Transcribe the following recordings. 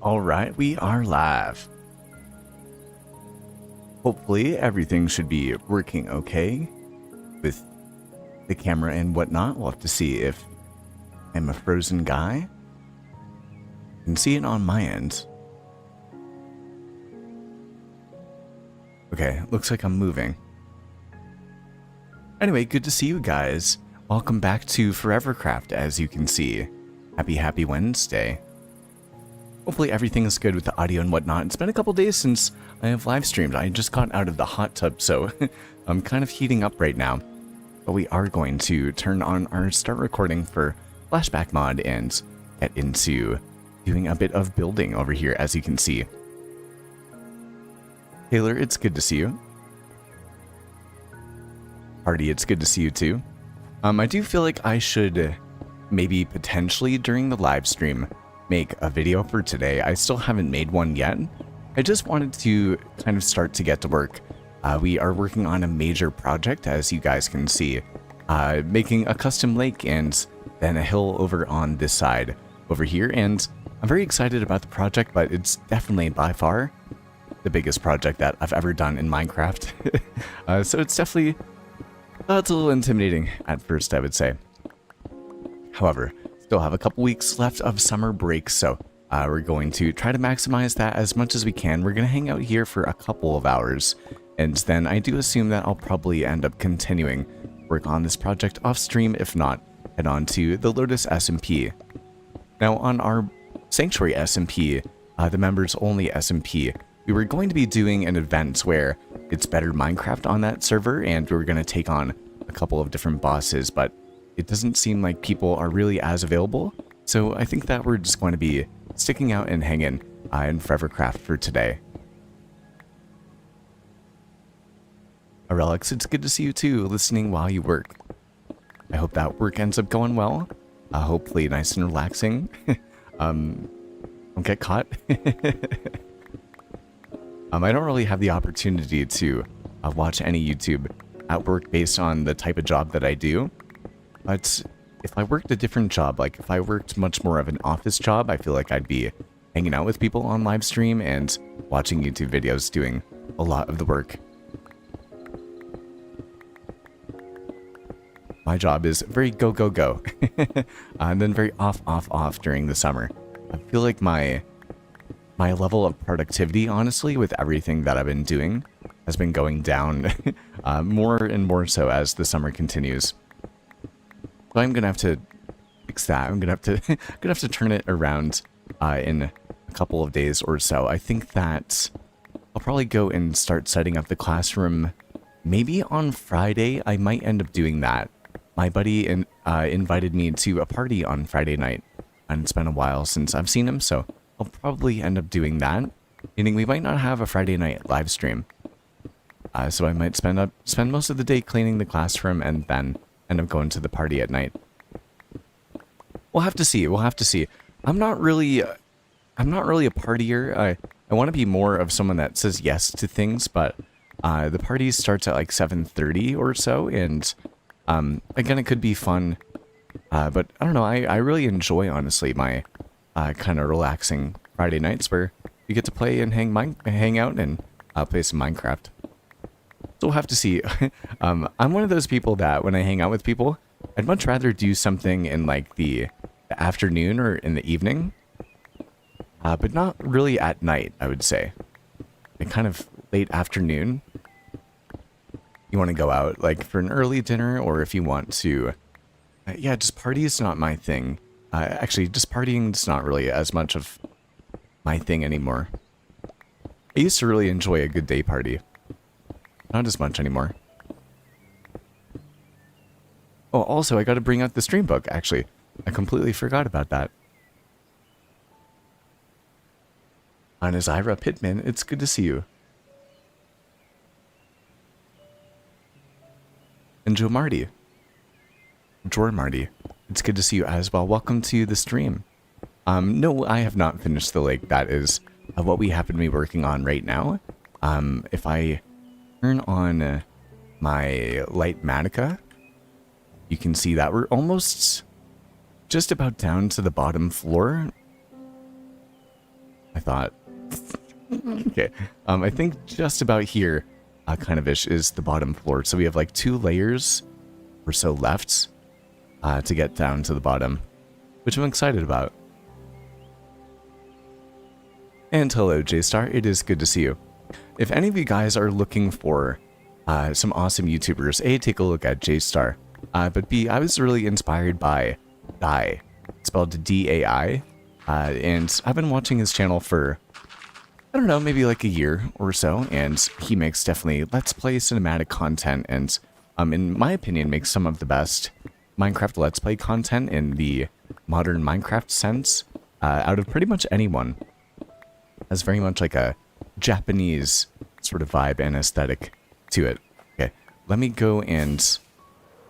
All right, we are live. Hopefully everything should be working okay with the camera and whatnot. We'll have to see if I'm a frozen guy. You can see it on my end. Okay, looks like I'm moving. Anyway, good to see you guys. Welcome back to Forevercraft, as you can see. Happy Wednesday. Hopefully everything is good with the audio and whatnot. It's been a couple days since I have live streamed. I just got out of the hot tub, so I'm kind of heating up right now. But we are going to turn on our start recording for Flashback mod and get into doing a bit of building over here, as you can see. Taylor, it's good to see you. Hardy, it's good to see you too. I do feel like I should maybe potentially during the live stream make a video for today. I still haven't made one yet. I just wanted to kind of start to get to work. We are working on a major project, as you guys can see, making a custom lake and then a hill over on this side over here. And I'm very excited about the project, but it's definitely by far the biggest project that I've ever done in Minecraft. So it's definitely, it's a little intimidating at first, I would say. However, still have a couple weeks left of summer break, so we're going to try to maximize that as much as we can. We're going to hang out here for a couple of hours, and then I do assume that I'll probably end up continuing work on this project off stream. If not, head on to the Lotus SMP. Now on our Sanctuary SMP, the members only SMP, we were going to be doing an event where it's better Minecraft on that server, and we were going to take on a couple of different bosses, but it doesn't seem like people are really as available, so I think that we're just going to be sticking out and hanging in Forevercraft for today. Relics, it's good to see you too, listening while you work. I hope that work ends up going well. Hopefully nice and relaxing. Don't get caught. I don't really have the opportunity to watch any YouTube at work based on the type of job that I do. But if I worked a different job, like if I worked much more of an office job, I feel like I'd be hanging out with people on live stream and watching YouTube videos doing a lot of the work. My job is very go, go, go. And then very off, off, off during the summer. I feel like my level of productivity, honestly, with everything that I've been doing has been going down more and more so as the summer continues. So I'm gonna have to fix that. I'm gonna have to turn it around in a couple of days or so. I think that I'll probably go and start setting up the classroom maybe on Friday. I might end up doing that. My buddy invited me to a party on Friday night, and it's been a while since I've seen him, so I'll probably end up doing that. Meaning we might not have a Friday night live stream. So I might spend most of the day cleaning the classroom and then end up going to the party at night. We'll have to see. We'll have to see. I'm not really a partier. I want to be more of someone that says yes to things, but the party starts at like 7:30 or so, and again, it could be fun. But I don't know. I really enjoy, honestly, my kind of relaxing Friday nights where you get to play and hang out and play some Minecraft. So we'll have to see. I'm one of those people that when I hang out with people, I'd much rather do something in like the afternoon or in the evening, but not really at night, I would say. Like kind of late afternoon. You want to go out like for an early dinner, or if you want to, yeah, just party is not my thing. Actually, just partying is not really as much of my thing anymore. I used to really enjoy a good day party. Not as much anymore. Oh, also, I got to bring out the stream book, actually. I completely forgot about that. And Azira Pittman, it's good to see you. And Joe Marty. It's good to see you as well. Welcome to the stream. No, I have not finished the lake. That is what we happen to be working on right now. If I turn on my light Manica, you can see that we're almost just about down to the bottom floor. I thought. Okay. I think just about here, kind of ish, is the bottom floor. So we have like 2 layers or so left to get down to the bottom, which I'm excited about. And hello, J-Star. It is good to see you. If any of you guys are looking for some awesome YouTubers, A, take a look at J-Star. But B, I was really inspired by Dai, spelled D-A-I. And I've been watching his channel for, I don't know, maybe like a year or so. And he makes definitely Let's Play cinematic content. And in my opinion, makes some of the best Minecraft Let's Play content in the modern Minecraft sense out of pretty much anyone. Has very much like a Japanese sort of vibe and aesthetic to it. Okay, let me go and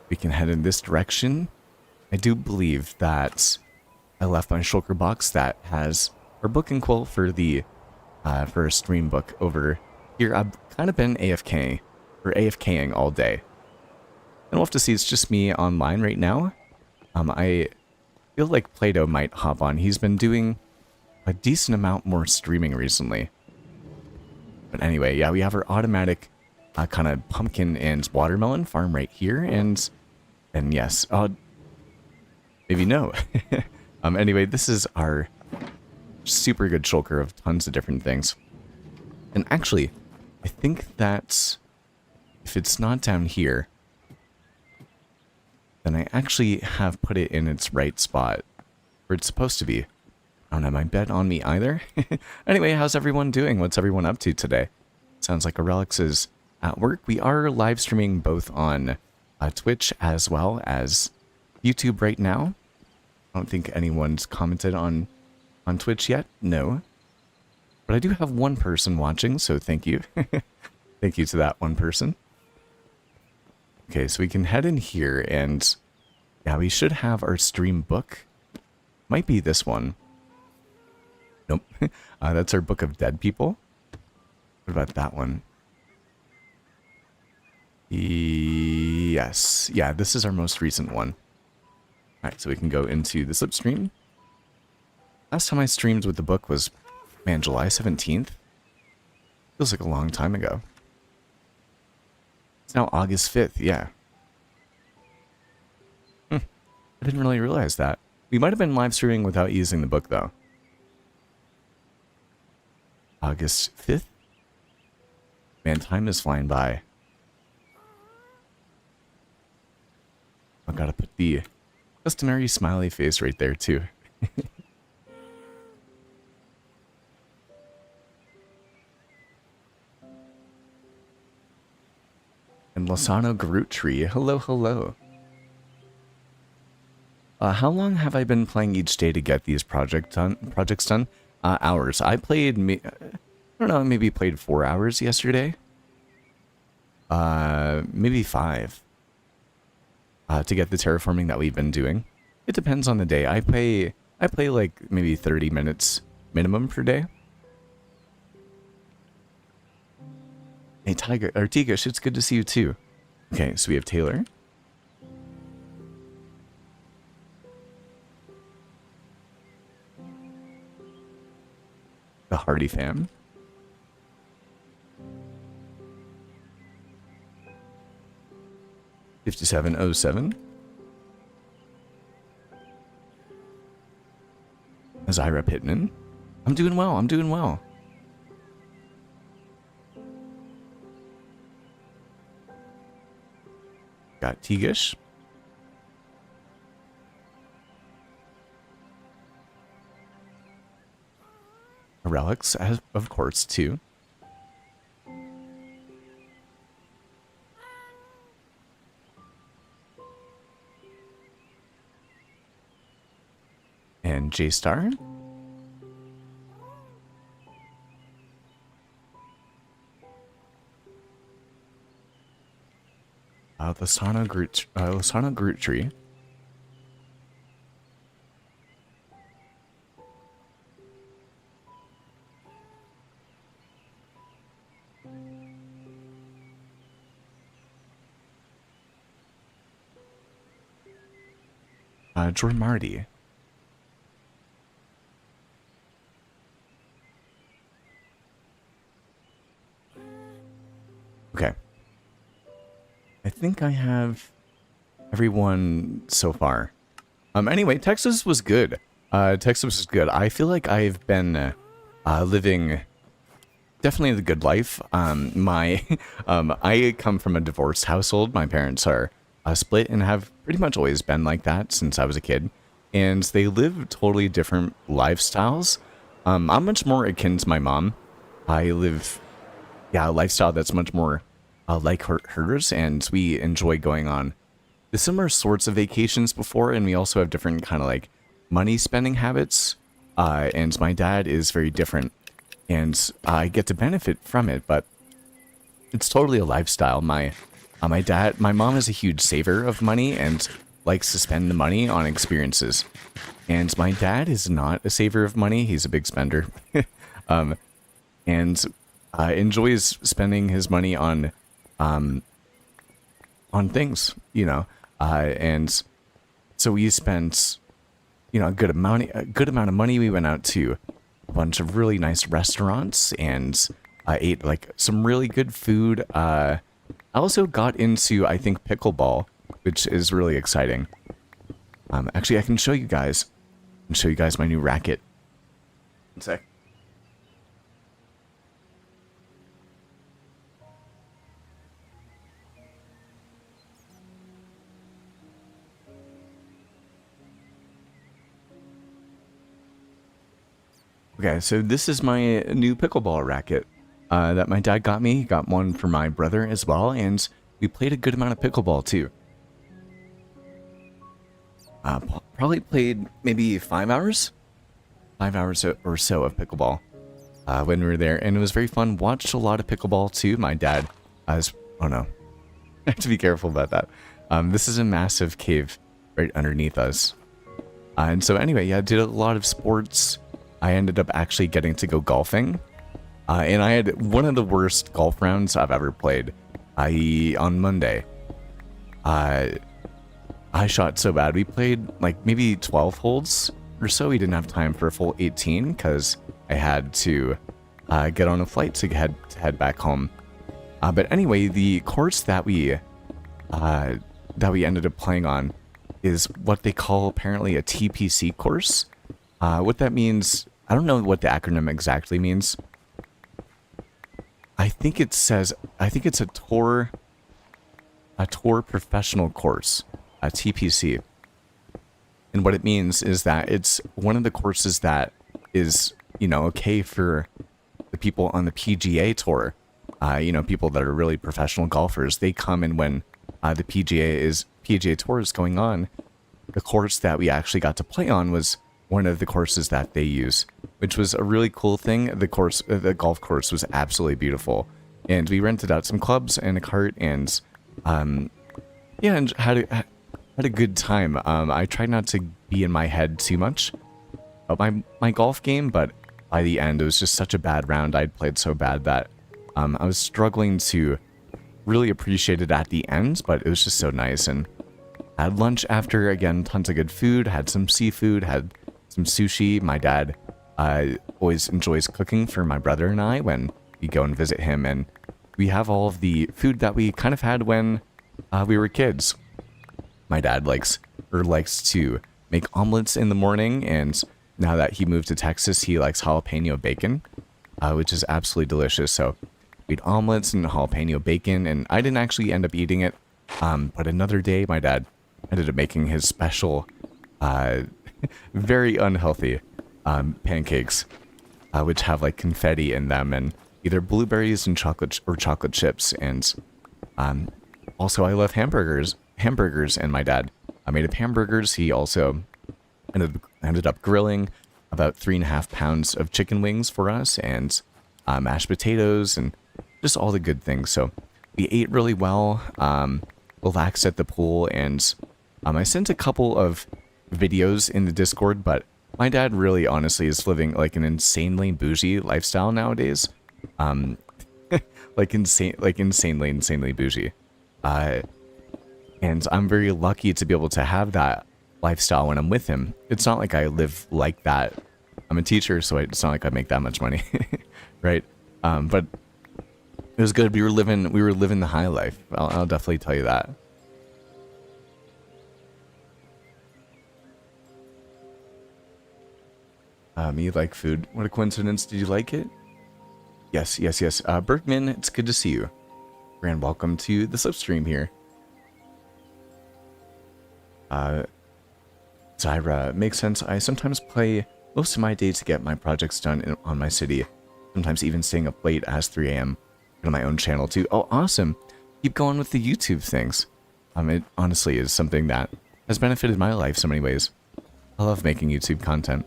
we can head in this direction. I do believe that I left my shulker box that has our book and quill for the for a stream book over here. I've kind of been AFK or AFKing all day. And we'll have to see. It's just me online right now. I feel like Plato might hop on. He's been doing a decent amount more streaming recently. But anyway, yeah, we have our automatic kind of pumpkin and watermelon farm right here, and yes, maybe no. Anyway, this is our super good shulker of tons of different things. And actually, I think that if it's not down here, then I actually have put it in its right spot where it's supposed to be. I don't have my bed on me either. Anyway, how's everyone doing? What's everyone up to today? Sounds like Aurelix is at work. We are live streaming both on Twitch as well as YouTube right now. I don't think anyone's commented on Twitch yet. No. But I do have one person watching, so thank you. Thank you to that one person. Okay, so we can head in here and yeah, we should have our stream book. Might be this one. Nope. That's our Book of Dead People. What about that one? Yes. Yeah, this is our most recent one. Alright, so we can go into the slipstream. Last time I streamed with the book was, man, July 17th? Feels like a long time ago. It's now August 5th, yeah. I didn't really realize that. We might have been live streaming without using the book, though. August 5th? Man, time is flying by. I've got to put the customary smiley face right there, too. And Lozano Groot Tree, hello, hello. How long have I been playing each day to get these projects done? Hours. I played, I don't know, maybe played 4 hours yesterday. Maybe 5. To get the terraforming that we've been doing. It depends on the day. I play like maybe 30 minutes minimum per day. Hey, Tigish, it's good to see you too. Okay, so we have Taylor. The Hardy fam. $57.07. Zyra Pittman. I'm doing well. I'm doing well. Got Tigish. Relics, of course, too. And J-Star. Lozano Groot Tree. Jormarty. think I have everyone so far. Anyway, Texas was good. Texas was good. I feel like I've been living definitely the good life. I come from a divorced household. My parents are split and have pretty much always been like that since I was a kid. And they live totally different lifestyles. I'm much more akin to my mom. I live, a lifestyle that's much more like hers, and we enjoy going on the similar sorts of vacations before, and we also have different kind of like money spending habits. And my dad is very different, and I get to benefit from it, but it's totally a lifestyle. My mom is a huge saver of money and likes to spend the money on experiences. And my dad is not a saver of money. He's a big spender. And enjoys spending his money on things, and so we spent, a good amount of money. We went out to a bunch of really nice restaurants and ate like some really good food. I also got into, I think, pickleball, which is really exciting. Actually, I can show you guys. My new racket. One sec. Okay, so this is my new pickleball racket that my dad got me. He got one for my brother as well, and we played a good amount of pickleball too. Probably played maybe 5 hours? 5 hours or so of pickleball when we were there, and it was very fun. Watched a lot of pickleball too. My dad was, oh no, I have to be careful about that. This is a massive cave right underneath us. And so anyway, yeah, did a lot of sports. I ended up actually getting to go golfing. And I had one of the worst golf rounds I've ever played. On Monday, I shot so bad. We played like maybe 12 holes or so. We didn't have time for a full 18 because I had to get on a flight to head back home. But anyway, the course that we ended up playing on is what they call apparently a TPC course. What that means, I don't know what the acronym exactly means. I think it's a tour professional course, a TPC. And what it means is that it's one of the courses that is, okay for the people on the PGA tour. People that are really professional golfers, they come, and when the PGA tour is going on, the course that we actually got to play on was one of the courses that they use, which was a really cool thing. The golf course was absolutely beautiful, and we rented out some clubs and a cart, and and had a good time. I tried not to be in my head too much about my golf game, but by the end, it was just such a bad round. I'd played so bad that I was struggling to really appreciate it at the end, but it was just so nice. And had lunch after, again, tons of good food, had some seafood, had some sushi. My dad always enjoys cooking for my brother and I when we go and visit him, and we have all of the food that we kind of had when we were kids. My dad likes to make omelets in the morning, and now that he moved to Texas, he likes jalapeno bacon, which is absolutely delicious. So we had omelets and jalapeno bacon, and I didn't actually end up eating it, but another day my dad ended up making his special very unhealthy pancakes, which have like confetti in them and either blueberries and chocolate chips. And also I love hamburgers, and my dad made up hamburgers. He also ended up grilling about 3.5 pounds of chicken wings for us, and mashed potatoes, and just all the good things. So we ate really well, relaxed at the pool, and I sent a couple of videos in the Discord, but my dad really honestly is living like an insanely bougie lifestyle nowadays. Insanely bougie. And I'm very lucky to be able to have that lifestyle when I'm with him. It's not like I live like that. I'm a teacher, so it's not like I make that much money, right? But It was good. We were living the high life. I'll definitely tell you that. Me like food. What a coincidence. Did you like it? Yes, yes, yes. Bergman, it's good to see you. And welcome to the slipstream here. Zyra, makes sense. I sometimes play most of my day to get my projects done on my city. Sometimes even staying up late as 3 a.m. on my own channel too. Oh, awesome. Keep going with the YouTube things. It honestly is something that has benefited my life so many ways. I love making YouTube content.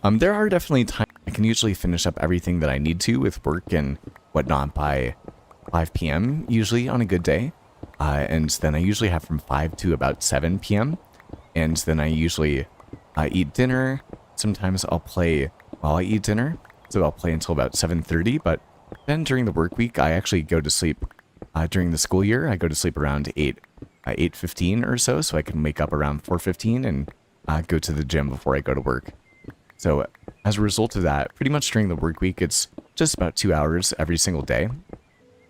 There are definitely times I can usually finish up everything that I need to with work and whatnot by 5 p.m. usually on a good day. And then I usually have from 5 to about 7 p.m. And then I usually eat dinner. Sometimes I'll play while I eat dinner. So I'll play until about 7:30. But then during the work week, I actually go to sleep. During the school year, I go to sleep around 8:15 or so. So I can wake up around 4:15 and go to the gym before I go to work. So as a result of that, pretty much during the work week, it's just about 2 hours every single day.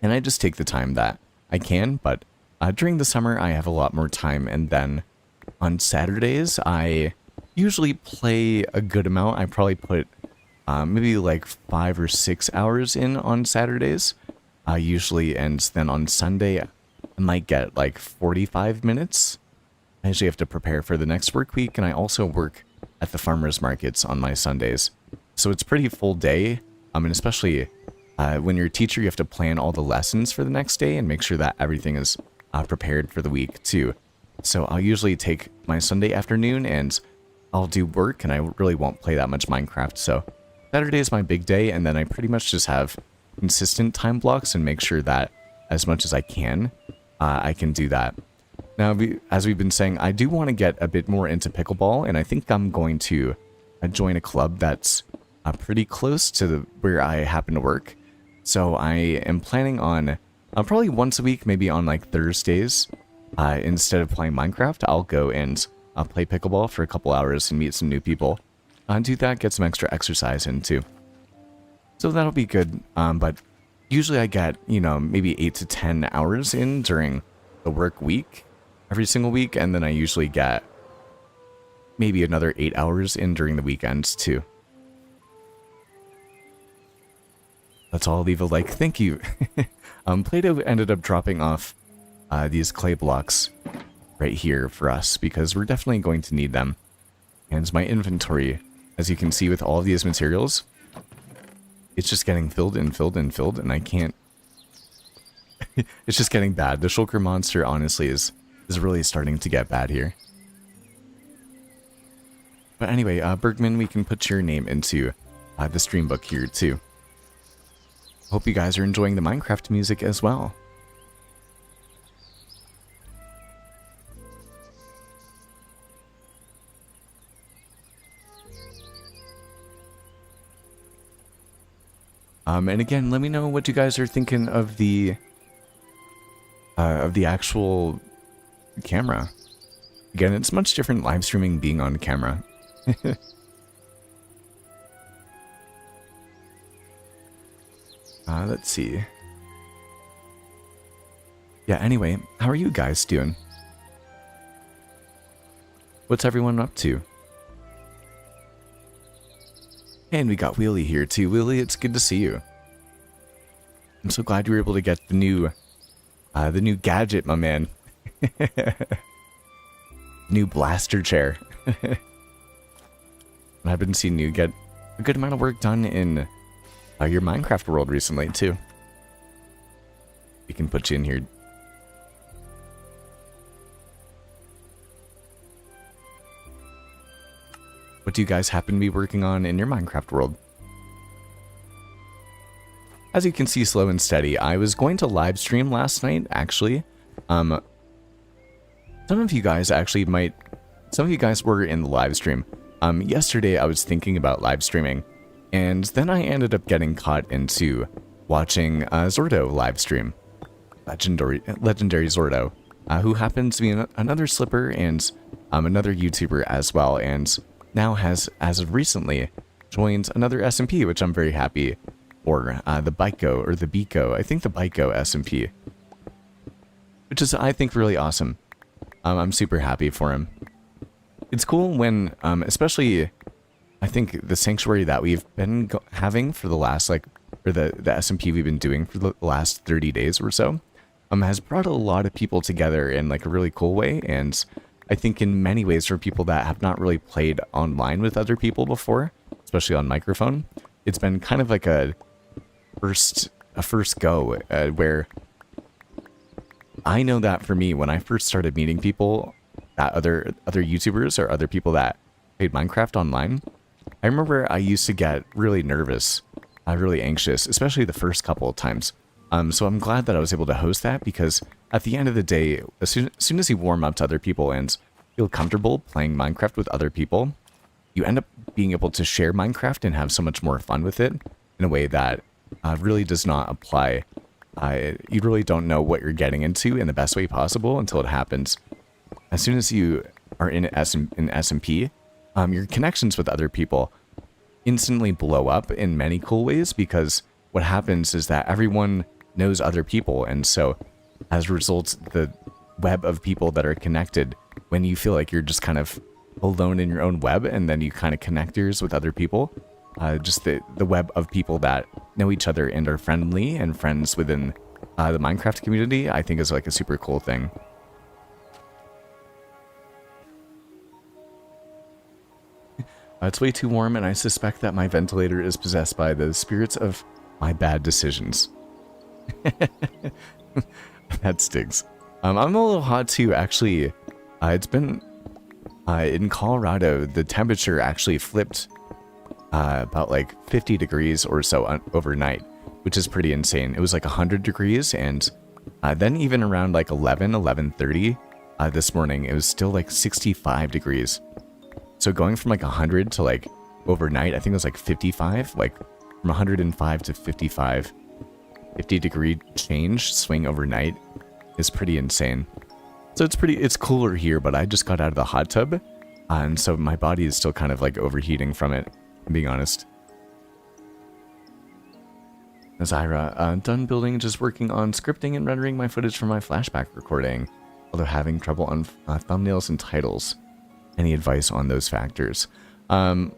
And I just take the time that I can, but during the summer, I have a lot more time. And then on Saturdays, I usually play a good amount. I probably put maybe like 5 or 6 hours in on Saturdays, usually. And then on Sunday, I might get like 45 minutes. I usually have to prepare for the next work week. And I also work at the farmers markets on my Sundays. So it's pretty full day. And especially when you're a teacher, you have to plan all the lessons for the next day and make sure that everything is prepared for the week too. So I'll usually take my Sunday afternoon and I'll do work, and I really won't play that much Minecraft. So Saturday is my big day, and then I pretty much just have consistent time blocks and make sure that as much as I can do that. Now, as we've been saying, I do want to get a bit more into pickleball, and I think I'm going to join a club that's pretty close to where I happen to work. So I am planning on probably once a week, maybe on like Thursdays, instead of playing Minecraft, I'll go and play pickleball for a couple hours and meet some new people. Do that, get some extra exercise in too. So that'll be good. But usually I get, maybe 8 to 10 hours in during the work week every single week. And then I usually get maybe another 8 hours in during the weekends too. Let's all leave a like. Thank you. Play-Doh ended up dropping off these clay blocks right here for us because we're definitely going to need them. And my inventory, as you can see with all of these materials, it's just getting filled and filled and filled, and I can't... It's just getting bad. The shulker monster, honestly, is really starting to get bad here. But anyway, Bergman, we can put your name into the stream book here too. Hope you guys are enjoying the Minecraft music as well. And again, let me know what you guys are thinking of the actual camera. Again, it's much different live streaming being on camera. Let's see. Yeah, anyway, how are you guys doing? What's everyone up to? And we got Wheelie here too. Wheelie, it's good to see you. I'm so glad you were able to get the new gadget, my man. New blaster chair. I've been seeing you get a good amount of work done in your Minecraft world recently too. We can put you in here. What do you guys happen to be working on in your Minecraft world? As you can see, slow and steady. I was going to live stream last night, actually. Some of you guys were in the live stream. Yesterday I was thinking about live streaming, and then I ended up getting caught into watching Zordo live stream. Legendary Zordo, who happens to be another slipper and another YouTuber as well, and now has, as of recently, joined another SMP, which I'm very happy or the Byko or the Biko. I think the Byko SMP, which is, I think, really awesome. I'm super happy for him. It's cool when, especially, I think the sanctuary that we've been having for the last, like, or the SMP we've been doing for the last 30 days or so, has brought a lot of people together in, like, a really cool way. And I think in many ways for people that have not really played online with other people before, especially on microphone, it's been kind of like a first go, where I know that for me, when I first started meeting people, that other YouTubers or other people that played Minecraft online, I remember I used to get really nervous, really anxious, especially the first couple of times. So I'm glad that I was able to host that, because at the end of the day, as soon as you warm up to other people and feel comfortable playing Minecraft with other people, you end up being able to share Minecraft and have so much more fun with it in a way that really does not apply. You really don't know what you're getting into in the best way possible until it happens. As soon as you are in SMP, your connections with other people instantly blow up in many cool ways, because what happens is that everyone knows other people, and so as a result, the web of people that are connected, when you feel like you're just kind of alone in your own web, and then you kind of connect yours with other people, just the web of people that know each other and are friendly and friends within the Minecraft community, I think is like a super cool thing. It's way too warm, and I suspect that my ventilator is possessed by the spirits of my bad decisions. That stinks. I'm a little hot too, actually. It's been in Colorado, the temperature actually flipped about like 50 degrees or so overnight, which is pretty insane. It was like 100 degrees, and then even around like 11:30 this morning, it was still like 65 degrees. So going from like 100 to like overnight, I think it was like 55, like from 105 to 55, 50 degree change swing overnight is pretty insane. So it's cooler here, but I just got out of the hot tub, and so my body is still kind of like overheating from it, I'm being honest. Zyra, done building, just working on scripting and rendering my footage for my flashback recording, although having trouble on thumbnails and titles. Any advice on those factors? I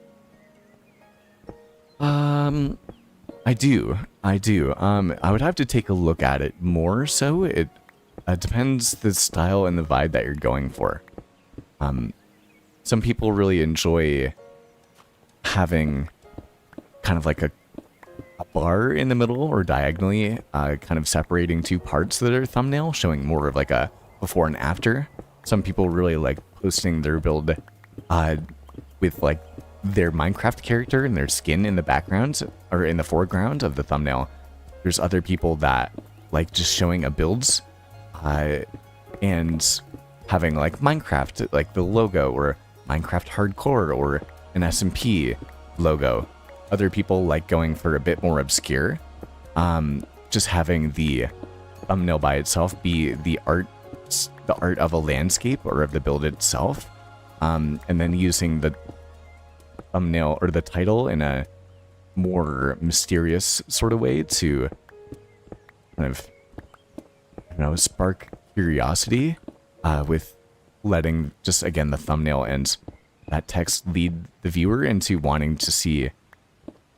do. I would have to take a look at it more, so it depends the style and the vibe that you're going for. Some people really enjoy having kind of like a bar in the middle or diagonally, kind of separating two parts of their thumbnail, showing more of like a before and after. Some people really like posting their build with like their Minecraft character and their skin in the background or in the foreground of the thumbnail. There's other people that like just showing a builds and having like Minecraft, like the logo, or Minecraft Hardcore, or an SMP logo. Other people like going for a bit more obscure, just having the thumbnail by itself be the art of a landscape or of the build itself, and then using the thumbnail or the title in a more mysterious sort of way to kind of, I don't know, spark curiosity with letting just, again, the thumbnail and that text lead the viewer into wanting to see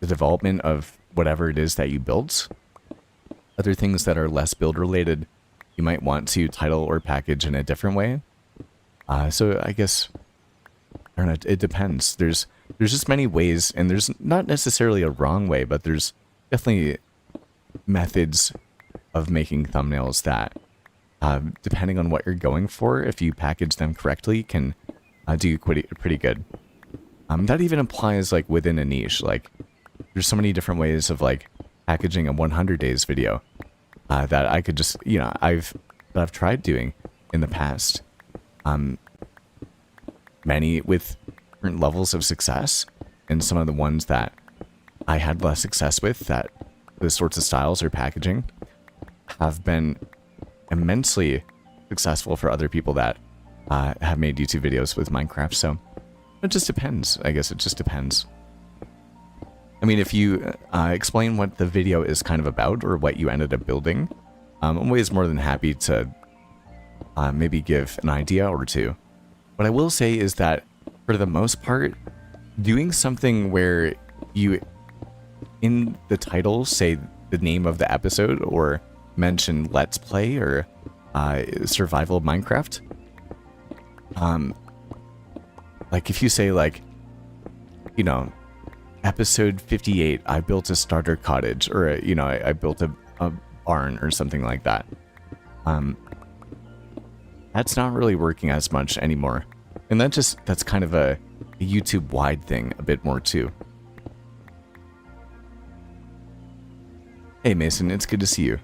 the development of whatever it is that you built. Other things that are less build related, you might want to title or package in a different way. So I guess, I don't know, it depends. There's just many ways, and there's not necessarily a wrong way, but there's definitely methods of making thumbnails that, depending on what you're going for, if you package them correctly, can do pretty good. That even applies like within a niche. Like there's so many different ways of like packaging a 100 days video that I could just, you know, I've tried doing in the past. Many with different levels of success, and some of the ones that I had less success with, that the sorts of styles or packaging have been immensely successful for other people that have made YouTube videos with Minecraft. So it just depends. I guess it just depends. I mean, if you explain what the video is kind of about or what you ended up building, I'm always more than happy to maybe give an idea or two. What I will say is that for the most part, doing something where you, in the title, say the name of the episode or mention Let's Play or Survival of Minecraft, like if you say like, you know, episode 58, I built a starter cottage, or you know, I built a barn or something like that. That's not really working as much anymore. And that's kind of a YouTube-wide thing a bit more too. Hey Mason, it's good to see you.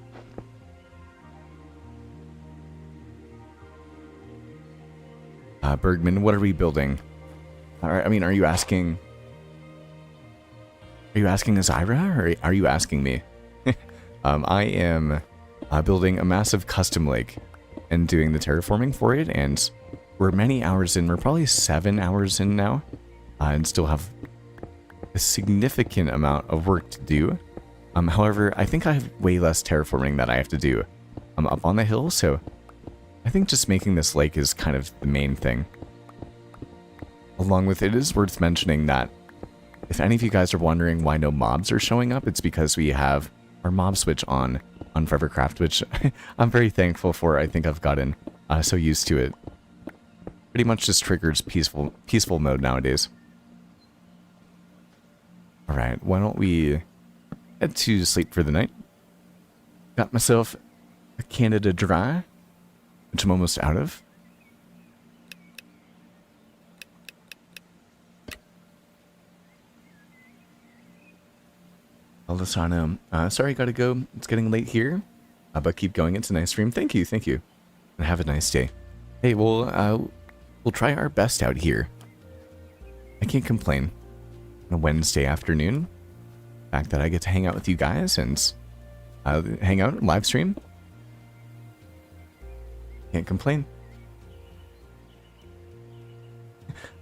Bergman, what are we building? I mean, are you asking Azira, or are you asking me? I am building a massive custom lake and doing the terraforming for it, and we're many hours in. We're probably 7 hours in now, and still have a significant amount of work to do. However, I think I have way less terraforming that I have to do up on the hill, so I think just making this lake is kind of the main thing. Along with it is worth mentioning that if any of you guys are wondering why no mobs are showing up, it's because we have our mob switch on Forevercraft, which I'm very thankful for. I think I've gotten so used to it. Pretty much just triggers peaceful mode nowadays. Alright, why don't we head to sleep for the night. Got myself a Canada Dry, which I'm almost out of. Alisano, sorry, gotta go. It's getting late here, but keep going. It's a nice stream. Thank you, and have a nice day. Hey, we'll try our best out here. I can't complain. On a Wednesday afternoon, the fact that I get to hang out with you guys and hang out and live stream, can't complain.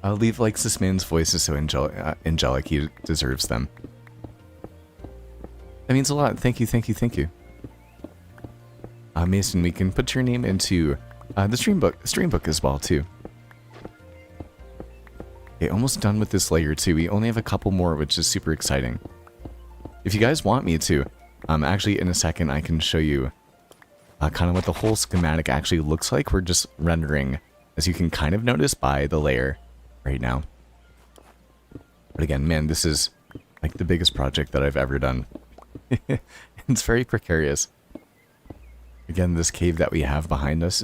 I'll leave like this man's voice is so angelic. He deserves them. That means a lot. Thank you. Mason, we can put your name into the stream book as well too. Okay, almost done with this layer too. We only have a couple more, which is super exciting. If you guys want me to, actually in a second I can show you kind of what the whole schematic actually looks like. We're just rendering, as you can kind of notice by the layer right now. But again, man, this is like the biggest project that I've ever done. It's very precarious. Again, this cave that we have behind us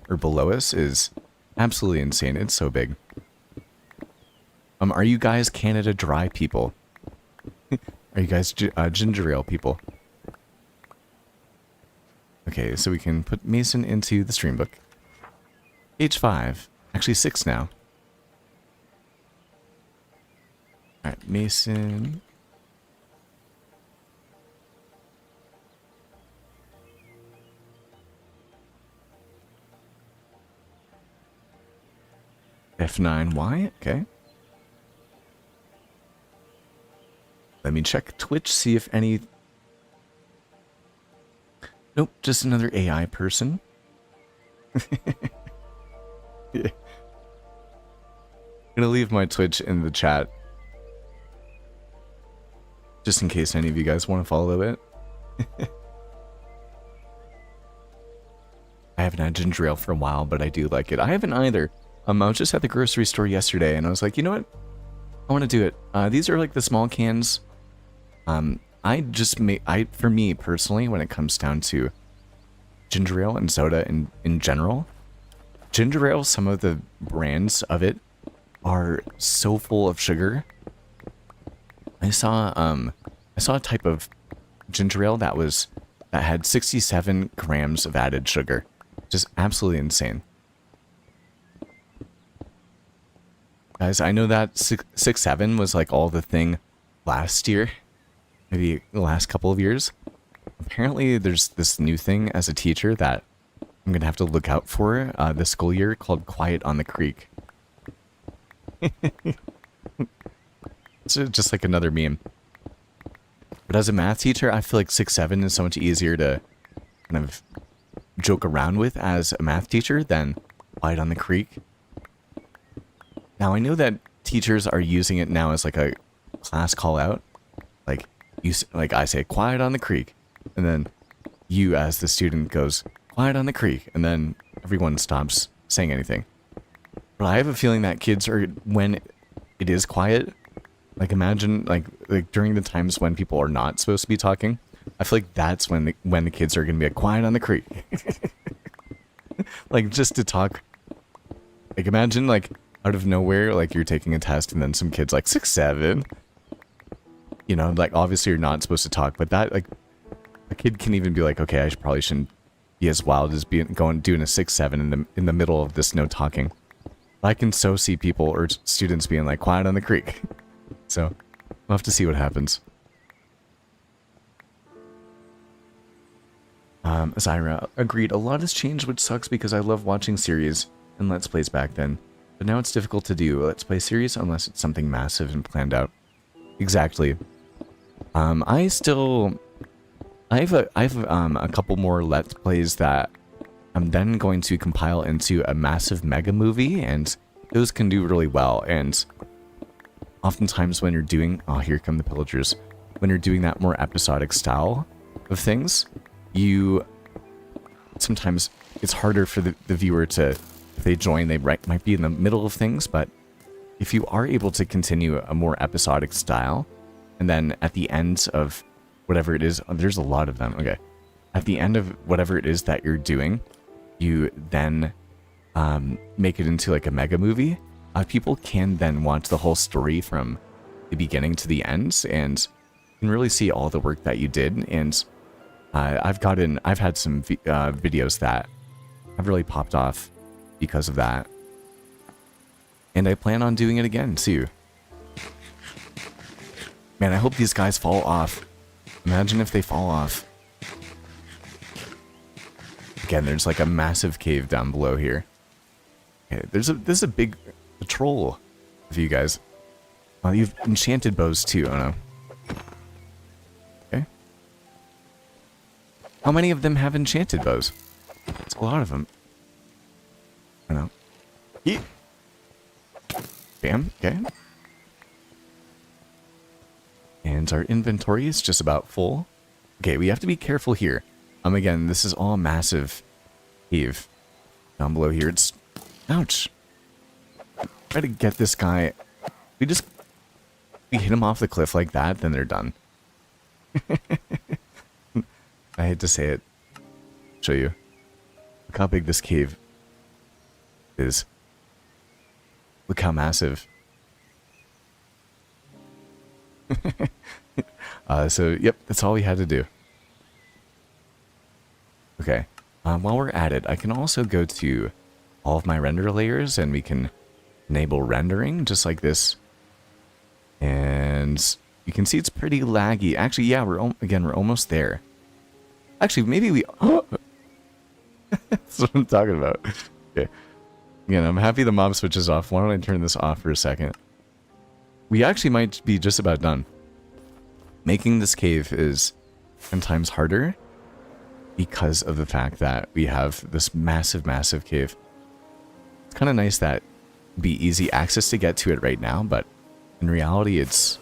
or below us is absolutely insane. It's so big. Are you guys Canada Dry people? Are you guys ginger ale people? Okay, so we can put Mason into the stream book. Page 5. Actually 6 now. Alright, Mason. F9Y, okay. Let me check Twitch, see if any... Nope, just another AI person. Yeah. I'm gonna leave my Twitch in the chat. Just in case any of you guys want to follow it. I haven't had ginger ale for a while, but I do like it. I haven't either. I was just at the grocery store yesterday, and I was like, you know what? I want to do it. These are like the small cans. I just make, for me personally, when it comes down to ginger ale and soda in general, ginger ale, some of the brands of it are so full of sugar. I saw a type of ginger ale that had 67 grams of added sugar. Just absolutely insane. Guys, I know that 6.7 was like all the thing last year, maybe the last couple of years. Apparently, there's this new thing as a teacher that I'm gonna have to look out for this school year called Quiet on the Creek. It's just like another meme. But as a math teacher, I feel like 6, 7 is so much easier to kind of joke around with as a math teacher than Quiet on the Creek. Now, I know that teachers are using it now as like a class call out. Like I say, quiet on the creek. And then you as the student goes, quiet on the creek. And then everyone stops saying anything. But I have a feeling that kids are, when it is quiet, like imagine like during the times when people are not supposed to be talking, I feel like that's when the kids are going to be like, quiet on the creek. Like just to talk. Like imagine like out of nowhere, like you're taking a test and then some kids like 6, 7. You know, like obviously you're not supposed to talk, but that like a kid can even be like, okay, I probably shouldn't be as wild as doing a 6, 7 in the middle of this no talking. I can so see people or students being like quiet on the creek. So we'll have to see what happens. Zyra, agreed. A lot has changed, which sucks because I love watching series and Let's Plays back then. But now it's difficult to do a Let's Play series unless it's something massive and planned out. Exactly. I have a couple more Let's Plays that I'm then going to compile into a massive mega movie, and those can do really well. And oftentimes when you're doing, oh, here come the pillagers. When you're doing that more episodic style of things, sometimes it's harder for the viewer to, if they join, they might be in the middle of things, but if you are able to continue a more episodic style, and then at the end of whatever it is, there's a lot of them, okay. At the end of whatever it is that you're doing, you then make it into like a mega movie. People can then watch the whole story from the beginning to the end, and can really see all the work that you did. And I've had some videos that have really popped off because of that. And I plan on doing it again, too. Man, I hope these guys fall off. Imagine if they fall off. Again, there's like a massive cave down below here. Okay, there's a big troll of you guys. Oh, you've enchanted bows, too. Oh, no. Okay. How many of them have enchanted bows? It's a lot of them. I don't know. Yeet. Bam, okay. And our inventory is just about full. Okay, we have to be careful here. Again, this is all massive cave. Down below here, it's... Ouch. Try to get this guy... We hit him off the cliff like that, then they're done. I hate to say it. Show you. Look how big this cave is. Look how massive. So, yep, that's all we had to do. Okay. While we're at it, I can also go to all of my render layers, and we can enable rendering, just like this. And you can see it's pretty laggy. Actually, yeah, we're almost there. Actually, maybe we... That's what I'm talking about. Okay. Again, I'm happy the mob switch is off. Why don't I turn this off for a second? We actually might be just about done. Making this cave is 10 times harder because of the fact that we have this massive, massive cave. It's kind of nice that it'd be easy access to get to it right now, but in reality, it's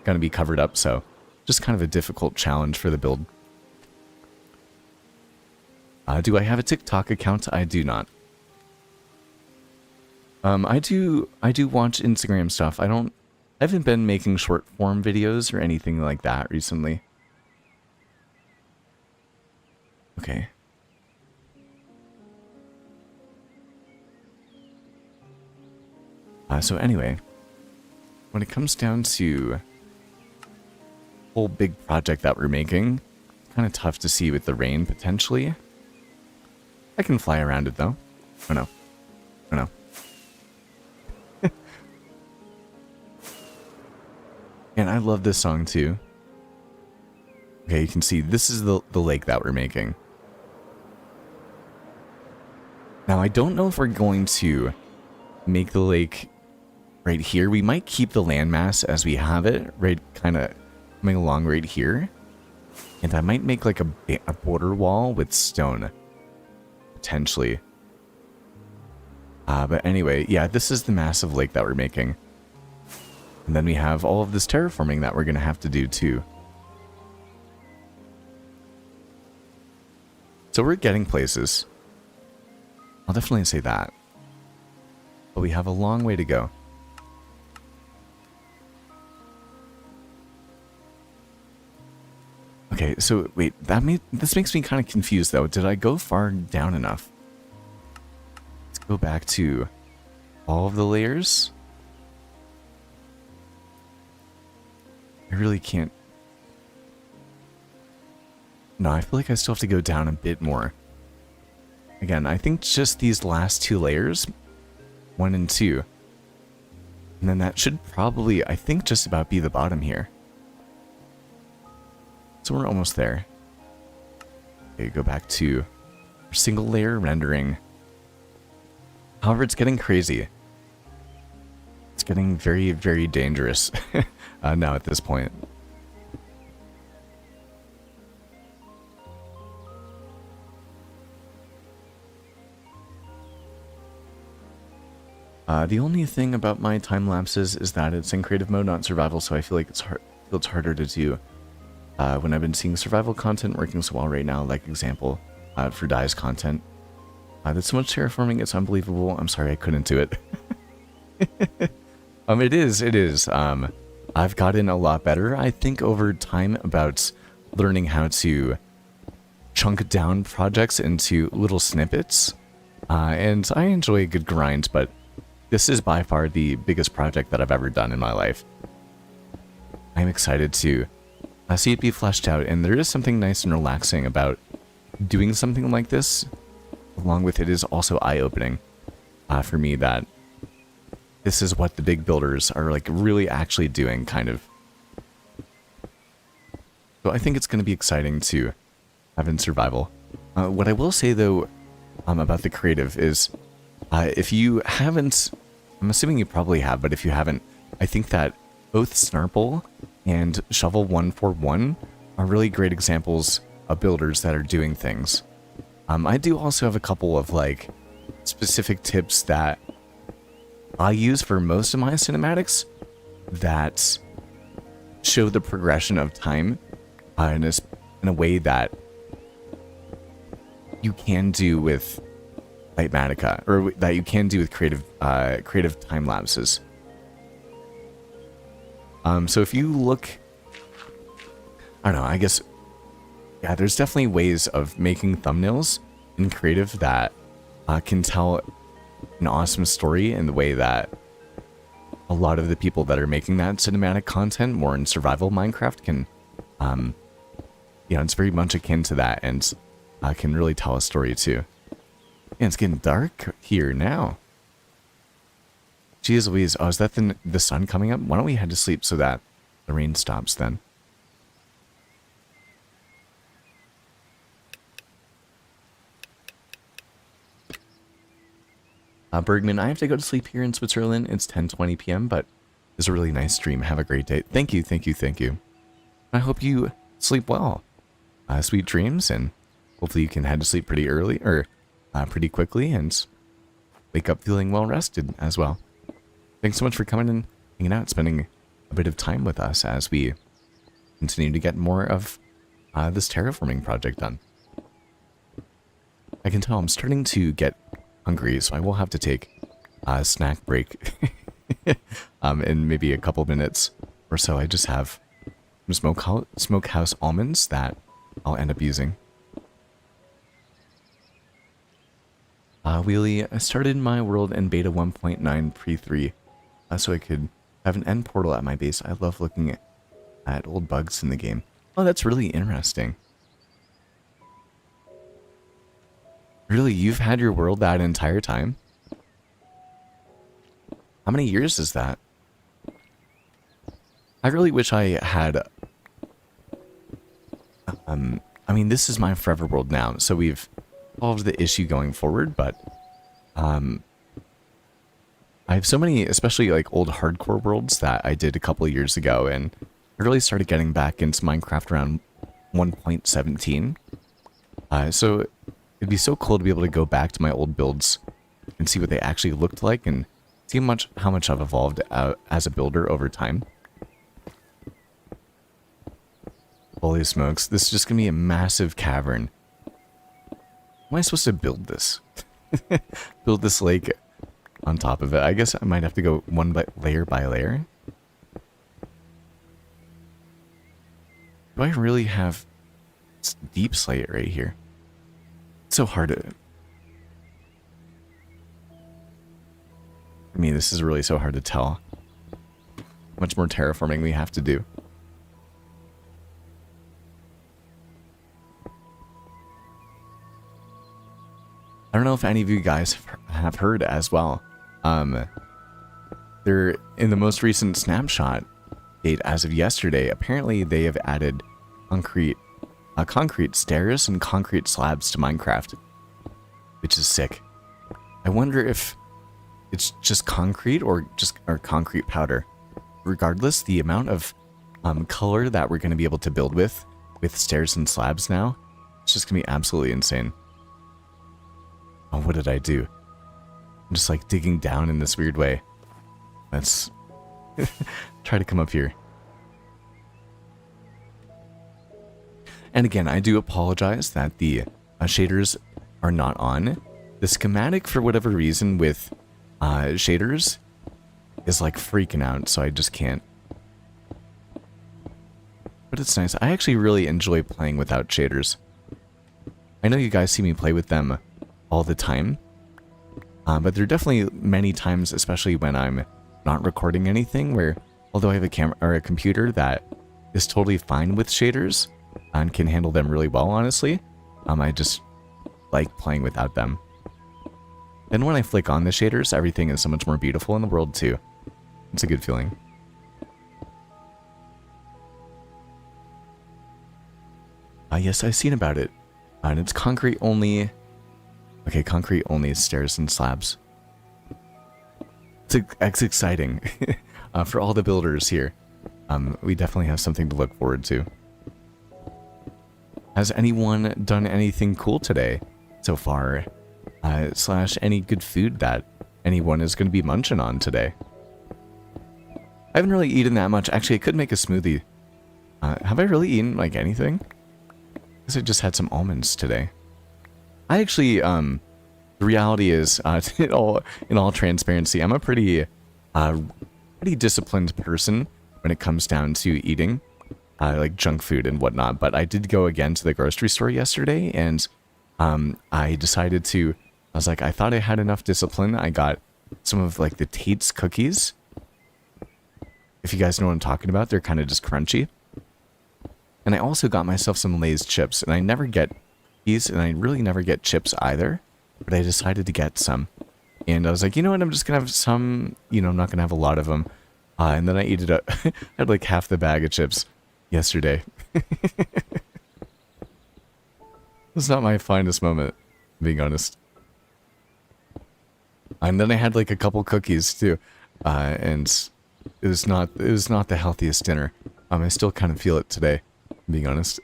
going to be covered up, so just kind of a difficult challenge for the build. Do I have a TikTok account? I do not. I do watch Instagram stuff. I haven't been making short form videos or anything like that recently. Okay. So anyway, when it comes down to whole big project that we're making, it's kind of tough to see with the rain potentially. I can fly around it though. Oh no. Oh no. And I love this song too. Okay, you can see this is the lake that we're making. Now I don't know if we're going to make the lake right here. We might keep the landmass as we have it, right kind of coming along right here. And I might make like a border wall with stone. Potentially. But anyway, yeah, this is the massive lake that we're making. And then we have all of this terraforming that we're going to have to do too. So we're getting places. I'll definitely say that. But we have a long way to go. Okay, so wait, this makes me kind of confused though. Did I go far down enough? Let's go back to all of the layers. I really can't. No, I feel like I still have to go down a bit more. Again, I think just these last two layers, 1 and 2. And then that should probably, I think, just about be the bottom here. So we're almost there. Okay, go back to our single layer rendering. However, it's getting crazy. It's getting very, very dangerous now at this point. The only thing about my time lapses is that it's in creative mode, not survival, so I feel like it's harder to do. When I've been seeing survival content working so well right now, like example, for Dye's content. There's so much terraforming, it's unbelievable. I'm sorry I couldn't do it. It is. I've gotten a lot better, I think, over time about learning how to chunk down projects into little snippets. And I enjoy a good grind, but this is by far the biggest project that I've ever done in my life. I'm excited to see it be fleshed out, and there is something nice and relaxing about doing something like this. Along with it is also eye-opening for me that this is what the big builders are like really actually doing, kind of. So I think it's going to be exciting to have in survival. What I will say though about the creative is if you haven't, I'm assuming you probably have, but if you haven't, I think that both Snarple and Shovel 141 are really great examples of builders that are doing things. I do also have a couple of like specific tips that I use for most of my cinematics that show the progression of time in a way that you can do with Litematica, or that you can do with creative time lapses. So if you look, I don't know, I guess, yeah, there's definitely ways of making thumbnails in creative that can tell an awesome story in the way that a lot of the people that are making that cinematic content more in survival Minecraft can, it's very much akin to that, and can really tell a story too. And it's getting dark here now. Jeez Louise, oh, is that the sun coming up? Why don't we head to sleep so that the rain stops then? Bergman, I have to go to sleep here in Switzerland. It's 10:20 p.m., but it's a really nice stream. Have a great day. Thank you, thank you, thank you. I hope you sleep well. Sweet dreams, and hopefully you can head to sleep pretty early, or pretty quickly, and wake up feeling well rested as well. Thanks so much for coming and hanging out, spending a bit of time with us as we continue to get more of this terraforming project done. I can tell I'm starting to get hungry, so I will have to take a snack break in maybe a couple minutes or so. I just have some smokehouse almonds that I'll end up using. Wheelie, I started my world in beta 1.9 pre-3 so I could have an end portal at my base. I love looking at old bugs in the game. Oh, that's really interesting. Really, you've had your world that entire time? How many years is that? I really wish I had... I mean, this is my forever world now, so we've solved the issue going forward, but... I have so many, especially like old hardcore worlds that I did a couple of years ago, and I really started getting back into Minecraft around 1.17. So it'd be so cool to be able to go back to my old builds and see what they actually looked like and see how much I've evolved as a builder over time. Holy smokes, this is just gonna be a massive cavern. How am I supposed to build this? Build this lake on top of it. I guess I might have to go layer by layer. Do I really have deep slate right here? It's so hard to... I mean, this is really so hard to tell. Much more terraforming we have to do. I don't know if any of you guys have heard as well. They're in the most recent snapshot date as of yesterday. Apparently, they have added concrete stairs and concrete slabs to Minecraft, which is sick. I wonder if it's just concrete or concrete powder. Regardless, the amount of color that we're going to be able to build with stairs and slabs now, it's just going to be absolutely insane. Oh, what did I do? I'm just like digging down in this weird way. Let's try to come up here. And again, I do apologize that the shaders are not on. The schematic, for whatever reason, with shaders is like freaking out, so I just can't. But it's nice. I actually really enjoy playing without shaders. I know you guys see me play with them all the time, but there are definitely many times, especially when I'm not recording anything, where although I have a camera or a computer that is totally fine with shaders and can handle them really well, honestly, I just like playing without them. And when I flick on the shaders, everything is so much more beautiful in the world too. It's a good feeling. Yes, I've seen about it. And it's concrete only. Okay, concrete only stairs and slabs. It's exciting for all the builders here. We definitely have something to look forward to. Has anyone done anything cool today so far? Slash any good food that anyone is going to be munching on today? I haven't really eaten that much. Actually, I could make a smoothie. Have I really eaten like anything? I guess I just had some almonds today. I actually, the reality is, in all transparency, I'm a pretty disciplined person when it comes down to eating, like junk food and whatnot. But I did go again to the grocery store yesterday, and I decided to. I was like, I thought I had enough discipline. I got some of like the Tate's cookies. If you guys know what I'm talking about, they're kind of just crunchy. And I also got myself some Lay's chips, and I never get these, and I really never get chips either. But I decided to get some. And I was like, you know what, I'm just going to have some, I'm not going to have a lot of them. And then I ate it up. I had like half the bag of chips yesterday. It's not my finest moment, being honest. And then I had like a couple cookies too. And it was not the healthiest dinner. I still kind of feel it today, being honest.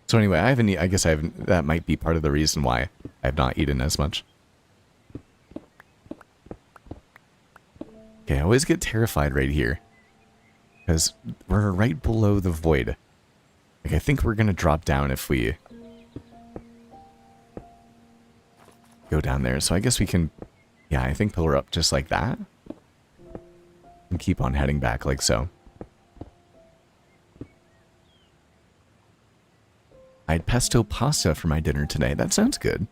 So anyway, I guess that might be part of the reason why I have not eaten as much. Okay, I always get terrified right here. Because we're right below the void. Like, I think we're going to drop down if we go down there. So I guess we can, yeah, I think pillar up just like that. And keep on heading back like so. I had pesto pasta for my dinner today. That sounds good.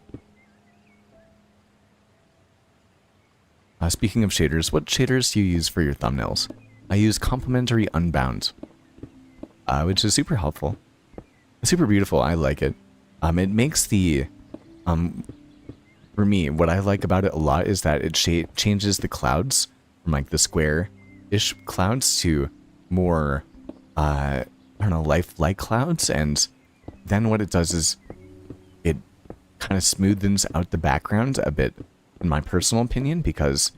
Speaking of shaders, what shaders do you use for your thumbnails? I use Complementary Unbound, which is super helpful. It's super beautiful. I like it. It makes the, for me, what I like about it a lot is that it changes the clouds from like the square-ish clouds to more, I don't know, lifelike clouds. And then what it does is it kind of smoothens out the background a bit, in my personal opinion, because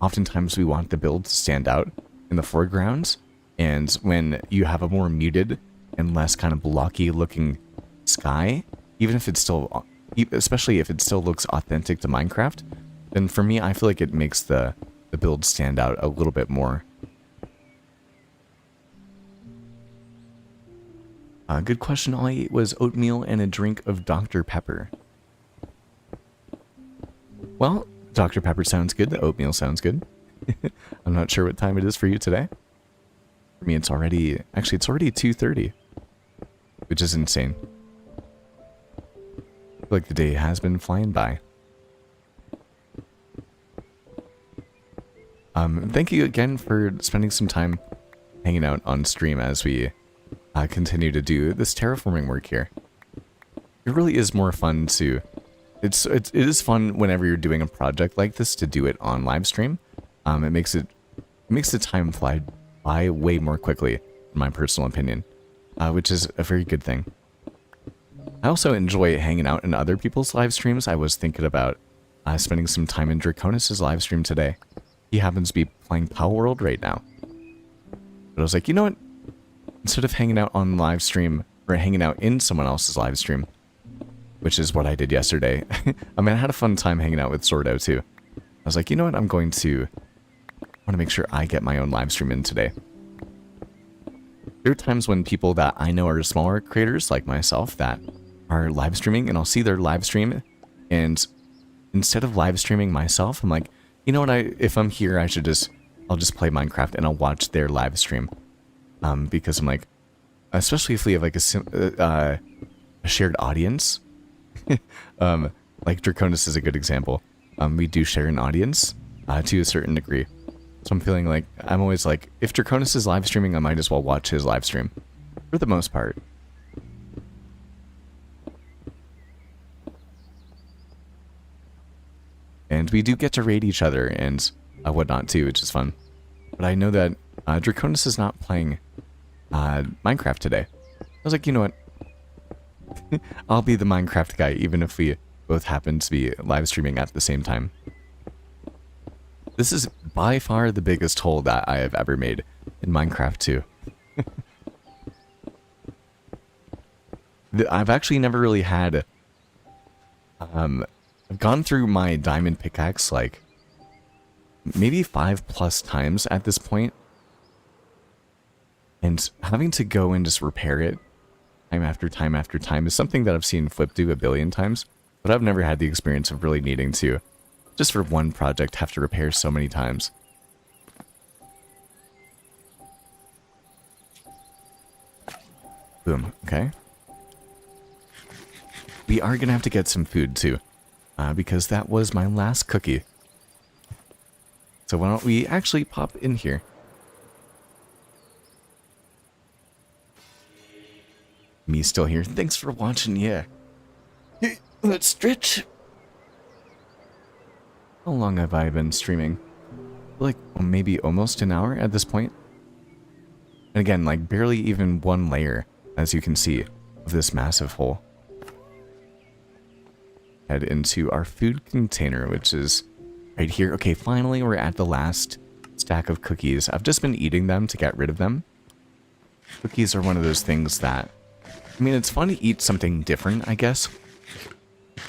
oftentimes we want the build to stand out in the foreground, and when you have a more muted and less kind of blocky looking sky, even if it's still, especially if it still looks authentic to Minecraft, then for me, I feel like it makes the build stand out a little bit more. Good question. All I ate was oatmeal and a drink of Dr. Pepper. Well, Dr. Pepper sounds good. The oatmeal sounds good. I'm not sure what time it is for you today. For me, it's already 2:30, which is insane. I feel like the day has been flying by. Thank you again for spending some time hanging out on stream as we continue to do this terraforming work here. It really is more fun to... It is fun whenever you're doing a project like this to do it on live stream. It makes the time fly by way more quickly, in my personal opinion, which is a very good thing. I also enjoy hanging out in other people's live streams. I was thinking about spending some time in Draconis' live stream today. He happens to be playing Power World right now. But I was like, you know what? Instead of hanging out on live stream, or hanging out in someone else's live stream, which is what I did yesterday. I mean, I had a fun time hanging out with Sordo too. I was like, you know what? I want to make sure I get my own live stream in today. There are times when people that I know are smaller creators, like myself, that are live streaming, and I'll see their live stream, and instead of live streaming myself, I'm like, you know what? If I'm here, I'll just play Minecraft and I'll watch their live stream. Because I'm like, especially if we have like a shared audience, like Draconis is a good example. We do share an audience to a certain degree. So I'm feeling like, I'm always like, if Draconis is live streaming, I might as well watch his live stream. For the most part. And we do get to raid each other and whatnot too, which is fun. But I know that Draconis is not playing Minecraft today. I was like, you know what? I'll be the Minecraft guy, even if we both happen to be live streaming at the same time. This is by far the biggest hole that I have ever made in Minecraft too. I've actually never really had... I've gone through my diamond pickaxe like maybe 5+ times at this point. And having to go and just repair it time after time after time is something that I've seen Flip do a billion times, but I've never had the experience of really needing to, just for one project, have to repair so many times. Boom, okay. We are gonna have to get some food too, because that was my last cookie. So why don't we actually pop in here? Me still here. Thanks for watching, yeah. Let's stretch. How long have I been streaming? Like, maybe almost an hour at this point. And again, like, barely even one layer, as you can see, of this massive hole. Head into our food container, which is right here. Okay, finally we're at the last stack of cookies. I've just been eating them to get rid of them. Cookies are one of those things that... I mean, it's fun to eat something different, I guess.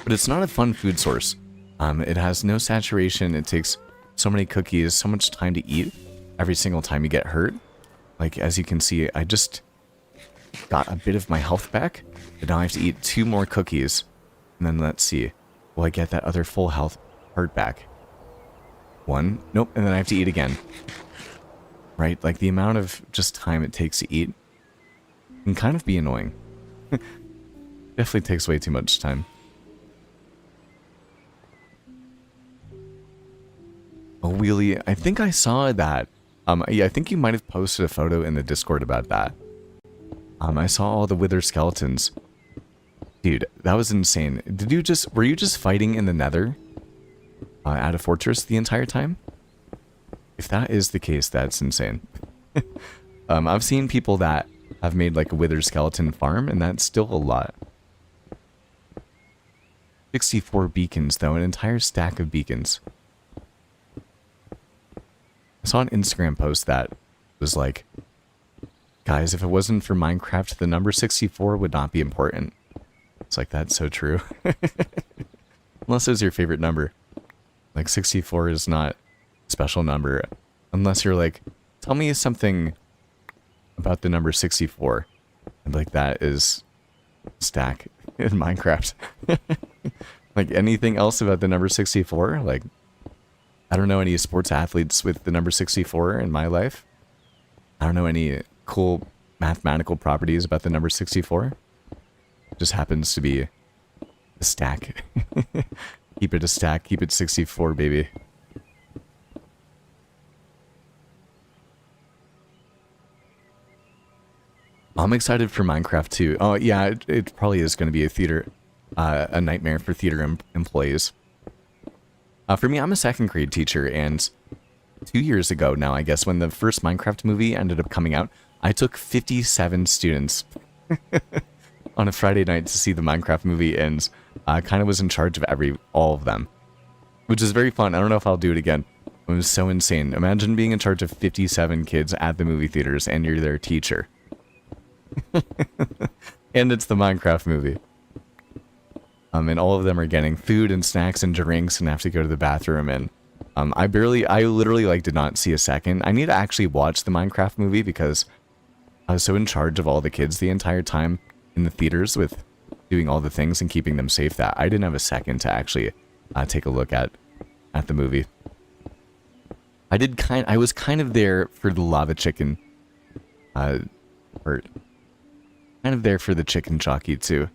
But it's not a fun food source. It has no saturation. It takes so many cookies, so much time to eat every single time you get hurt. Like, as you can see, I just got a bit of my health back. But now I have to eat 2 more cookies. And then let's see. Will I get that other full health heart back? 1. Nope. And then I have to eat again. Right? Like, the amount of just time it takes to eat can kind of be annoying. Definitely takes way too much time. Oh, Wheelie, I think I saw that. Yeah, I think you might have posted a photo in the Discord about that. I saw all the wither skeletons. Dude, that was insane. Were you just fighting in the nether? At a fortress the entire time? If that is the case, that's insane. I've seen people that have made like a wither skeleton farm, and that's still a lot. 64 beacons, though, an entire stack of beacons. I saw an Instagram post that was like, guys, if it wasn't for Minecraft, the number 64 would not be important. It's like, that's so true. Unless it was your favorite number. Like, 64 is not a special number. Unless you're like, tell me something about the number 64. And like, that is stack in Minecraft. Like, anything else about the number 64? Like, I don't know any sports athletes with the number 64 in my life. I don't know any cool mathematical properties about the number 64. It just happens to be a stack. Keep it a stack, keep it 64, baby. I'm excited for Minecraft too. Oh yeah, it probably is going to be a nightmare for theater employees. For me, I'm a second grade teacher, and 2 years ago now, I guess, when the first Minecraft movie ended up coming out, I took 57 students on a Friday night to see the Minecraft movie, and kind of was in charge of all of them, which is very fun. I don't know if I'll do it again. It was so insane. Imagine being in charge of 57 kids at the movie theaters, and you're their teacher. And it's the Minecraft movie. And all of them are getting food and snacks and drinks and have to go to the bathroom, and I literally like did not see a second. I need to actually watch the Minecraft movie because I was so in charge of all the kids the entire time in the theaters with doing all the things and keeping them safe that I didn't have a second to actually take a look at the movie. I was kind of there for the lava chicken, or kind of there for the chicken jockey too.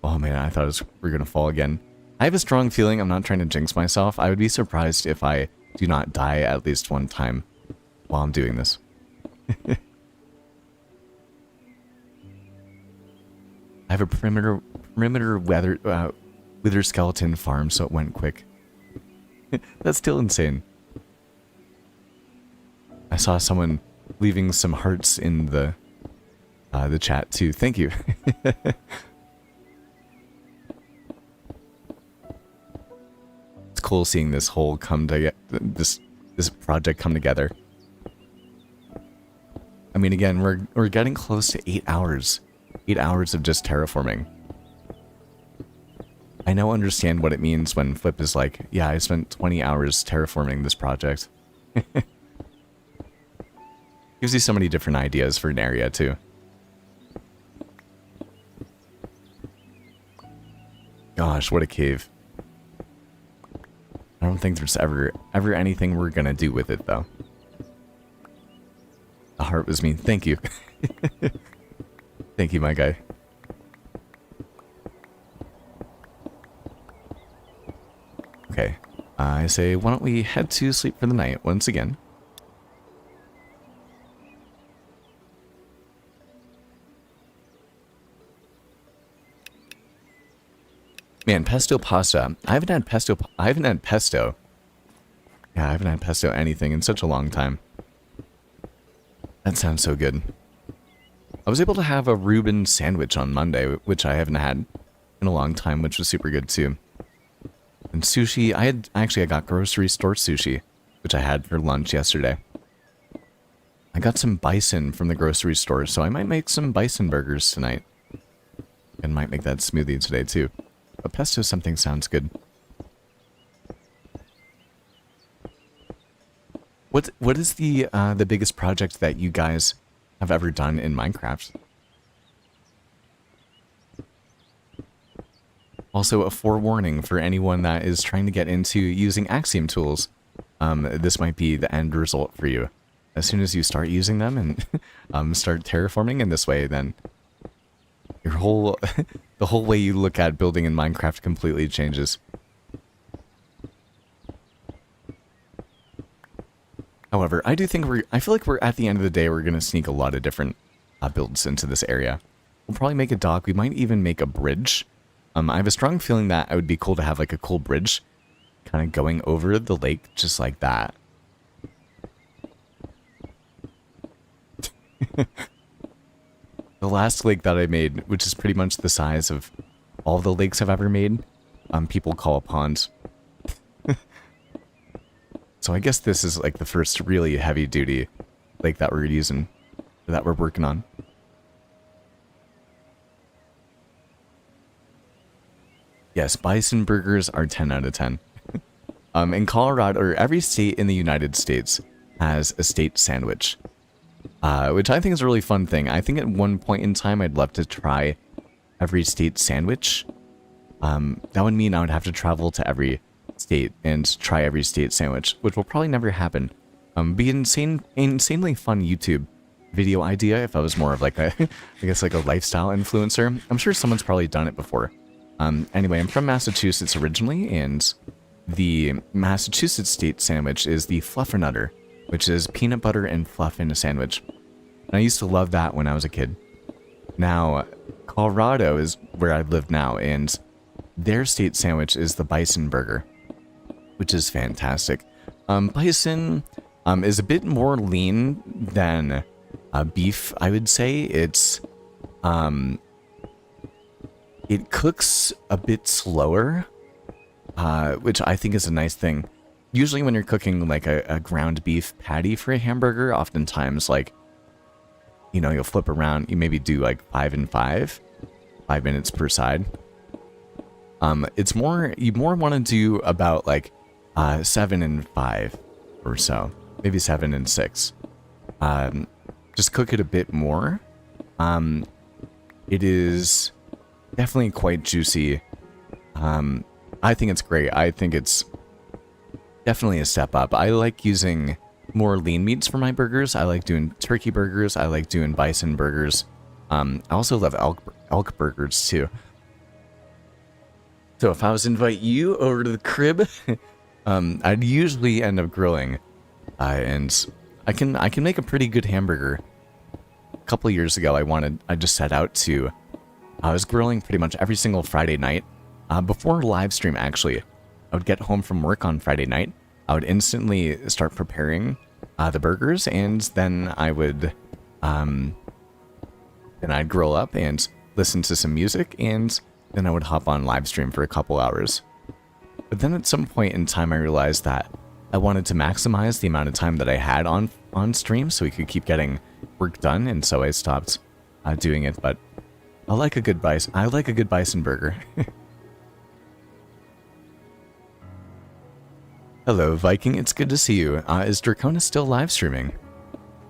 Oh man, I thought we were gonna fall again. I have a strong feeling, I'm not trying to jinx myself, I would be surprised if I do not die at least one time while I'm doing this. I have a perimeter wither skeleton farm, so it went quick. That's still insane. I saw someone leaving some hearts in the chat too. Thank you. It's cool seeing this whole this project come together. I mean, again, we're getting close to 8 hours. 8 hours of just terraforming. I now understand what it means when Flip is like, yeah, I spent 20 hours terraforming this project. Gives you so many different ideas for an area, too. Gosh, what a cave. I don't think there's ever anything we're gonna do with it, though. The heart was mean. Thank you. Thank you, my guy. Okay. I say, why don't we head to sleep for the night once again? Man, pesto pasta. I haven't had pesto. Yeah, I haven't had pesto anything in such a long time. That sounds so good. I was able to have a Reuben sandwich on Monday, which I haven't had in a long time, which was super good too. And sushi, I got grocery store sushi, which I had for lunch yesterday. I got some bison from the grocery store, so I might make some bison burgers tonight. And might make that smoothie today too. But pesto something sounds good. What is the biggest project that you guys have ever done in Minecraft? Also, a forewarning for anyone that is trying to get into using Axiom tools. This might be the end result for you. As soon as you start using them and start terraforming in this way, then your the whole way you look at building in Minecraft completely changes. However, I feel like we're at the end of the day, we're gonna sneak a lot of different builds into this area. We'll probably make a dock. We might even make a bridge. I have a strong feeling that it would be cool to have like a cool bridge kind of going over the lake just like that. The last lake that I made, which is pretty much the size of all the lakes I've ever made, people call a pond. So I guess this is like the first really heavy-duty like that we're using, that we're working on. Yes, bison burgers are 10 out of 10. In Colorado, or every state in the United States has a state sandwich, which I think is a really fun thing. I think at one point in time, I'd love to try every state sandwich. That would mean I would have to travel to every state and try every state sandwich, which will probably never happen. Be insanely fun YouTube video idea if I was more of like a, I guess like a lifestyle influencer. I'm sure someone's probably done it before. Anyway, I'm from Massachusetts originally, and the Massachusetts state sandwich is the Fluffernutter, which is peanut butter and fluff in a sandwich. And I used to love that when I was a kid. Now, Colorado is where I live now, and their state sandwich is the bison burger, which is fantastic. Bison is a bit more lean than beef, I would say. It cooks a bit slower, which I think is a nice thing. Usually when you're cooking like a ground beef patty for a hamburger, oftentimes like, you know, you'll flip around, you maybe do like 5 and 5 minutes per side. It's more, you more want to do about like 7 and 5 or so, maybe 7 and 6. Just cook it a bit more. It is definitely quite juicy. I think it's great. I think it's definitely a step up. I like using more lean meats for my burgers. I like doing turkey burgers. I like doing bison burgers. I also love elk burgers too. So if I was to invite you over to the crib, I'd usually end up grilling, and I can make a pretty good hamburger. A couple of years ago, I just set out to. I was grilling pretty much every single Friday night. Before live stream, actually, I would get home from work on Friday night. I would instantly start preparing the burgers, and then I would, then I'd grill up and listen to some music, and then I would hop on live stream for a couple hours. But then at some point in time, I realized that I wanted to maximize the amount of time that I had on stream, so we could keep getting work done, and so I stopped doing it. But I like a good bison burger. Hello, Viking. It's good to see you. Is Draconis still live streaming?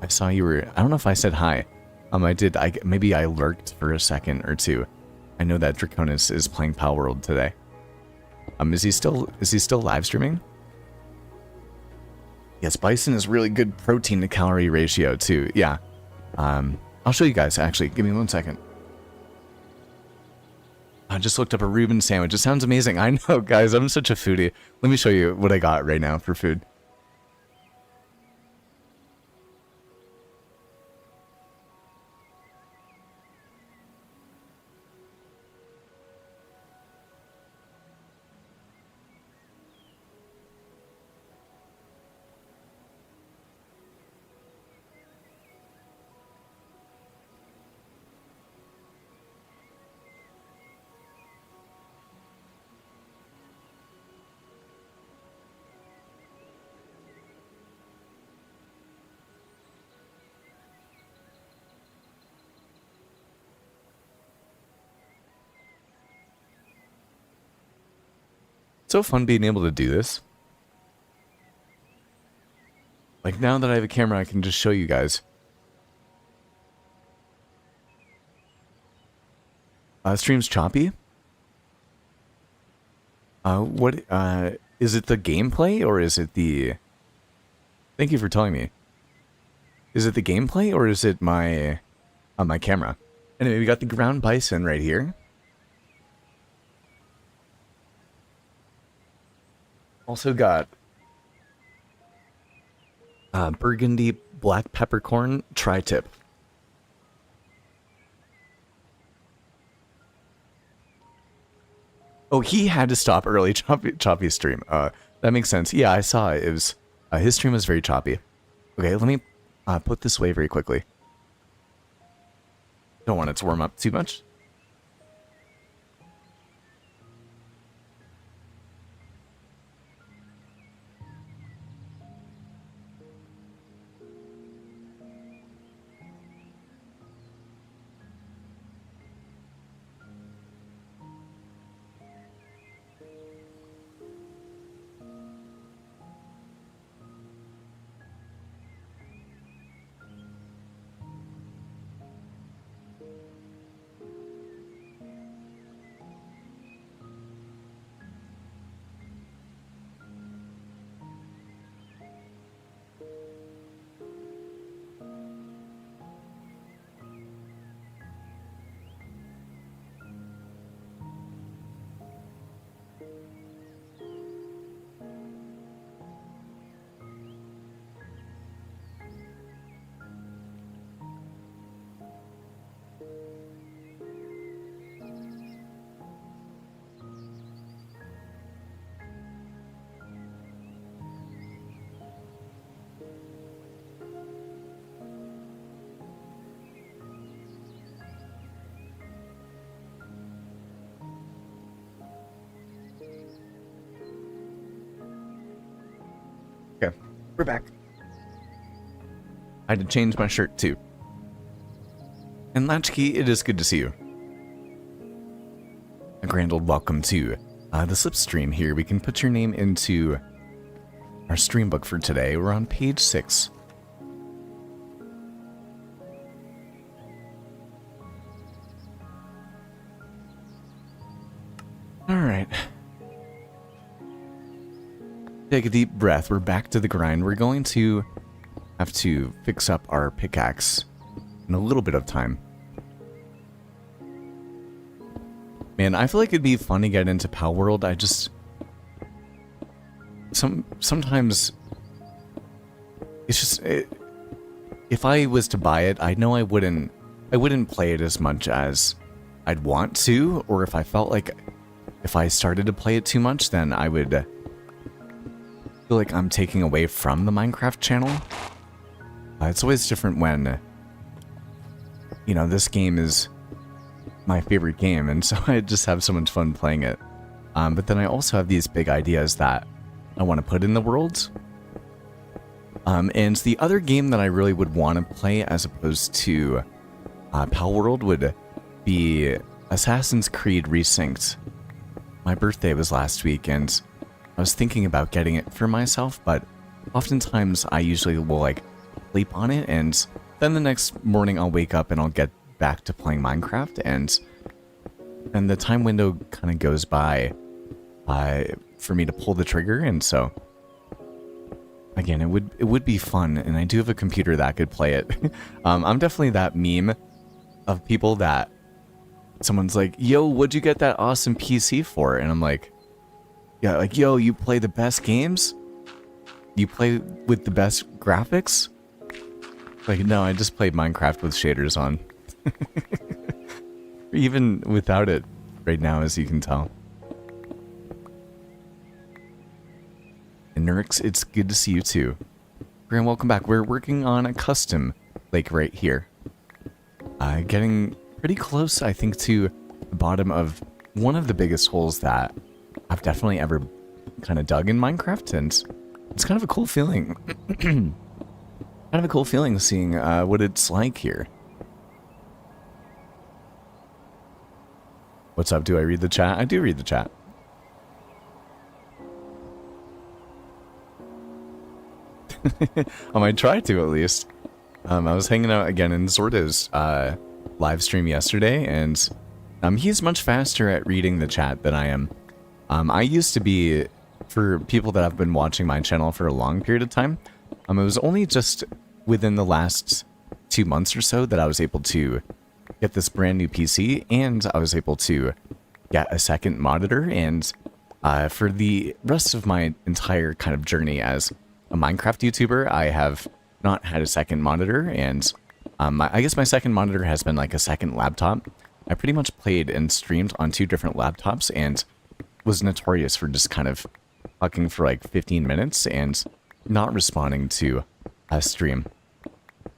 I saw you were. I don't know if I said hi. I did. Maybe I lurked for a second or two. I know that Draconis is playing Pal World today. Is he still live streaming? Yes, bison is really good protein to calorie ratio too. Yeah. I'll show you guys. Actually, give me 1 second. I just looked up a Reuben sandwich. It sounds amazing. I know, guys. I'm such a foodie. Let me show you what I got right now for food. It's so fun being able to do this. Like, now that I have a camera, I can just show you guys. Stream's choppy. What, is it the gameplay, or is it the... Thank you for telling me. Is it the gameplay, or is it my camera? Anyway, we got the ground bison right here. Also got burgundy black peppercorn tri-tip. Oh, he had to stop early. Choppy stream. That makes sense. Yeah, I saw it. It was his stream was very choppy. Okay, let me put this away very quickly. Don't want it to warm up too much. Okay, we're back. I had to change my shirt too. And Latchkey, it is good to see you. A grand old welcome to the slipstream here. We can put your name into our stream book for today. We're on page 6. Alright. Take a deep breath. We're back to the grind. We're going to have to fix up our pickaxe in a little bit of time. Man, I feel like it'd be fun to get into Pal World. I just... Sometimes... It's just... if I was to buy it, I know I wouldn't play it as much as I'd want to. Or if I felt like... If I started to play it too much, then I would feel like I'm taking away from the Minecraft channel. It's always different when... You know, this game is my favorite game, and so I just have so much fun playing it. But then I also have these big ideas that I want to put in the world. And the other game that I really would want to play as opposed to Pal World would be Assassin's Creed Resynced. My birthday was last week, and I was thinking about getting it for myself, but oftentimes I usually will, like, sleep on it, and then the next morning I'll wake up and I'll get back to playing Minecraft, and the time window kind of goes by for me to pull the trigger, and so again, it would be fun, and I do have a computer that could play it. I'm definitely that meme of people that someone's like, yo, what'd you get that awesome PC for? And I'm like, yeah, like, yo, you play the best games? You play with the best graphics? Like, no, I just played Minecraft with shaders on. Even without it right now, as you can tell. And Nurx, it's good to see you too. Graham, welcome back. We're working on a custom lake right here. Getting pretty close, I think, to the bottom of one of the biggest holes that I've definitely ever kind of dug in Minecraft, and it's kind of a cool feeling. Kind of a cool feeling seeing what it's like here. What's up? Do I read the chat? I do read the chat. I might try to, at least. I was hanging out again in Zorda's live stream yesterday, and he's much faster at reading the chat than I am. I used to be, for people that have been watching my channel for a long period of time, it was only just within the last 2 months or so that I was able to get this brand new PC, and I was able to get a second monitor, and for the rest of my entire kind of journey as a Minecraft YouTuber, I have not had a second monitor, and I guess my second monitor has been like a second laptop. I pretty much played and streamed on 2 different laptops, and was notorious for just kind of talking for like 15 minutes and not responding to a stream.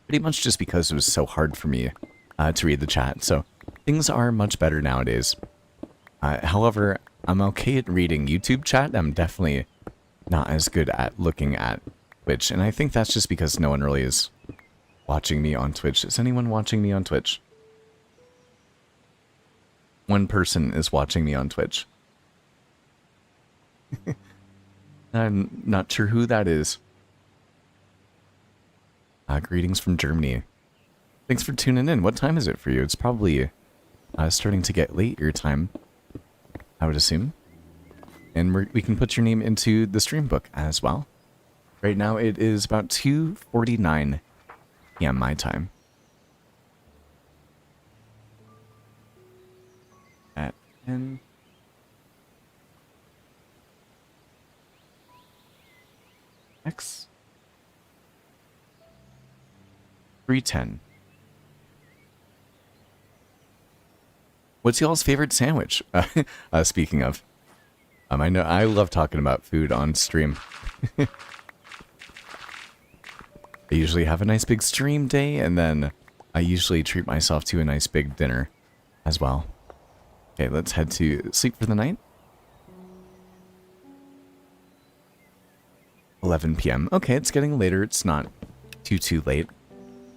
Pretty much just because it was so hard for me to read the chat. So things are much better nowadays. However, I'm okay at reading YouTube chat. I'm definitely not as good at looking at Twitch. And I think that's just because no one really is watching me on Twitch. Is anyone watching me on Twitch? One person is watching me on Twitch. I'm not sure who that is. Greetings from Germany. Thanks for tuning in. What time is it for you? It's probably starting to get late your time, I would assume. And we can put your name into the stream book as well. Right now it is about 2:49 p.m. my time. At 10. X. 3:10. What's y'all's favorite sandwich? Speaking of, I know I love talking about food on stream. I usually have a nice big stream day, and then I usually treat myself to a nice big dinner as well. Okay, let's head to sleep for the night. 11 p.m. Okay, it's getting later. It's not too late.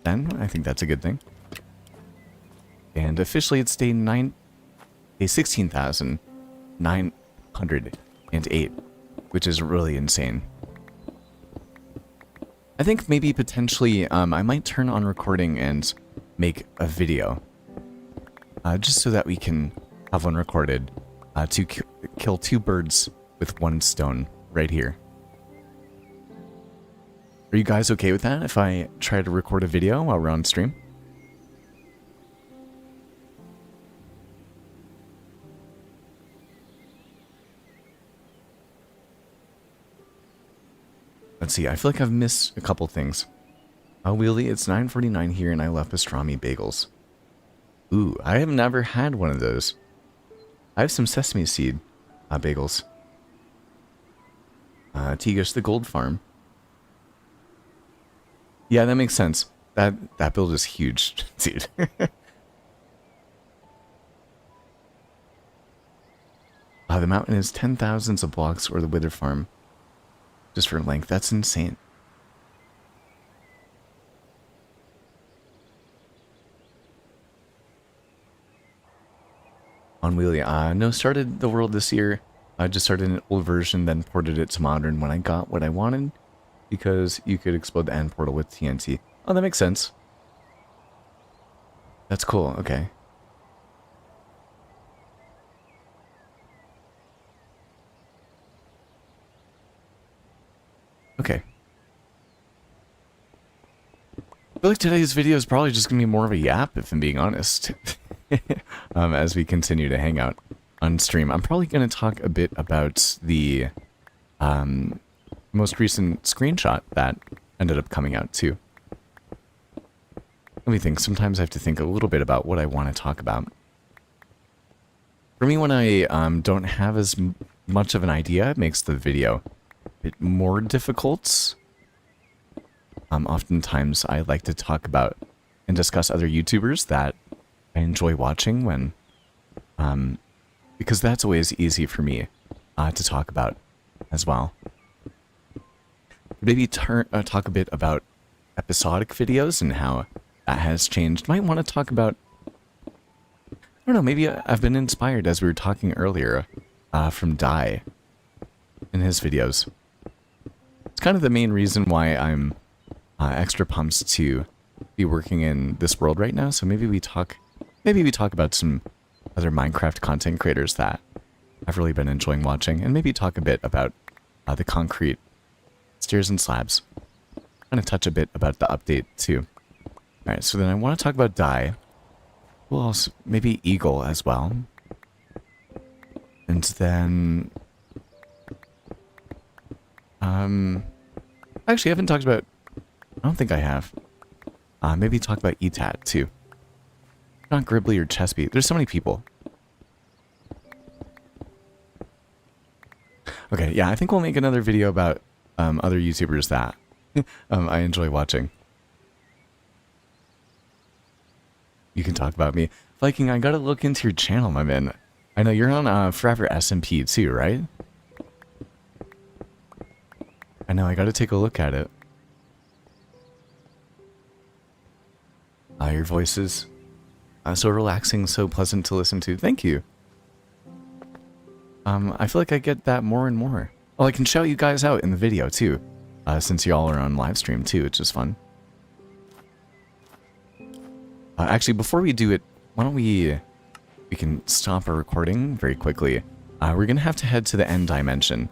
Then I think that's a good thing. And officially it's day 16,908, which is really insane. I think maybe potentially I might turn on recording and make a video. Just so that we can have one recorded to kill two birds with one stone right here. Are you guys okay with that if I try to record a video while we're on stream? Let's see, I feel like I've missed a couple things. Wheelie, it's 9:49 here and I love pastrami bagels. Ooh, I have never had one of those. I have some sesame seed bagels. Tigus, the gold farm. Yeah, that makes sense. That build is huge, dude. The mountain is 10,000s of blocks or the wither farm. Just for length, that's insane. On Wheelie, no, started the world this year. I just started an old version, then ported it to modern when I got what I wanted. Because you could explode the end portal with TNT. Oh, that makes sense. That's cool, okay. Okay. I feel like today's video is probably just going to be more of a yap, if I'm being honest. As we continue to hang out on stream. I'm probably going to talk a bit about the most recent screenshot that ended up coming out too. Let me think. Sometimes I have to think a little bit about what I want to talk about. For me, when I don't have as much of an idea, it makes the video a bit more difficult. Oftentimes, I like to talk about and discuss other YouTubers that I enjoy watching when, because that's always easy for me to talk about as well. Maybe talk a bit about episodic videos and how that has changed. Might want to talk about, I don't know, maybe I've been inspired, as we were talking earlier, from Dai in his videos. It's kind of the main reason why I'm extra pumped to be working in this world right now. So maybe we talk about some other Minecraft content creators that I've really been enjoying watching, and maybe talk a bit about the concrete stairs and slabs. I'm going to touch a bit about the update too. Alright, so then I want to talk about Dai. Who else? Maybe Eagle as well. And then... actually, I haven't talked about... I don't think I have. Maybe talk about ETAT too. Not Gribbly or Chespy. There's so many people. Okay, yeah, I think we'll make another video about other YouTubers that I enjoy watching. You can talk about me. Viking, I gotta look into your channel, my man. I know you're on Forever SMP too, right? I know, I gotta take a look at it. Your voice is so relaxing, so pleasant to listen to. Thank you. I feel like I get that more and more. Well, I can shout you guys out in the video too, since y'all are on live stream too, which is fun. Actually, before we do it, why don't we can stop our recording very quickly. We're gonna have to head to the end dimension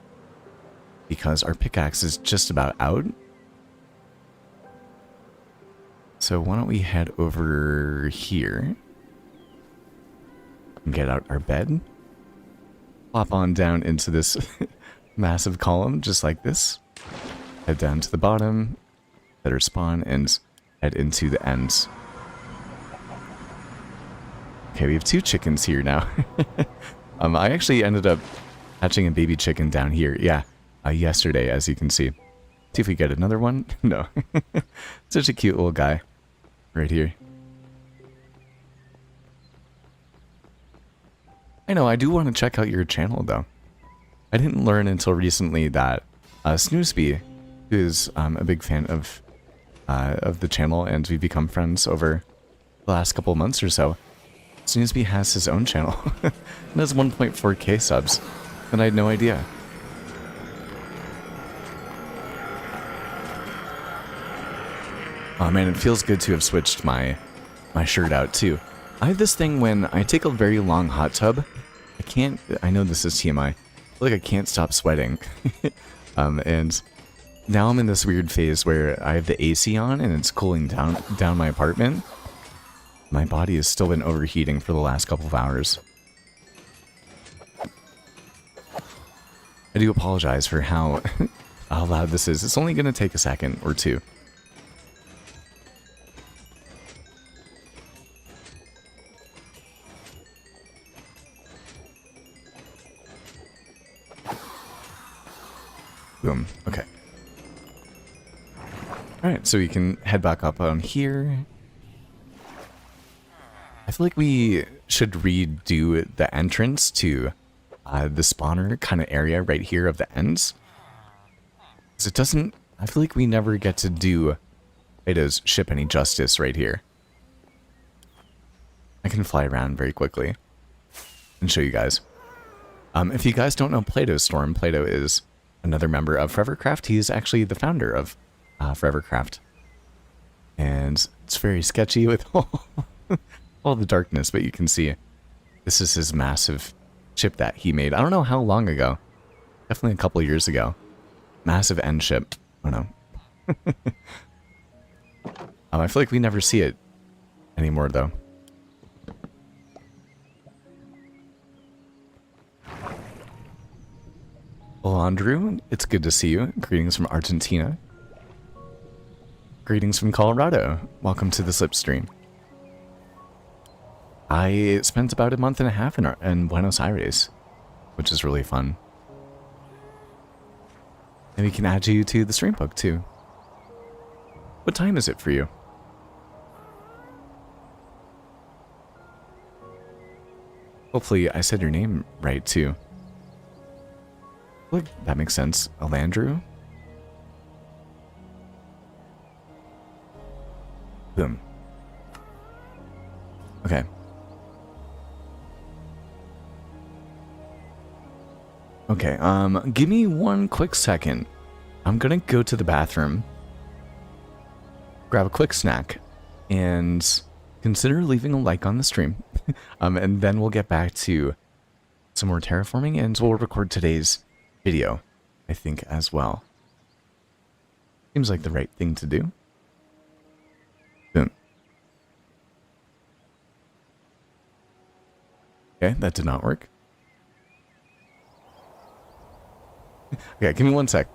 because our pickaxe is just about out. So why don't we head over here and get out our bed, plop on down into this massive column just like this, head down to the bottom, hit our spawn, and head into the ends. Okay, we have 2 chickens here now. I actually ended up hatching a baby chicken down here, yeah, yesterday, as you can see. See if we get another one. No. Such a cute little guy right here. I know, I do want to check out your channel though. I didn't learn until recently that Snoosby who is a big fan of the channel, and we've become friends over the last couple of months or so. Snoozeby has his own channel and has 1.4k subs, and I had no idea. Oh man, it feels good to have switched my shirt out too. I have this thing when I take a very long hot tub, I know this is TMI, I feel like I can't stop sweating. And now I'm in this weird phase where I have the AC on and it's cooling down my apartment. My body has still been overheating for the last couple of hours. I do apologize for how loud this is. It's only going to take a second or two. Boom. Okay. Alright, so we can head back up on here. I feel like we should redo the entrance to the spawner kind of area right here of the ends. Because it doesn't... I feel like we never get to do Play-Doh's ship any justice right here. I can fly around very quickly and show you guys. If you guys don't know Play-Doh's Storm, Play-Doh is another member of Forevercraft. He is actually the founder of Forevercraft. And it's very sketchy with all the darkness, but you can see this is his massive ship that he made. I don't know how long ago. Definitely a couple of years ago. Massive end ship. I don't know. I feel like we never see it anymore, though. Well, Andrew, it's good to see you. Greetings from Argentina. Greetings from Colorado. Welcome to the Slipstream. I spent about a month and a half in Buenos Aires, which is really fun. And we can add you to the stream book, too. What time is it for you? Hopefully I said your name right, too. Look, that makes sense. Alandrew? Boom. Okay. Okay, give me one quick second. I'm gonna go to the bathroom, grab a quick snack, and consider leaving a like on the stream. And then we'll get back to some more terraforming, and we'll record today's video, I think, as well. Seems like the right thing to do. Boom. Okay, that did not work. Okay, give me one sec.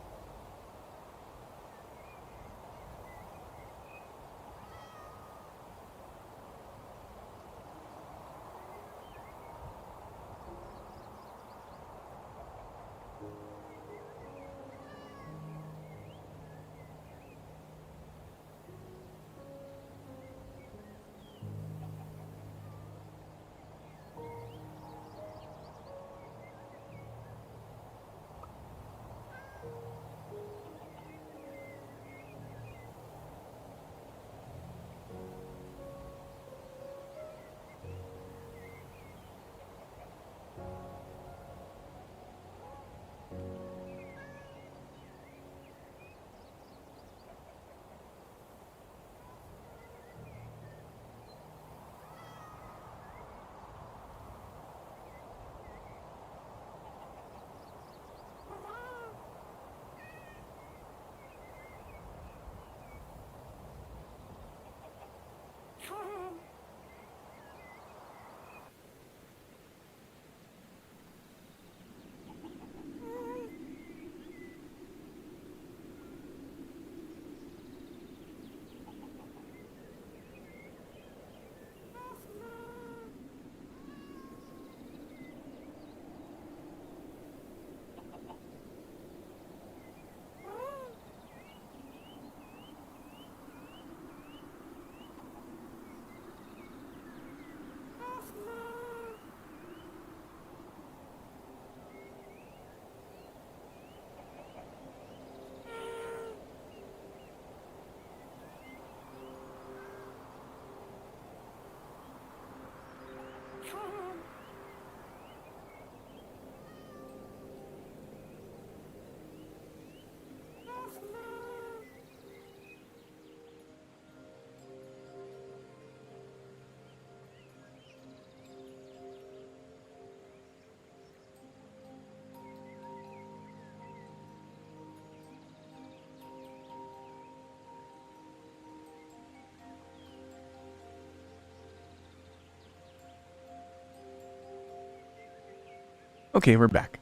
Okay, we're back.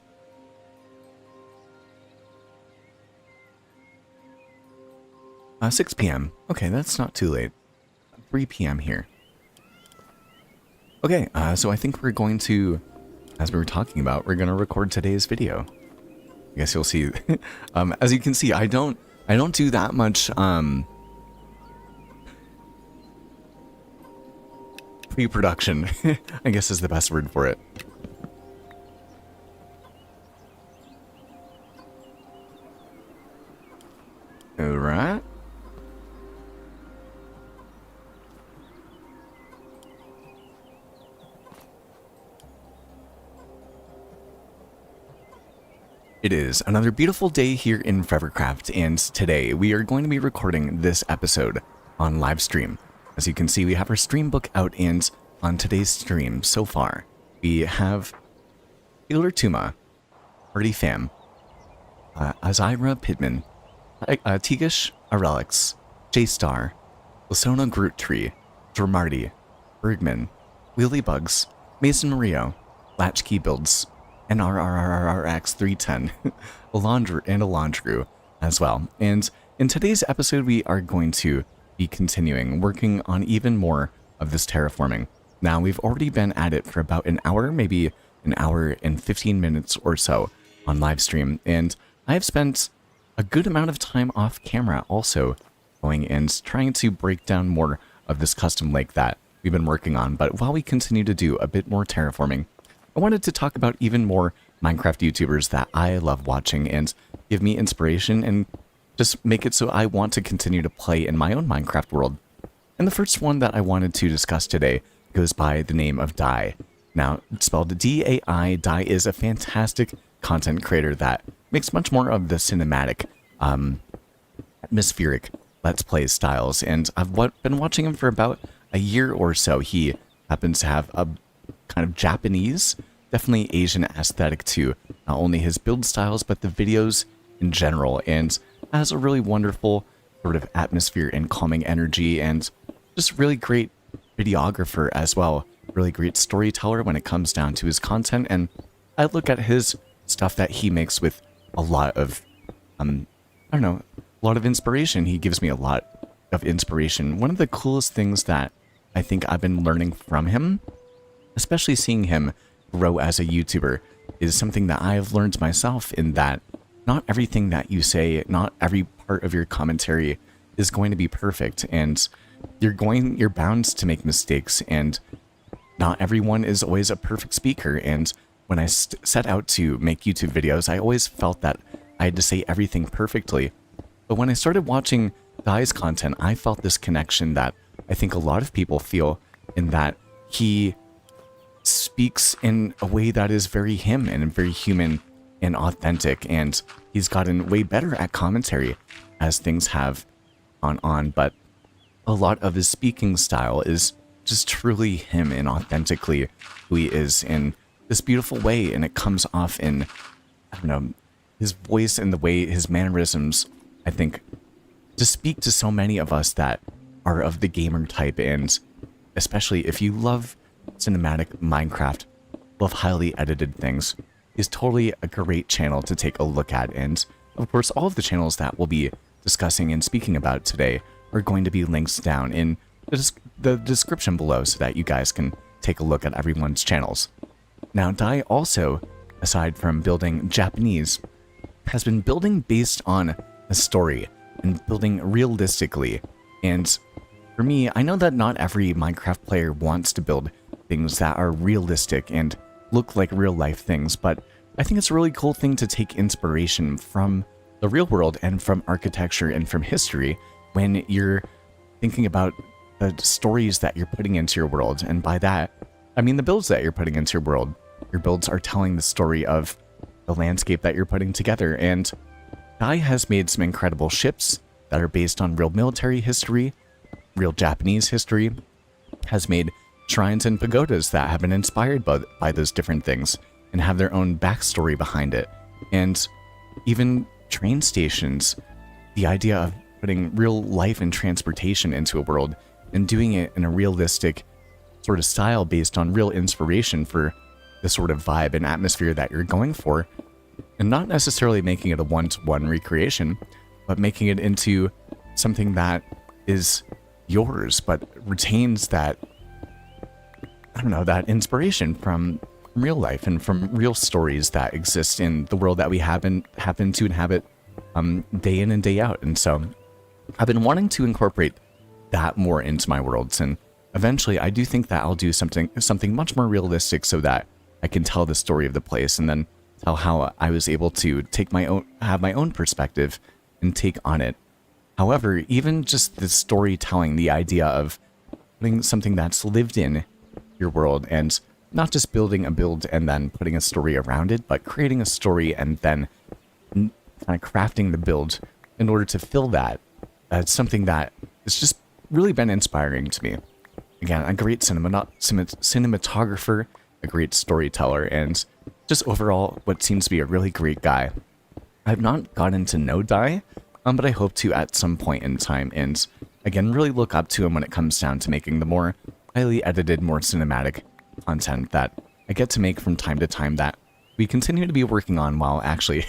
Uh, 6 p.m. Okay, that's not too late. 3 p.m. here. Okay, so I think we're going to, as we were talking about, we're going to record today's video. I guess you'll see. As you can see, I don't do that much pre-production. I guess is the best word for it. All right. It is another beautiful day here in Forevercraft, and today we are going to be recording this episode on live stream. As you can see, we have our stream book out, and on today's stream so far, we have Taylor Tuma, Party Fam, Azira Pittman, Tigish Arelix, J-Star, Lasona Groot Tree, Dramarty, Bergman, Wheelie Bugs, Mason Rio, Latchkey Builds, and RRRRX310, Alondru as well. And in today's episode, we are going to be continuing working on even more of this terraforming. Now, we've already been at it for about an hour, maybe an hour and 15 minutes or so on live stream, and I have spent a good amount of time off camera also going and trying to break down more of this custom lake that we've been working on. But while we continue to do a bit more terraforming, I wanted to talk about even more Minecraft YouTubers that I love watching and give me inspiration and just make it so I want to continue to play in my own Minecraft world. And the first one that I wanted to discuss today goes by the name of Dai. Now, it's spelled D-A-I. Dai is a fantastic content creator that makes much more of the cinematic, atmospheric Let's Play styles. And I've been watching him for about a year or so. He happens to have a kind of Japanese, definitely Asian aesthetic to not only his build styles, but the videos in general, and has a really wonderful sort of atmosphere and calming energy, and just really great videographer as well. Really great storyteller when it comes down to his content, and I look at his stuff that he makes with a lot of, I don't know, a lot of inspiration. He gives me a lot of inspiration. One of the coolest things that I think I've been learning from him, especially seeing him grow as a YouTuber, is something that I've learned myself, in that not everything that you say, not every part of your commentary is going to be perfect, and you're bound to make mistakes, and not everyone is always a perfect speaker. And when I set out to make YouTube videos, I always felt that I had to say everything perfectly. But when I started watching Dai's content, I felt this connection that I think a lot of people feel, in that he speaks in a way that is very him and very human and authentic, and he's gotten way better at commentary as things have gone on, but a lot of his speaking style is just truly him and authentically who he is in this beautiful way, and it comes off in, I don't know, his voice and the way his mannerisms, I think, just speak to so many of us that are of the gamer type, and especially if you love cinematic Minecraft, love highly edited things, is totally a great channel to take a look at. And of course, all of the channels that we'll be discussing and speaking about today are going to be links down in the description below, so that you guys can take a look at everyone's channels. Now, Dai also, aside from building Japanese, has been building based on a story and building realistically. And for me, I know that not every Minecraft player wants to build things that are realistic and look like real life things, but I think it's a really cool thing to take inspiration from the real world and from architecture and from history when you're thinking about the stories that you're putting into your world. And by that, I mean the builds that you're putting into your world. Your builds are telling the story of the landscape that you're putting together. And Dai has made some incredible ships that are based on real military history, real Japanese history, has made shrines and pagodas that have been inspired by those different things and have their own backstory behind it. And even train stations, the idea of putting real life and transportation into a world and doing it in a realistic sort of style based on real inspiration for the sort of vibe and atmosphere that you're going for, and not necessarily making it a one-to-one recreation, but making it into something that is yours, but retains that, I don't know, that inspiration from real life and from real stories that exist in the world that we happen to inhabit day in and day out. And so I've been wanting to incorporate that more into my worlds, and eventually I do think that I'll do something much more realistic so that I can tell the story of the place and then tell how I was able to have my own perspective and take on it. However, even just the storytelling, the idea of putting something that's lived in your world and not just building a build and then putting a story around it, but creating a story and then kind of crafting the build in order to fill that. It's something that has just really been inspiring to me. Again, a great cinematographer, a great storyteller, and just overall what seems to be a really great guy. I've not gotten to know Dai, but I hope to at some point in time, and again, really look up to him when it comes down to making the more highly edited, more cinematic content that I get to make from time to time that we continue to be working on while actually,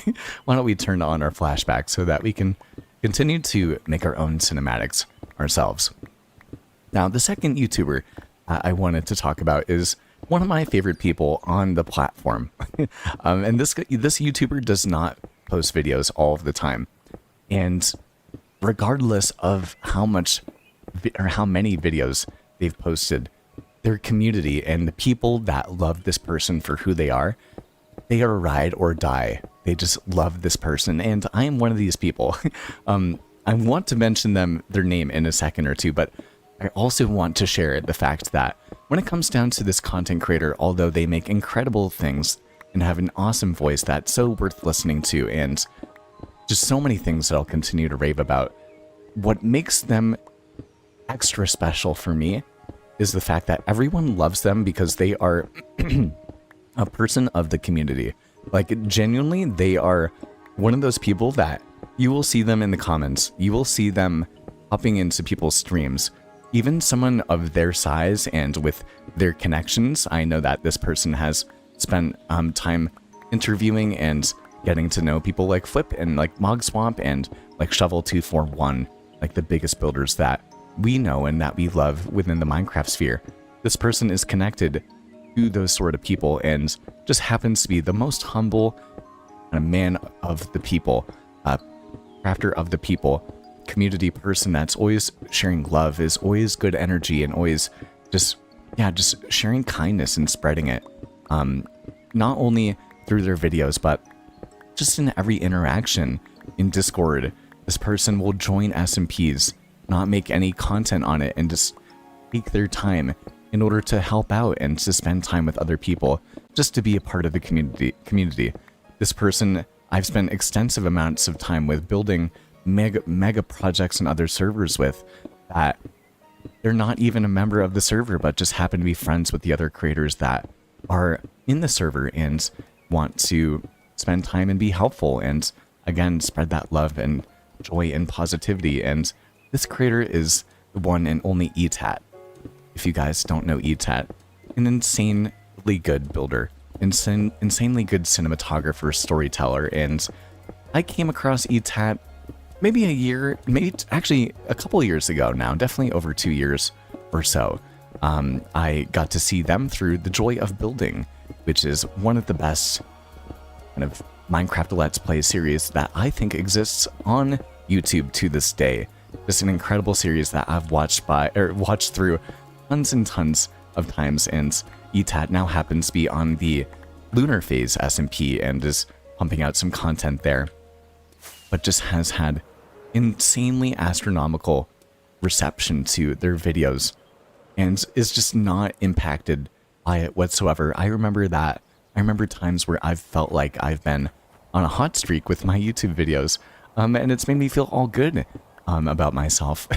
why don't we turn on our flashback so that we can continue to make our own cinematics ourselves. Now, the second YouTuber I wanted to talk about is one of my favorite people on the platform. And this YouTuber does not post videos all of the time. And regardless of how much or how many videos they've posted, their community and the people that love this person for who they are ride or die. They just love this person, and I am one of these people. I want to mention their name in a second or two, but I also want to share the fact that when it comes down to this content creator, although they make incredible things and have an awesome voice that's so worth listening to, and just so many things that I'll continue to rave about, what makes them extra special for me is the fact that everyone loves them because they are a person of the community. Like, genuinely, they are one of those people that you will see them in the comments. You will see them hopping into people's streams. Even someone of their size and with their connections. I know that this person has spent time interviewing and getting to know people like Flip and like Mog Swamp and like Shovel241, like the biggest builders that we know and that we love within the Minecraft sphere. This person is connected to those sort of people and just happens to be the most humble man of the people, crafter of the people, community person that's always sharing love, is always good energy, and always just sharing kindness and spreading it. Not only through their videos, but just in every interaction in Discord. This person will join SMPs, not make any content on it, and just take their time in order to help out and to spend time with other people, just to be a part of the community. This person I've spent extensive amounts of time with, building mega projects and other servers with, that they're not even a member of the server, but just happen to be friends with the other creators that are in the server and want to spend time and be helpful and, again, spread that love and joy and positivity. And this creator is the one and only Etat. If you guys don't know Etat, an insanely good builder, insanely good cinematographer, storyteller, and I came across Etat maybe a couple years ago now, definitely over 2 years or so. I got to see them through The Joy of Building, which is one of the best kind of Minecraft Let's Play series that I think exists on YouTube to this day. Just an incredible series that I've watched through tons and tons of times, and Etat now happens to be on the Lunar Phase SMP and is pumping out some content there, but just has had insanely astronomical reception to their videos and is just not impacted by it whatsoever. I remember times where I've felt like I've been on a hot streak with my YouTube videos, and it's made me feel all good about myself.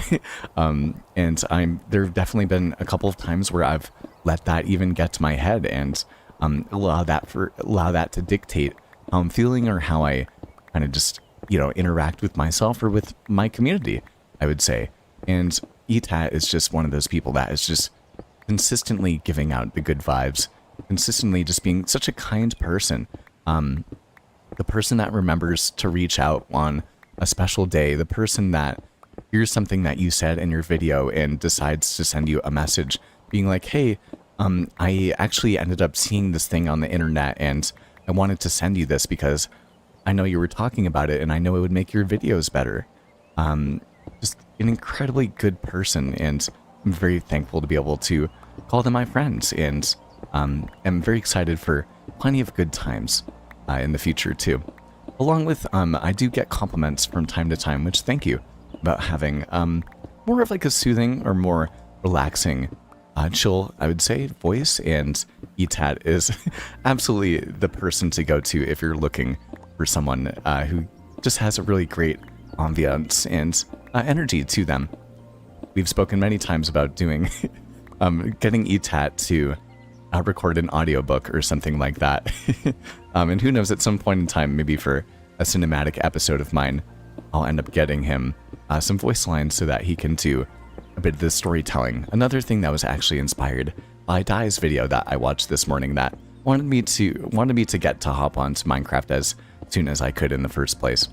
And there have definitely been a couple of times where I've let that even get to my head and allow that to dictate how I'm feeling or how I kind of just interact with myself or with my community, I would say. And Etat is just one of those people that is just consistently giving out the good vibes consistently just being such a kind person. The person that remembers to reach out on a special day, the person that hears something that you said in your video and decides to send you a message being like, hey, I actually ended up seeing this thing on the internet and I wanted to send you this because I know you were talking about it and I know it would make your videos better. Just an incredibly good person, and I'm very thankful to be able to call them my friends, and I'm very excited for plenty of good times in the future too. Along with, I do get compliments from time to time, which thank you, about having more of like a soothing or more relaxing, chill, I would say, voice, and Etat is absolutely the person to go to if you're looking for someone who just has a really great ambiance and energy to them. We've spoken many times about doing, getting Etat to record an audiobook or something like that. And who knows, at some point in time, maybe for a cinematic episode of mine, I'll end up getting him some voice lines so that he can do a bit of the storytelling. Another thing that was actually inspired by Dai's video that I watched this morning that wanted me to get to hop onto Minecraft as soon as I could in the first place.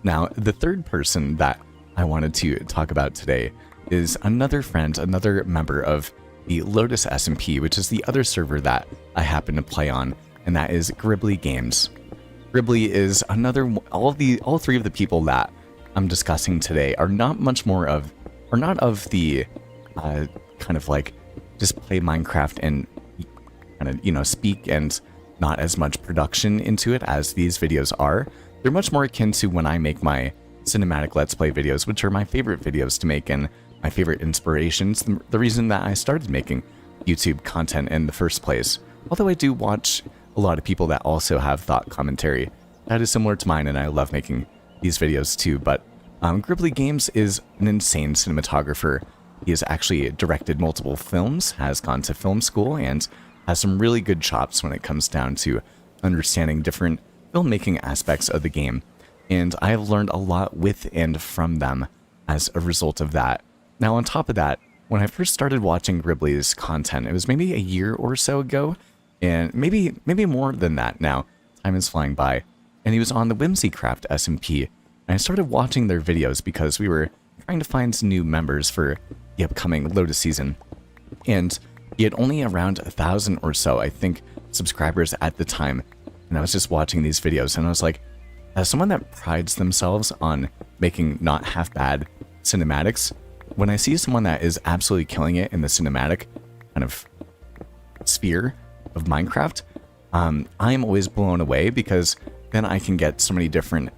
Now, the third person that I wanted to talk about today is another friend, another member of the Lotus SMP, which is the other server that I happen to play on, and that is Gribbly Games. Gribbly is another, all three of the people that I'm discussing today are not much more of, or not of the kind of like just play Minecraft and kind of, you know, speak and not as much production into it as these videos are. They're much more akin to when I make my cinematic Let's Play videos, which are my favorite videos to make and my favorite inspirations, the reason that I started making YouTube content in the first place. Although I do watch a lot of people that also have thought commentary that is similar to mine, and I love making these videos too. But Gribbly Games is an insane cinematographer. He has actually directed multiple films, has gone to film school, and has some really good chops when it comes down to understanding different filmmaking aspects of the game. And I have learned a lot with and from them as a result of that. Now, on top of that, when I first started watching Gribbly's content, it was maybe a year or so ago, and maybe more than that now. Time is flying by. And he was on the Whimsycraft SMP, and I started watching their videos because we were trying to find some new members for the upcoming Lotus season. And he had only around 1,000 or so, I think, subscribers at the time. And I was just watching these videos, and I was like, as someone that prides themselves on making not half bad cinematics, when I see someone that is absolutely killing it in the cinematic kind of sphere of Minecraft, I'm always blown away, because then I can get so many different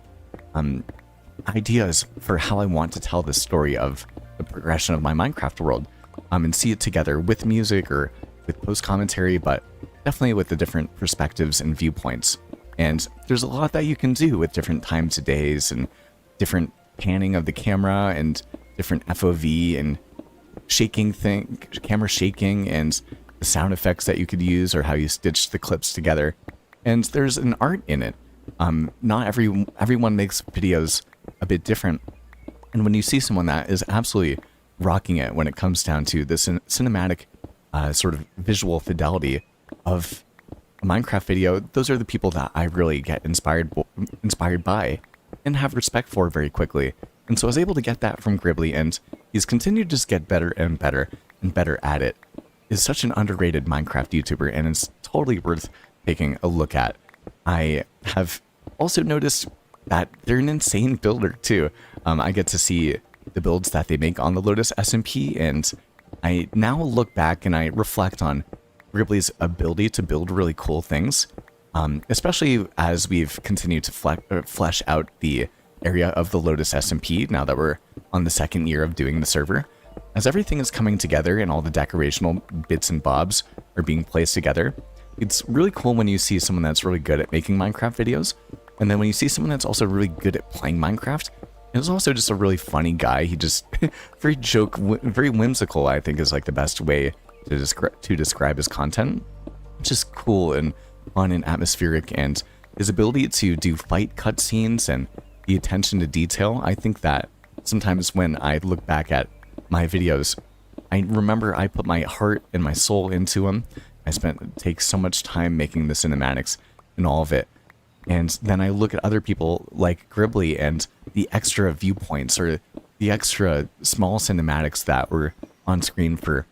ideas for how I want to tell the story of the progression of my Minecraft world, and see it together with music or with post commentary, but definitely with the different perspectives and viewpoints. And there's a lot that you can do with different times of days and different panning of the camera and different FOV and camera shaking, and the sound effects that you could use, or how you stitch the clips together. And there's an art in it. Not everyone makes videos a bit different. And when you see someone that is absolutely rocking it when it comes down to the cinematic sort of visual fidelity of a Minecraft video, those are the people that I really get inspired by and have respect for very quickly. And so I was able to get that from Gribbly, and he's continued to just get better and better and better at it. He's such an underrated Minecraft YouTuber, and it's totally worth taking a look at. I have also noticed that they're an insane builder too. I get to see the builds that they make on the Lotus SMP, and I now look back and I reflect on Gribbly's ability to build really cool things, especially as we've continued to flesh out the area of the Lotus SMP now that we're on the second year of doing the server. As everything is coming together and all the decorational bits and bobs are being placed together, it's really cool when you see someone that's really good at making Minecraft videos, and then when you see someone that's also really good at playing Minecraft. He's also just a really funny guy. He just very whimsical, I think, is like the best way to describe his content. Just cool and fun and atmospheric, and his ability to do fight cutscenes and the attention to detail. I think that sometimes when I look back at my videos, I remember I put my heart and my soul into them. Take so much time making the cinematics and all of it. And then I look at other people like Gribbly and the extra viewpoints or the extra small cinematics that were on screen for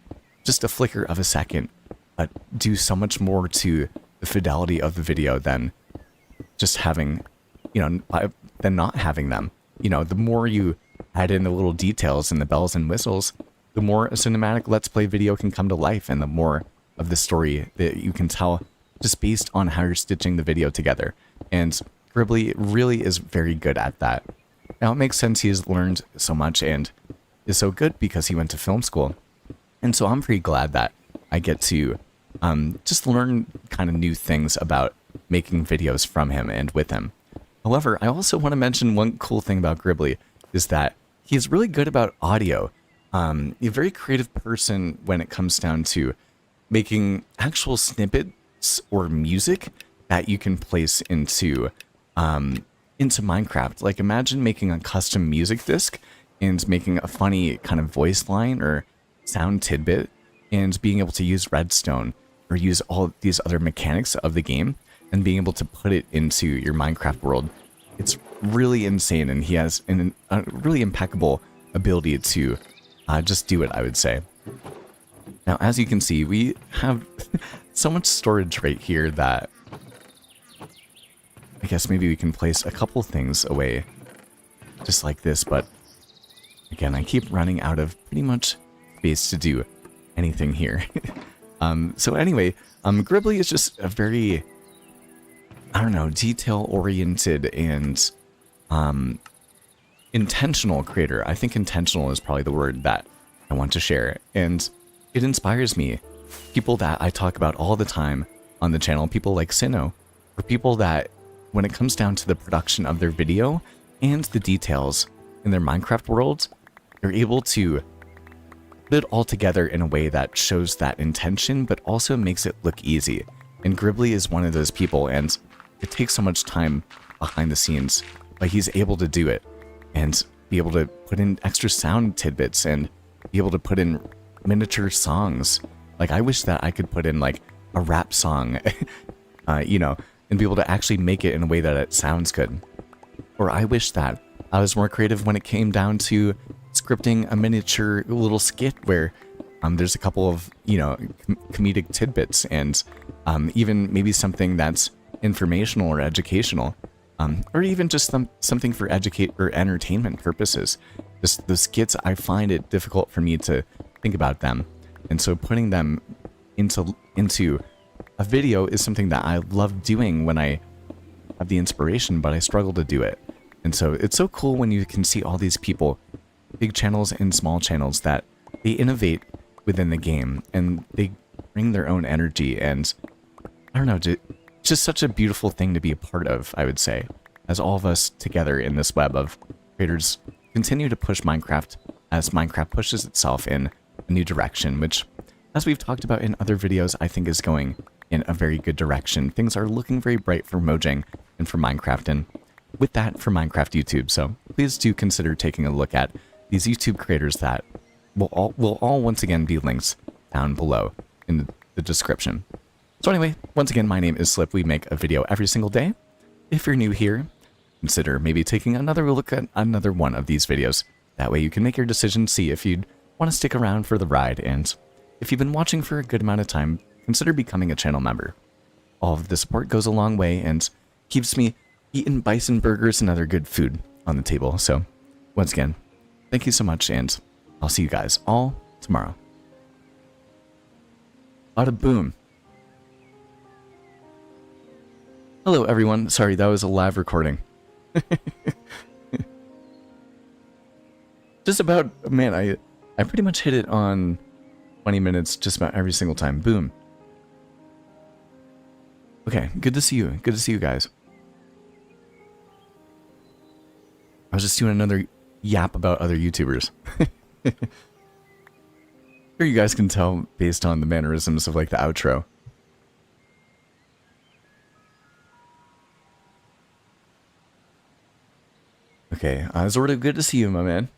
just a flicker of a second, but do so much more to the fidelity of the video than just having, than not having them. The more you add in the little details and the bells and whistles, the more a cinematic Let's Play video can come to life and the more of the story that you can tell just based on how you're stitching the video together. And Gribbly really is very good at that. Now, it makes sense he has learned so much and is so good because he went to film school. And so I'm pretty glad that I get to just learn kind of new things about making videos from him and with him. However, I also want to mention one cool thing about Gribbly is that he's really good about audio. A very creative person when it comes down to making actual snippets or music that you can place into Minecraft. Like, imagine making a custom music disc and making a funny kind of voice line or sound tidbit and being able to use redstone or use all these other mechanics of the game and being able to put it into your Minecraft world. It's really insane, and he has a really impeccable ability to just do it, I would say. Now, as you can see, we have so much storage right here that I guess maybe we can place a couple things away just like this, but again, I keep running out of pretty much space to do anything here. So anyway, Gribbly is just a very, I don't know, detail-oriented and intentional creator. I think intentional is probably the word that I want to share, and it inspires me. People that I talk about all the time on the channel, people like Sinnoh, or people that, when it comes down to the production of their video and the details in their Minecraft worlds, they're able to put it all together in a way that shows that intention, but also makes it look easy. And Gribbly is one of those people, and it takes so much time behind the scenes, but he's able to do it and be able to put in extra sound tidbits and be able to put in miniature songs. Like, I wish that I could put in like a rap song, and be able to actually make it in a way that it sounds good. Or I wish that I was more creative when it came down to scripting a miniature little skit where there's a couple of, comedic tidbits and even maybe something that's informational or educational, or even just something for educate or entertainment purposes. Just the skits, I find it difficult for me to think about them. And so putting them into a video is something that I love doing when I have the inspiration, but I struggle to do it. And so it's so cool when you can see all these people, big channels and small channels, that they innovate within the game and they bring their own energy. And I don't know, just such a beautiful thing to be a part of, I would say, as all of us together in this web of creators continue to push Minecraft as Minecraft pushes itself in a new direction, which, as we've talked about in other videos, I think is going in a very good direction. Things are looking very bright for Mojang and for Minecraft, and with that, for Minecraft YouTube. So please do consider taking a look at these YouTube creators that will all once again be links down below in the description. So anyway, once again, my name is Slip. We make a video every single day. If you're new here, consider maybe taking another look at another one of these videos. That way you can make your decision, see if you'd want to stick around for the ride, and if you've been watching for a good amount of time, consider becoming a channel member. All of the support goes a long way and keeps me eating bison burgers and other good food on the table. So once again, thank you so much, and I'll see you guys all tomorrow. Bada boom. Hello everyone. Sorry, that was a live recording. Just about, man, I pretty much hit it on 20 minutes just about every single time. Boom. Okay, good to see you. Good to see you guys. I was just doing another yap about other YouTubers. Sure, you guys can tell based on the mannerisms of like the outro. Okay, Zordo, good to see you, my man.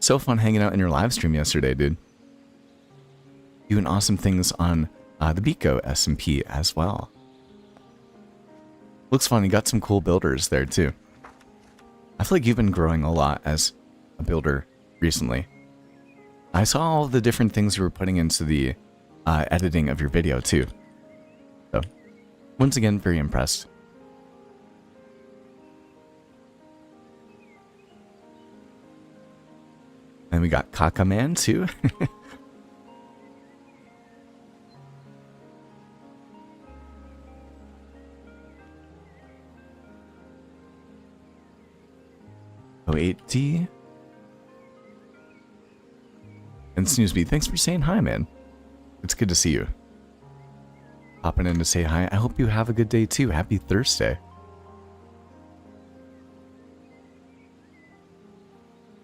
So fun hanging out in your live stream yesterday, dude. doing awesome things on the Beatgo SMP as well. Looks fun. You got some cool builders there too. I feel like you've been growing a lot as a builder recently. I saw all the different things you were putting into the editing of your video too. So, once again, very impressed. And we got Kaka Man too. Oh, 8D. And Snoozeby, thanks for saying hi, man. It's good to see you. Popping in to say hi. I hope you have a good day too. Happy Thursday.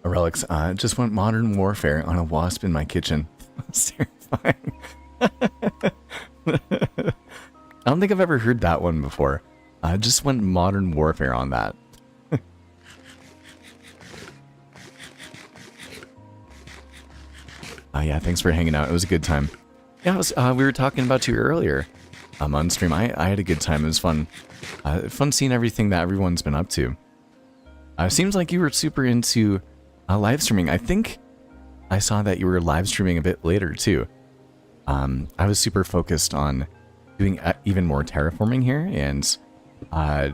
Relics, just went Modern Warfare on a wasp in my kitchen. That's terrifying. I don't think I've ever heard that one before. Just went Modern Warfare on that. Yeah, thanks for hanging out. It was a good time. Yeah, it was, we were talking about you earlier on stream. I had a good time. It was fun. Fun seeing everything that everyone's been up to. Seems like you were super into live streaming. I think I saw that you were live streaming a bit later too. I was super focused on doing even more terraforming here, and I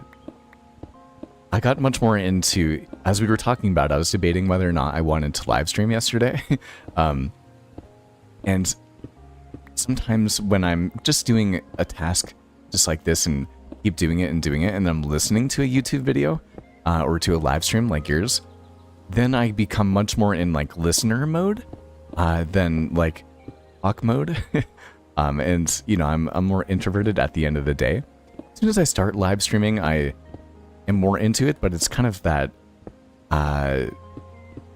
got much more into, as we were talking about, I was debating whether or not I wanted to live stream yesterday. And sometimes when I'm just doing a task just like this and keep doing it, and then I'm listening to a YouTube video or to a live stream like yours, then I become much more in like listener mode than like talk mode. And you know, I'm more introverted at the end of the day. As soon as I start live streaming, I am more into it, but it's kind of that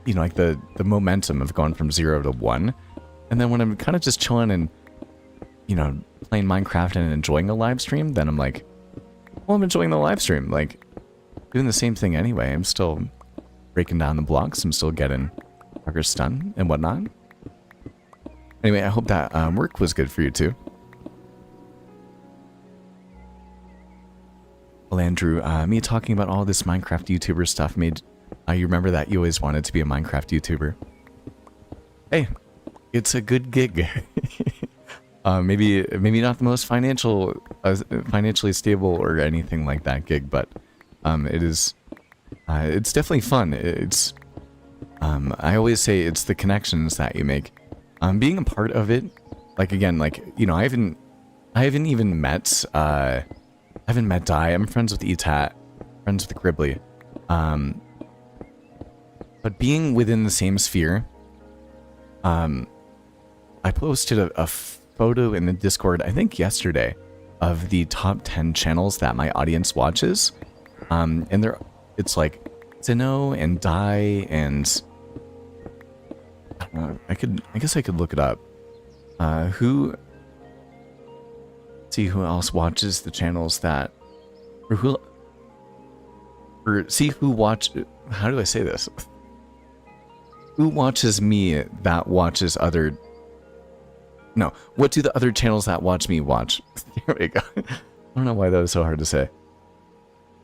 you know, like the momentum of going from 0 to 1. And then when I'm kind of just chilling and, you know, playing Minecraft and enjoying a live stream, then I'm like, well, I'm enjoying the live stream. Like, doing the same thing anyway. I'm still breaking down the blocks. I'm still getting progress done and whatnot. Anyway, I hope that work was good for you too. Well, Andrew, me talking about all this Minecraft YouTuber stuff made you remember that you always wanted to be a Minecraft YouTuber. Hey. It's a good gig. Maybe not the most financially stable or anything like that gig, but it is. It's definitely fun. It's. I always say it's the connections that you make. Being a part of it, like again, like you know, I haven't even met. I haven't met Di. I'm friends with Etat, friends with Gribbly. But being within the same sphere. I posted a photo in the Discord, I think yesterday, of the top 10 channels that my audience watches. And it's like Zeno and Dai and I don't know, I guess I could look it up. See who else watches the channels that, see who watch, how do I say this? Who watches me that watches other... No, what do the other channels that watch me watch? There we go. I don't know why that was so hard to say.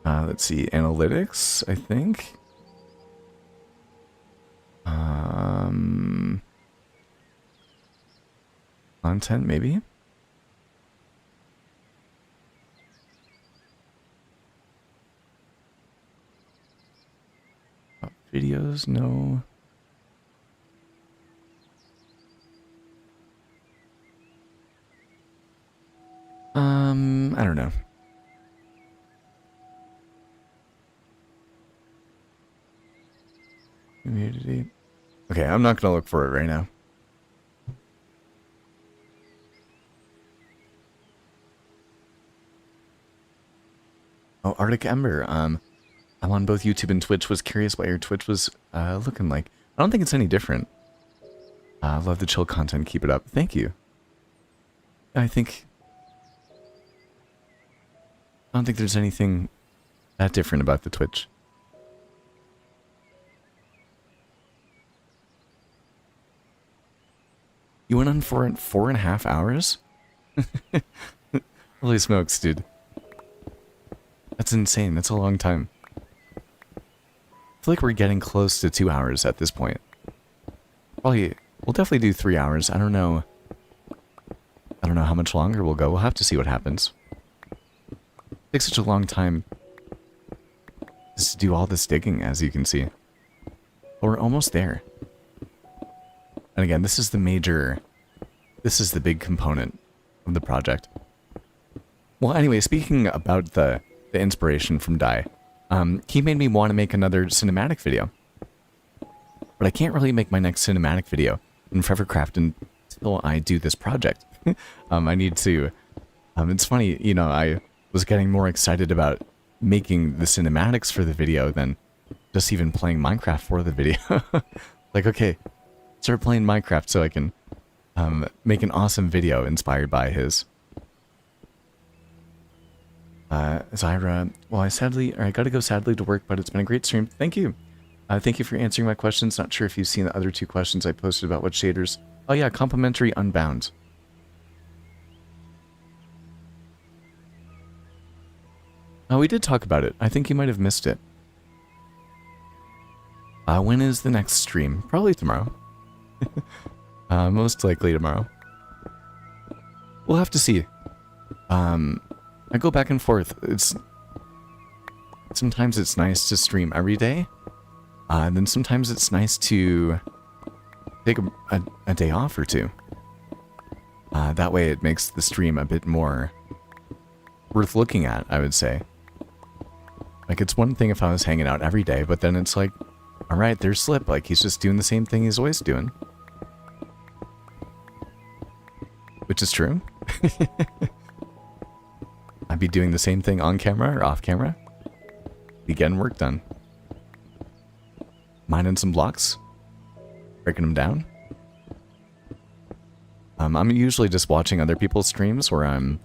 Let's see, analytics, I think. Content, maybe? Videos, no. I don't know. Community. Okay, I'm not gonna look for it right now. Oh, Arctic Ember. I'm on both YouTube and Twitch. Was curious what your Twitch was looking like. I don't think it's any different. Love the chill content. Keep it up. Thank you. I don't think there's anything that different about the Twitch. You went on for 4.5 hours? Holy smokes, dude. That's insane. That's a long time. I feel like we're getting close to 2 hours at this point. Probably, we'll definitely do 3 hours. I don't know how much longer we'll go. We'll have to see what happens. It takes such a long time just to do all this digging, as you can see. But we're almost there. And again, this is the big component of the project. Well, anyway, speaking about the inspiration from Dai, he made me want to make another cinematic video. But I can't really make my next cinematic video in Forever Craftin until I do this project. I need to... it's funny, you know, I was getting more excited about making the cinematics for the video than just even playing Minecraft for the video. Like, okay, start playing Minecraft so I can make an awesome video inspired by his. Zyra, well, I gotta go sadly to work, but it's been a great stream. Thank you. Thank you for answering my questions. Not sure if you've seen the other 2 questions I posted about what shaders. Oh yeah, complimentary Unbound. Oh, we did talk about it. I think you might have missed it. When is the next stream? Probably tomorrow. Most likely tomorrow. We'll have to see. I go back and forth. Sometimes it's nice to stream every day. And then sometimes it's nice to take a day off or 2. That way it makes the stream a bit more worth looking at, I would say. Like, it's one thing if I was hanging out every day, but then it's like, alright, there's Slip. Like, he's just doing the same thing he's always doing. Which is true. I'd be doing the same thing on camera or off camera. Be getting work done. Mining some blocks. Breaking them down. I'm usually just watching other people's streams or I'm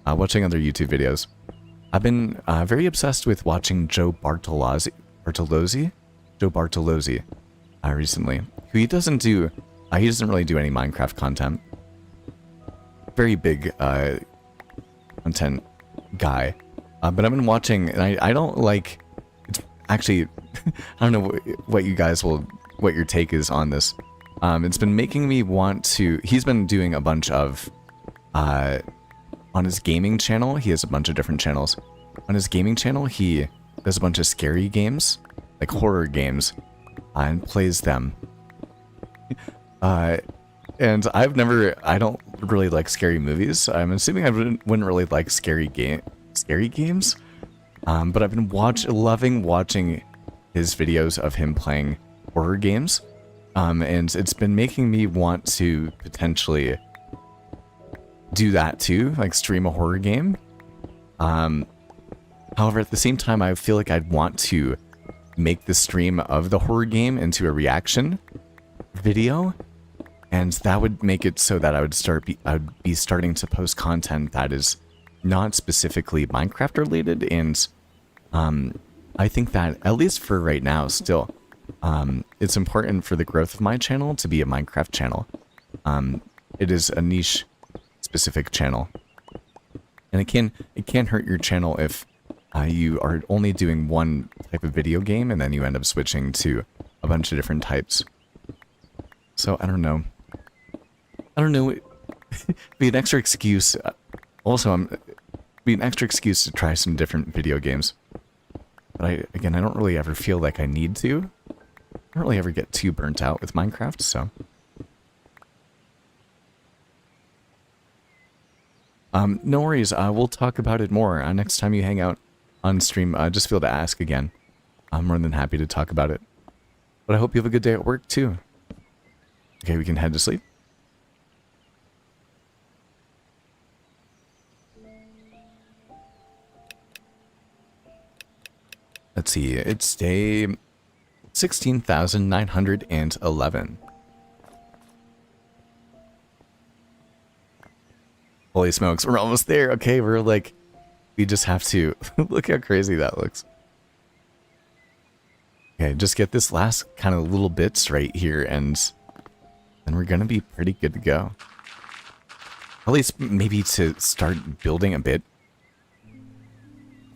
watching other YouTube videos. I've been very obsessed with watching Joe Bartolozzi recently. Who he doesn't really do any Minecraft content. Very big content guy. But I've been watching, and I don't like, it's actually, I don't know what your take is on this. It's been making me want to, he's been doing a bunch of, on his gaming channel, he has a bunch of different channels. On his gaming channel, he does a bunch of scary games, like horror games, and plays them. And I don't really like scary movies. I'm assuming I wouldn't really like scary games. But I've been loving watching his videos of him playing horror games. And it's been making me want to potentially do that too, like stream a horror game. However, at the same time, I feel like I'd want to make the stream of the horror game into a reaction video. And that would make it so that I would be starting to post content that is not specifically Minecraft related. And I think that, at least for right now, still, it's important for the growth of my channel to be a Minecraft channel. It is a niche specific channel. And it can hurt your channel if you are only doing one type of video game and then you end up switching to a bunch of different types. So I don't know. Be an extra excuse. Also, be an extra excuse to try some different video games. But I don't really ever feel like I need to. I don't really ever get too burnt out with Minecraft, so. No worries. We'll talk about it more next time you hang out on stream. Just feel to ask again. I'm more than happy to talk about it. But I hope you have a good day at work too. Okay, we can head to sleep. Let's see, it's day 16,911. Holy smokes, we're almost there. Okay, we just have to, look how crazy that looks. Okay, just get this last kind of little bits right here and then we're gonna be pretty good to go. At least maybe to start building a bit.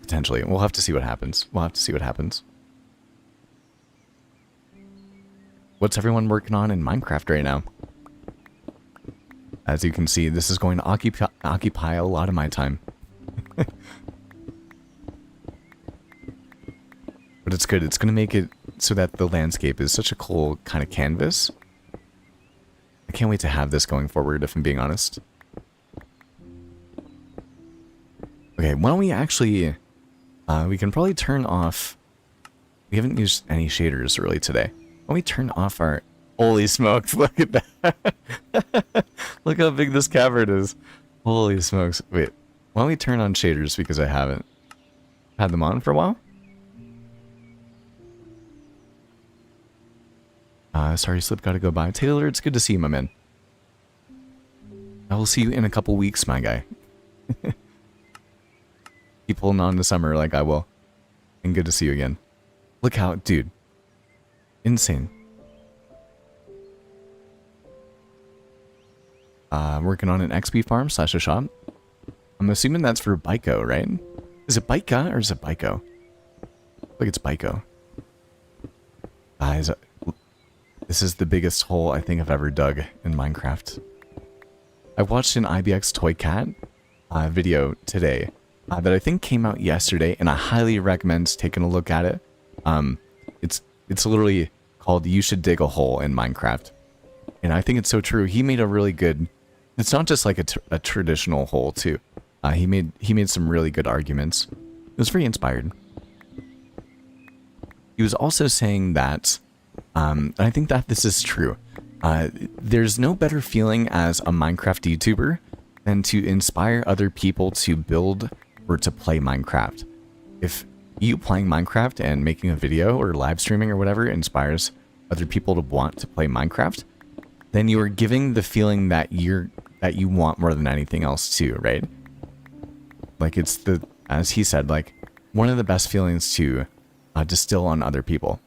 Potentially. We'll have to see what happens. We'll have to see what happens. What's everyone working on in Minecraft right now? As you can see, this is going to occupy a lot of my time. But it's good. It's going to make it so that the landscape is such a cool kind of canvas. I can't wait to have this going forward, if I'm being honest. Okay, why don't we actually... we can probably turn off... We haven't used any shaders really today. Why don't we turn off our... Holy smokes, look at that. Look how big this cavern is. Holy smokes. Wait, why don't we turn on shaders because I haven't had them on for a while? Sorry, Slip gotta go by. Taylor, it's good to see you, my man. I will see you in a couple weeks, my guy. Keep holding on to summer like I will. And good to see you again. Look how, dude. Insane. Working on an XP farm / a shop. I'm assuming that's for Byko, right? Is it Byka or is it Byko? I think it's Byko. Guys, this is the biggest hole I think I've ever dug in Minecraft. I watched an IBX Toy Cat video today that I think came out yesterday, and I highly recommend taking a look at it. It's literally called "You Should Dig a Hole in Minecraft," and I think it's so true. He made a really good. It's not just like a traditional hole too. He made some really good arguments. It was very inspired. He was also saying that, and I think that this is true. There's no better feeling as a Minecraft YouTuber than to inspire other people to build or to play Minecraft. If you playing Minecraft and making a video or live streaming or whatever inspires other people to want to play Minecraft, then you are giving the feeling that you want more than anything else too, right? Like it's as he said, like one of the best feelings to distill on other people.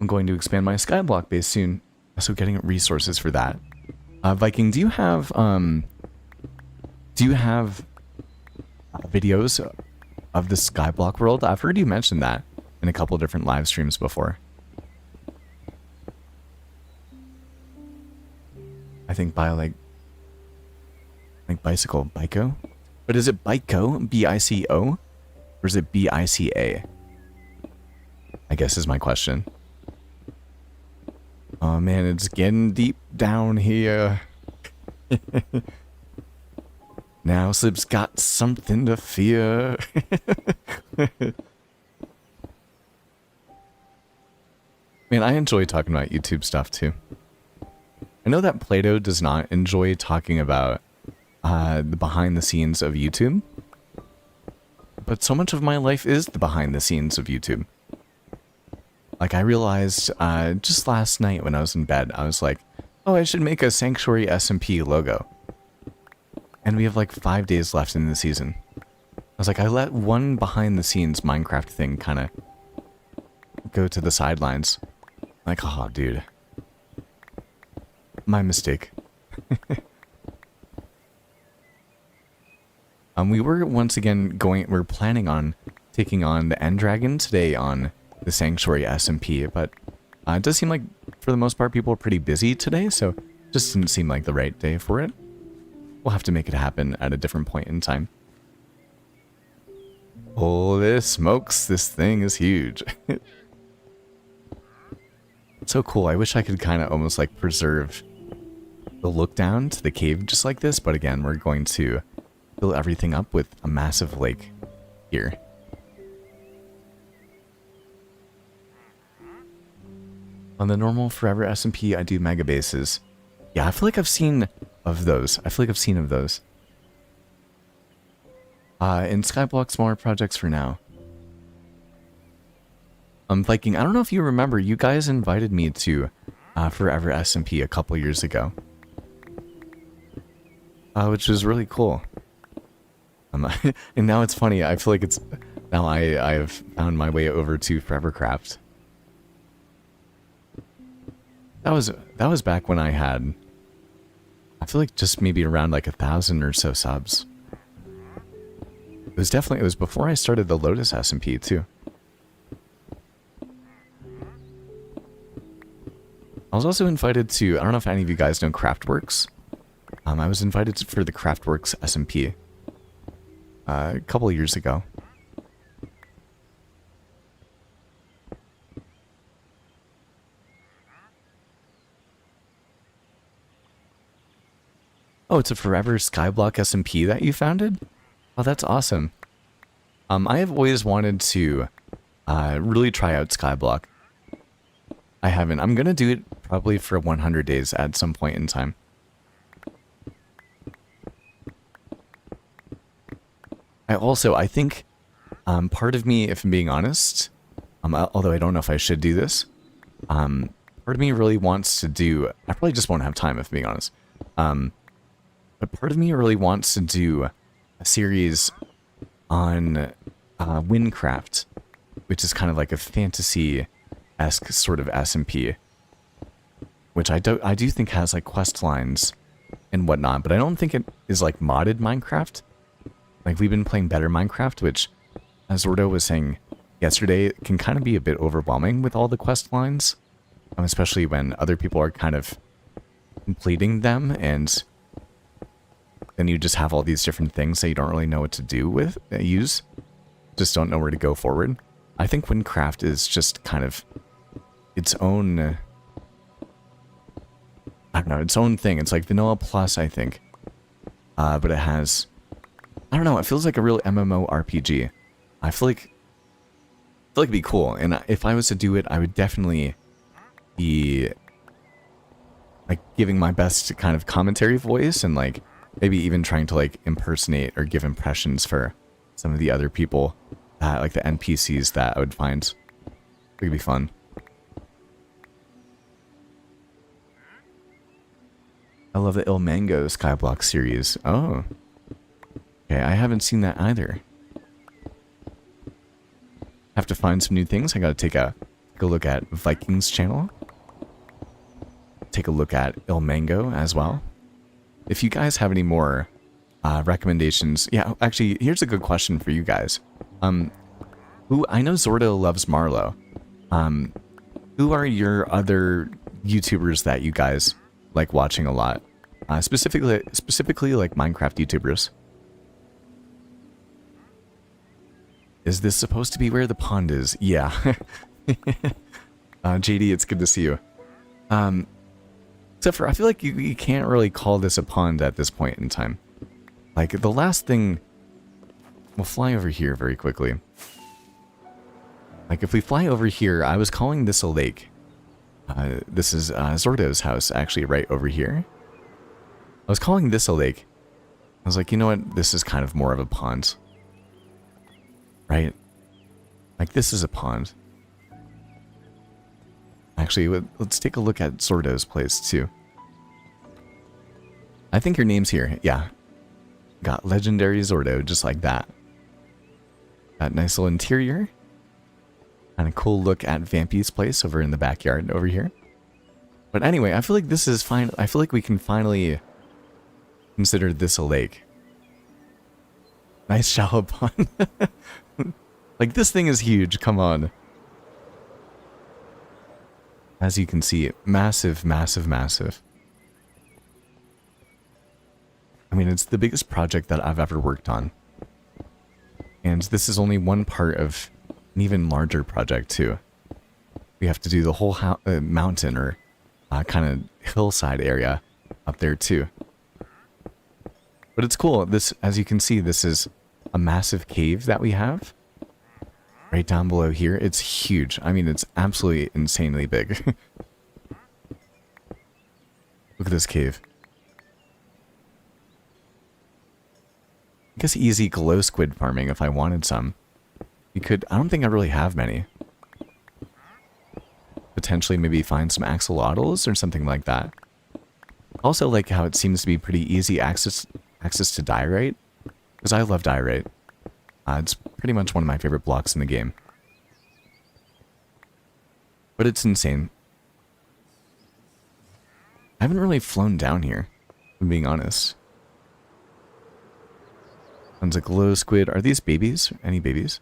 I'm going to expand my skyblock base soon, so getting resources for that. Viking, do you have videos of the skyblock world? I've heard you mention that in a couple of different live streams before. I think by like bicycle, Byko? But is it Byko, B-I-C-O? Or is it B-I-C-A? I guess is my question. Oh man, it's getting deep down here. Now Slip's got something to fear. Man, I enjoy talking about YouTube stuff too. I know that Plato does not enjoy talking about the behind the scenes of YouTube. But so much of my life is the behind the scenes of YouTube. Like I realized just last night when I was in bed, I was like, oh, I should make a Sanctuary SMP logo. And we have like 5 days left in the season. I was like, I let one behind the scenes Minecraft thing kind of go to the sidelines. Like, oh, dude. My mistake. We were once again we're planning on taking on the End Dragon today on the Sanctuary SMP, but it does seem like for the most part people are pretty busy today, so it just didn't seem like the right day for it. We'll have to make it happen at a different point in time. Holy smokes, this thing is huge. It's so cool. I wish I could kind of almost like preserve the look down to the cave just like this, but again, we're going to fill everything up with a massive lake here. On the normal Forever SMP, I do mega bases. Yeah, I feel like I've seen of those. In Skyblock, smaller projects for now. Viking, I don't know if you remember, you guys invited me to Forever SMP a couple years ago. Which was really cool. And now it's funny, I feel like now I've found my way over to Forevercraft. that was back when I had, I feel like just maybe around like 1,000 or so subs. It was before I started the Lotus SMP too. I was also invited to, I don't know if any of you guys know Craftworks. I was invited for the Craftworks SMP a couple of years ago. Oh, it's a Forever Skyblock SMP that you founded? Oh, that's awesome. I have always wanted to really try out Skyblock. I haven't. I'm gonna do it probably for 100 days at some point in time. I think part of me, if I'm being honest, although I don't know if I should do this, part of me really wants to do, I probably just won't have time if I'm being honest, but part of me really wants to do a series on Windcraft, which is kind of like a fantasy-esque sort of SMP, which I do think has like quest lines and whatnot, but I don't think it is like modded Minecraft. Like, we've been playing better Minecraft, which, as Zordo was saying yesterday, can kind of be a bit overwhelming with all the quest lines, especially when other people are kind of completing them, and then you just have all these different things that you don't really know what to do with, use, just don't know where to go forward. I think Windcraft is just kind of its own, I don't know, its own thing. It's like Vanilla Plus, I think, but it has, I don't know, it feels like a real MMORPG. I feel like it'd be cool, and if I was to do it, I would definitely be like giving my best kind of commentary voice, and like maybe even trying to like impersonate or give impressions for some of the other people, like the NPCs that I would find. It would be fun. I love the Il Mango Skyblock series. Oh. Okay, I haven't seen that either. Have to find some new things. I gotta take a look at Vikings channel. Take a look at Il Mango as well. If you guys have any more recommendations, yeah, actually, here's a good question for you guys. Who, I know Zordo loves Marlow. Who are your other YouTubers that you guys like watching a lot? Specifically like Minecraft YouTubers. Is this supposed to be where the pond is? Yeah. JD, it's good to see you. Except for, I feel like you can't really call this a pond at this point in time. Like, the last thing... We'll fly over here very quickly. Like, if we fly over here, I was calling this a lake. This is Zordo's house, actually, right over here. I was calling this a lake. I was like, you know what? This is kind of more of a pond. Right? Like, this is a pond. Actually, let's take a look at Zordo's place, too. I think your name's here. Yeah. Got Legendary Zordo, just like that. That nice little interior. And a cool look at Vampy's place over in the backyard over here. But anyway, I feel like this is fine. I feel like we can finally consider this a lake. Nice shallow pond. Like, this thing is huge. Come on. As you can see, massive, massive, massive. I mean, it's the biggest project that I've ever worked on. And this is only one part of an even larger project, too. We have to do the whole mountain or kind of hillside area up there, too. But it's cool. This, as you can see, this is a massive cave that we have. Right down below here. It's huge. I mean, it's absolutely insanely big. Look at this cave. I guess easy glow squid farming if I wanted some. You could, I don't think I really have many. Potentially maybe find some axolotls or something like that. Also like how it seems to be pretty easy access to diorite. Because I love diorite. It's pretty much one of my favorite blocks in the game. But it's insane. I haven't really flown down here, if I'm being honest. Sounds like glow squid. Are these babies? Any babies?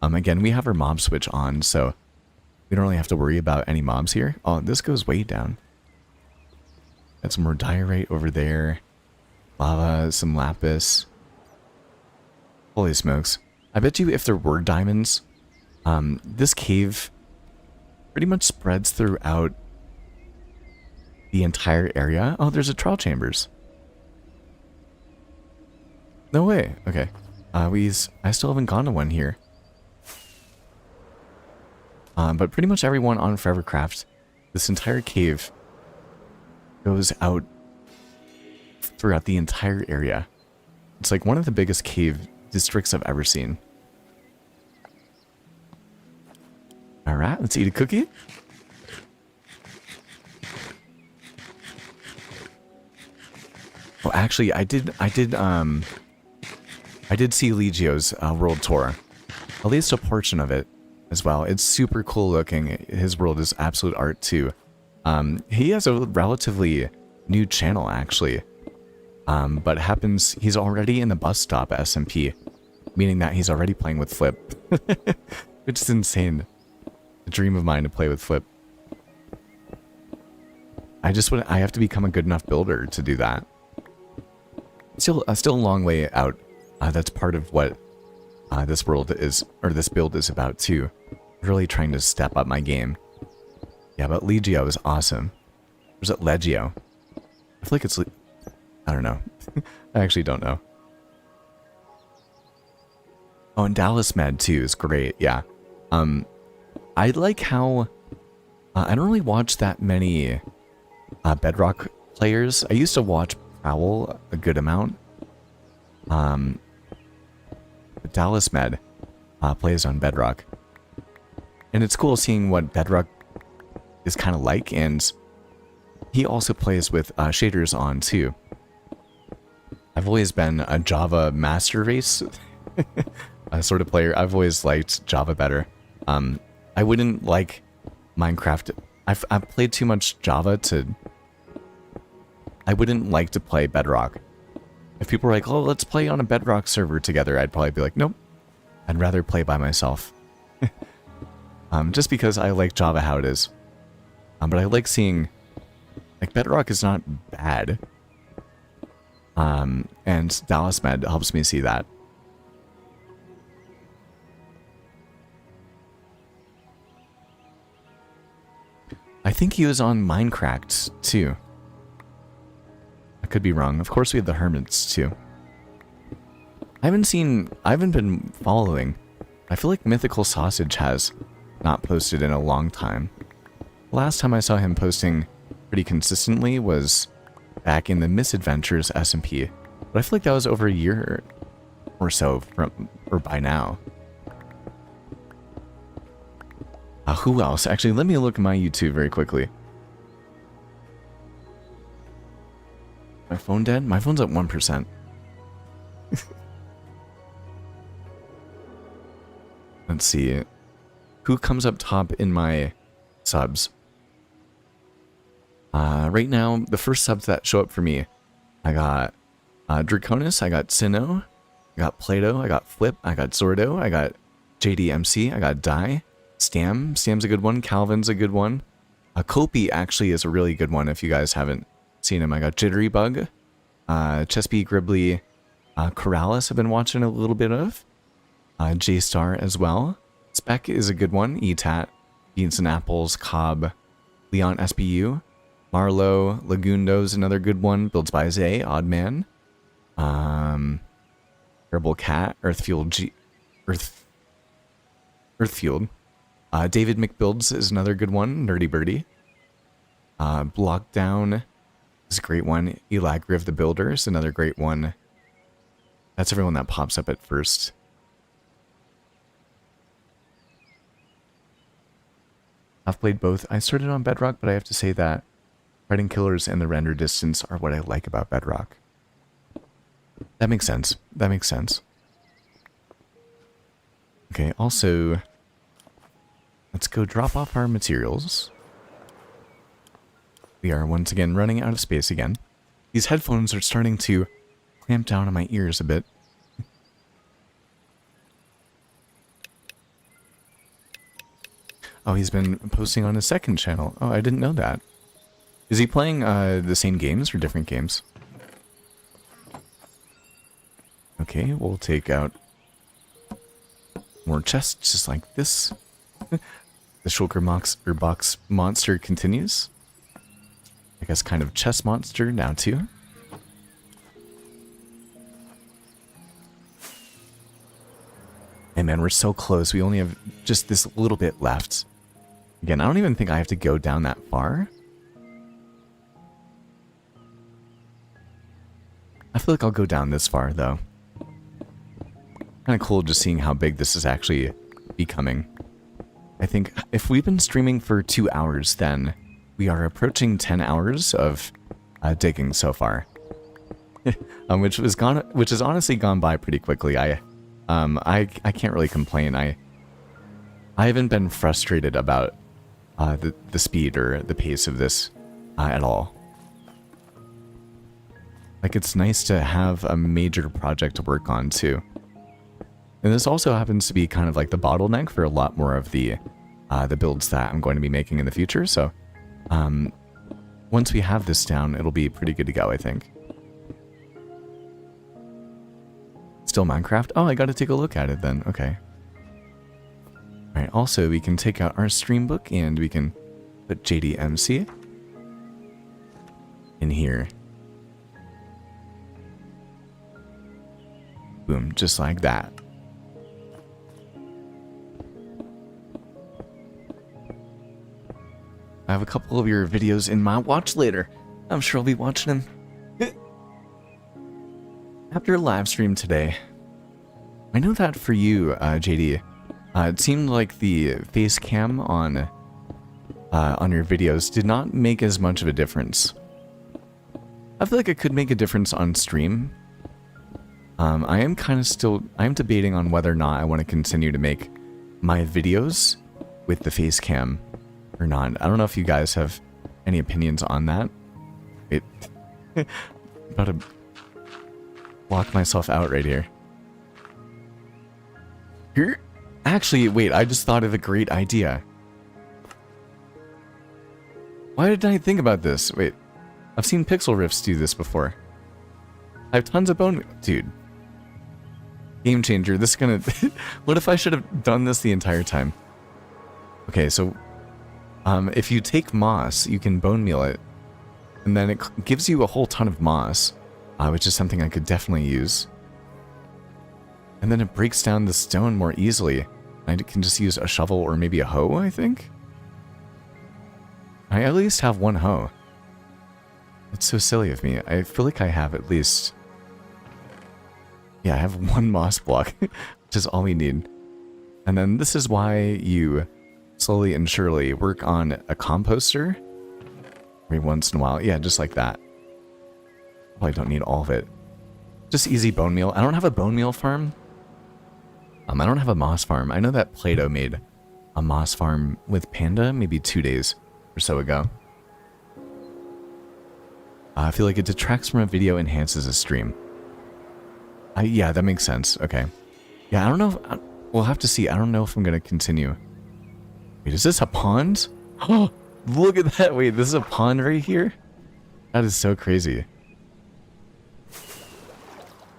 Again, we have our mob switch on, so we don't really have to worry about any mobs here. Oh, this goes way down. Got some more diorite over there. Lava, some lapis. Holy smokes. I bet you if there were diamonds, this cave pretty much spreads throughout the entire area. Oh, there's a trial chambers. No way. Okay. I still haven't gone to one here. But pretty much everyone on Forevercraft, this entire cave goes out throughout the entire area. It's like one of the biggest cave districts I've ever seen. Alright, let's eat a cookie. Oh, actually, I did see Legio's world tour. At least a portion of it as well. It's super cool looking. His world is absolute art too. He has a relatively new channel actually. But he's already in the bus stop at SMP, meaning that he's already playing with Flip. Which is insane. A dream of mine to play with Flip. I have to become a good enough builder to do that. Still a long way out. That's part of what this build is about too. Really trying to step up my game. Yeah, but Legio is awesome. Or is it Legio? I feel like it's... I don't know. I actually don't know. Oh, and Dallas Med too is great. Yeah. I like how... I don't really watch that many Bedrock players. I used to watch Prowl a good amount. But Dallas Med plays on Bedrock. And it's cool seeing what Bedrock is kind of like, and he also plays with shaders on too. I've always been a Java master race sort of player. I've always liked Java better. I wouldn't like Minecraft. I've played too much Java to... I wouldn't like to play Bedrock. If people were like, oh, let's play on a Bedrock server together, I'd probably be like, nope. I'd rather play by myself. Just because I like Java how it is. But I like seeing... Like, Bedrock is not bad. And Dallas Med helps me see that. I think he was on Minecraft, too. I could be wrong. Of course we have the Hermits, too. I haven't been following. I feel like Mythical Sausage has not posted in a long time. Last time I saw him posting pretty consistently was back in the Misadventures SMP. But I feel like that was over a year or so by now. Who else? Actually, let me look at my YouTube very quickly. My phone dead? My phone's at 1%. Let's see. Who comes up top in my subs? Right now, the first subs that show up for me, I got Draconis, I got Sinnoh, I got Plato, I got Flip, I got Zordo, I got JDMC, I got Die, Stam's a good one, Calvin's a good one. Kopi actually is a really good one if you guys haven't seen him. I got Jitterybug, Chespy Gribbly, Corrales I've been watching a little bit of, J-Star as well. Spec is a good one, ETAT, Beans and Apples, Cobb, Leon SBU, Marlowe, Lagundo's another good one, builds by Zay, Oddman, Herbal Cat, Earthfueled, David McBuilds is another good one, Nerdy Birdie, Blockdown is a great one, Elagriv the Builder is another great one. That's everyone that pops up at first. I've played both. I started on Bedrock, but I have to say that Fighting Killers and the render distance are what I like about Bedrock. That makes sense. That makes sense. Okay, also, let's go drop off our materials. We are once again running out of space again. These headphones are starting to clamp down on my ears a bit. Oh, he's been posting on his second channel. Oh, I didn't know that. Is he playing the same games or different games? Okay, we'll take out more chests just like this. The shulker box monster continues. I guess kind of chest monster now too. Hey man, we're so close. We only have just this little bit left. Again, I don't even think I have to go down that far. I feel like I'll go down this far though. Kind of cool just seeing how big this is actually becoming. I think if we've been streaming for 2 hours, then we are approaching 10 hours of digging so far, which has honestly gone by pretty quickly. I can't really complain. I haven't been frustrated about the speed or the pace of this at all. Like, it's nice to have a major project to work on too. And this also happens to be kind of like the bottleneck for a lot more of the builds that I'm going to be making in the future. So once we have this down, it'll be pretty good to go, I think. Still Minecraft? Oh, I got to take a look at it then. Okay. All right. Also, we can take out our stream book and we can put JDMC in here. Boom, just like that. I have a couple of your videos in my watch later. I'm sure I'll be watching them. After a live stream today. I know that for you, JD, it seemed like the face cam on your videos did not make as much of a difference. I feel like it could make a difference on stream. I'm debating on whether or not I want to continue to make my videos with the face cam or not. I don't know if you guys have any opinions on that. About to block myself out right here. Actually, wait, I just thought of a great idea. Why didn't I think about this? Wait, I've seen Pixel Rifts do this before. I have tons of bone... Dude. Game changer. This is gonna... What if I should have done this the entire time? Okay, so... if you take moss, you can bone meal it. And then it gives you a whole ton of moss. Which is something I could definitely use. And then it breaks down the stone more easily. I can just use a shovel or maybe a hoe, I think? I at least have one hoe. It's so silly of me. I feel like I have at least... Yeah, I have one moss block, which is all we need. And then this is why you slowly and surely work on a composter every once in a while. Yeah, just like that. Probably don't need all of it. Just easy bone meal. I don't have a bone meal farm. I don't have a moss farm. I know that Play-Doh made a moss farm with Panda maybe 2 days or so ago. I feel like it detracts from a video, enhances a stream. Yeah, that makes sense. Okay. Yeah, I don't know. We'll have to see. I don't know if I'm going to continue. Wait, is this a pond? Oh, look at that. Wait, this is a pond right here? That is so crazy.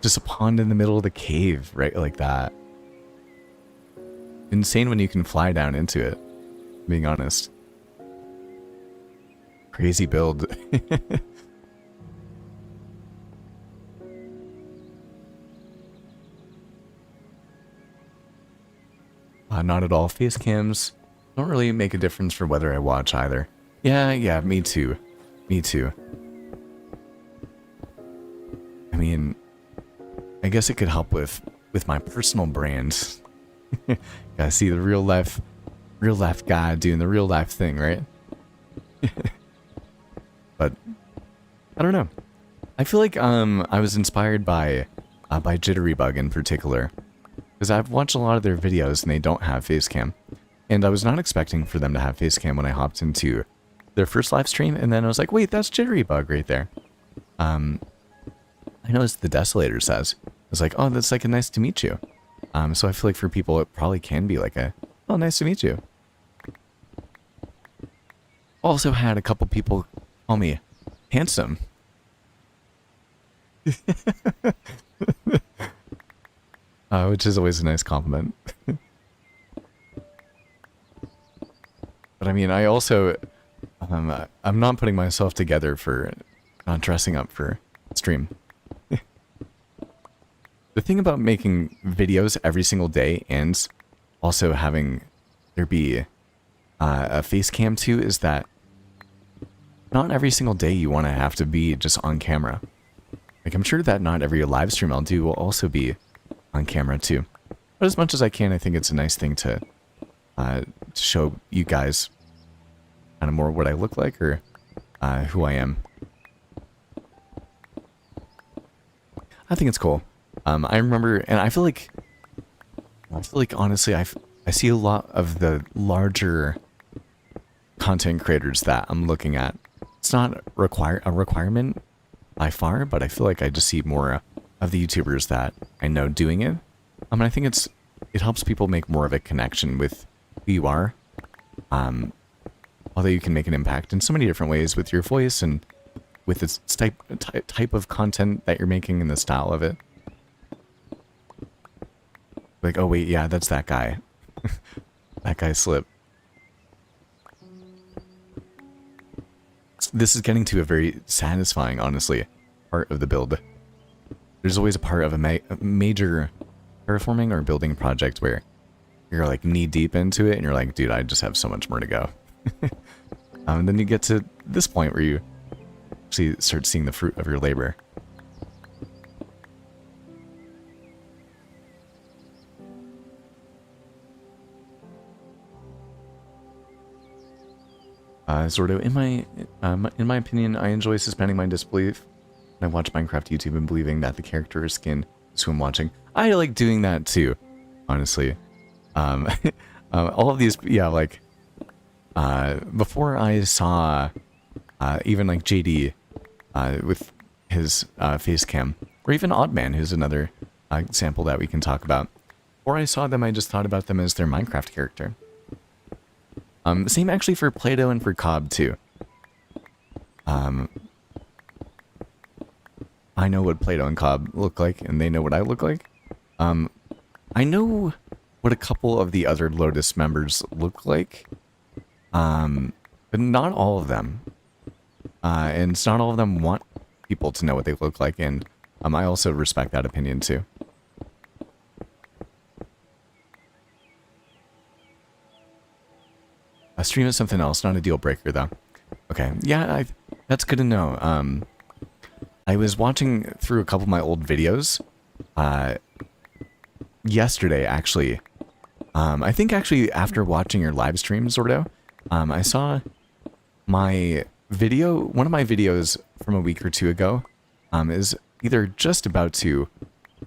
Just a pond in the middle of the cave, right? Like that. Insane when you can fly down into it, being honest. Crazy build. Not at all. Face cams don't really make a difference for whether I watch either. Yeah, me too. Me too. I mean, I guess it could help with my personal brand. Gotta see the real life guy doing the real life thing, right? But I don't know. I feel like I was inspired by Jitterybug in particular, because I've watched a lot of their videos and they don't have face cam, and I was not expecting for them to have face cam when I hopped into their first live stream, and then I was like, wait, that's Jitterybug right there. I noticed the Desolator says. I was like, oh, that's like a nice to meet you. So I feel like for people, it probably can be like a, oh, nice to meet you. Also had a couple people call me handsome. Which is always a nice compliment. But I mean, I also, I'm not putting myself together for not dressing up for stream. The thing about making videos every single day and also having there be a face cam too is that not every single day you want to have to be just on camera. Like, I'm sure that not every live stream I'll do will also be on camera too. But as much as I can, I think it's a nice thing to show you guys kind of more what I look like or who I am. I think it's cool. I remember, and I feel like honestly, I see a lot of the larger content creators that I'm looking at. It's not a requirement by far, but I feel like I just see more of the YouTubers that I know doing it. I think it helps people make more of a connection with who you are. Although you can make an impact in so many different ways with your voice and with this type of content that you're making and the style of it. Like, oh wait, yeah, that's that guy. That guy Slip. This is getting to a very satisfying, honestly, part of the build. There's always a part of a major terraforming or building project where you're like knee deep into it and you're like, dude, I just have so much more to go. And then you get to this point where you actually start seeing the fruit of your labor. Zordo, in my opinion, I enjoy suspending my disbelief when I watch Minecraft YouTube and believing that the character's skin is who I'm watching. I like doing that too, honestly. All of these, yeah, like, before I saw, even like JD, with his, face cam, or even Oddman, who's another, example that we can talk about. Before I saw them, I just thought about them as their Minecraft character. Same actually for Play-Doh and for Cobb too. I know what Play-Doh and Cobb look like, and they know what I look like. I know what a couple of the other Lotus members look like, but not all of them. And not all of them want people to know what they look like, and I also respect that opinion too. A stream is something else, not a deal breaker though. Okay, yeah, that's good to know. I was watching through a couple of my old videos, yesterday actually. I think actually after watching your live stream, Zordo, I saw my video, one of my videos from a week or two ago, is either just about to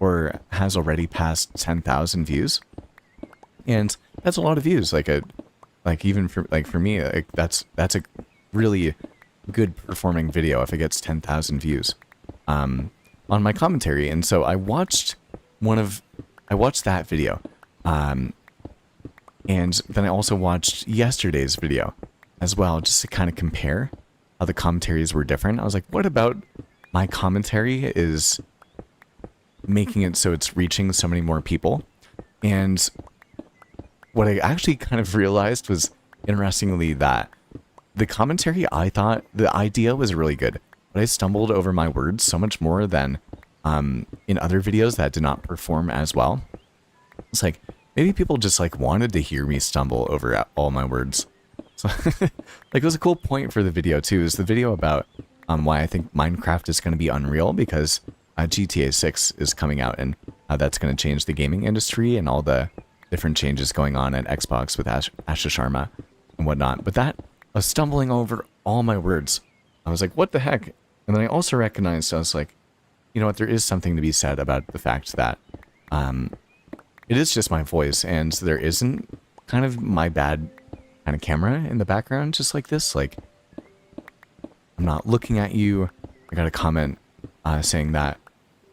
or has already passed 10,000 views. And that's a lot of views, like even for me, like that's a really good performing video if it gets 10,000 views on my commentary. And so I watched that video, and then I also watched yesterday's video as well, just to kind of compare how the commentaries were different. I was like, what about my commentary is making it so it's reaching so many more people? And what I actually kind of realized was, interestingly, that the commentary, I thought the idea was really good, but I stumbled over my words so much more than in other videos that did not perform as well. It's like, maybe people just like wanted to hear me stumble over all my words. So, like, it was a cool point for the video too, is the video about why I think Minecraft is going to be unreal, because GTA 6 is coming out, and that's going to change the gaming industry and all the different changes going on at Xbox with Asha Sharma and whatnot. But that, I was stumbling over all my words. I was like, what the heck? And then I also recognized, I was like, you know what, there is something to be said about the fact that it is just my voice, and there isn't kind of my bad kind of camera in the background just like this. Like, I'm not looking at you. I got a comment saying that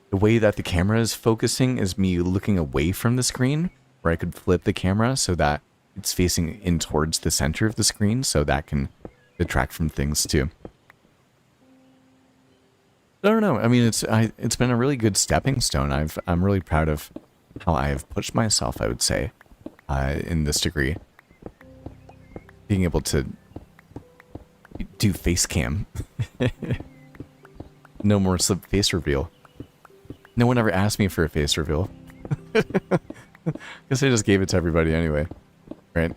the way that the camera is focusing is me looking away from the screen, where I could flip the camera so that it's facing in towards the center of the screen, so that can detract from things too. I don't know. I mean, it's been a really good stepping stone. I'm really proud of how I have pushed myself, I would say, in this degree. Being able to do face cam. No more slip face reveal. No one ever asked me for a face reveal. Guess I just gave it to everybody anyway. Right?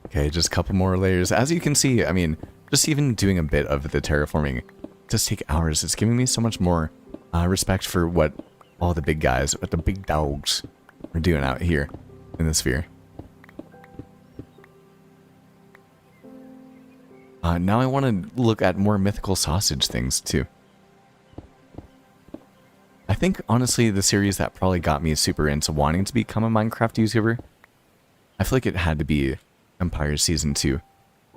Okay, just a couple more layers. As you can see, I mean, just even doing a bit of the terraforming does take hours. It's giving me so much more respect for what all the big guys, what the big dogs are doing out here in the sphere. Now I want to look at more mythical sausage things too. I think, honestly, the series that probably got me super into wanting to become a Minecraft YouTuber, I feel like it had to be Empire Season 2,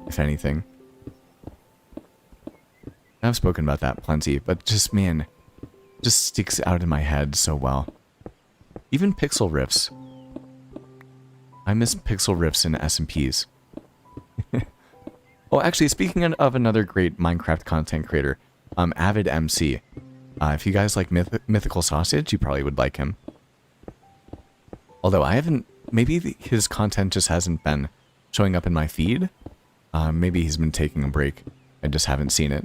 if anything. I've spoken about that plenty, but just, man, just sticks out in my head so well. Even pixel riffs. I miss pixel riffs in SMPs. Oh, actually, speaking of another great Minecraft content creator, Avid MC. If you guys like Mythical Sausage, you probably would like him. Although I haven't, maybe his content just hasn't been showing up in my feed. Maybe he's been taking a break. I just haven't seen it.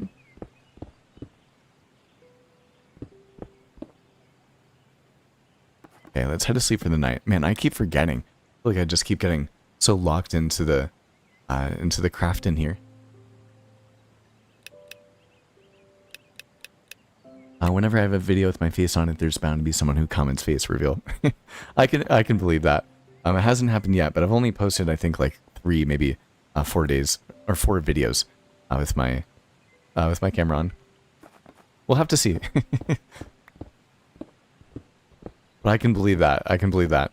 Okay, let's head to sleep for the night. Man, I keep forgetting. I feel like I just keep getting so locked into the craftin here. Whenever I have a video with my face on it, there's bound to be someone who comments face reveal. I can believe that. It hasn't happened yet, but I've only posted, I think, like 3, maybe 4 days or 4 videos with my camera on. We'll have to see. But I can believe that. I can believe that.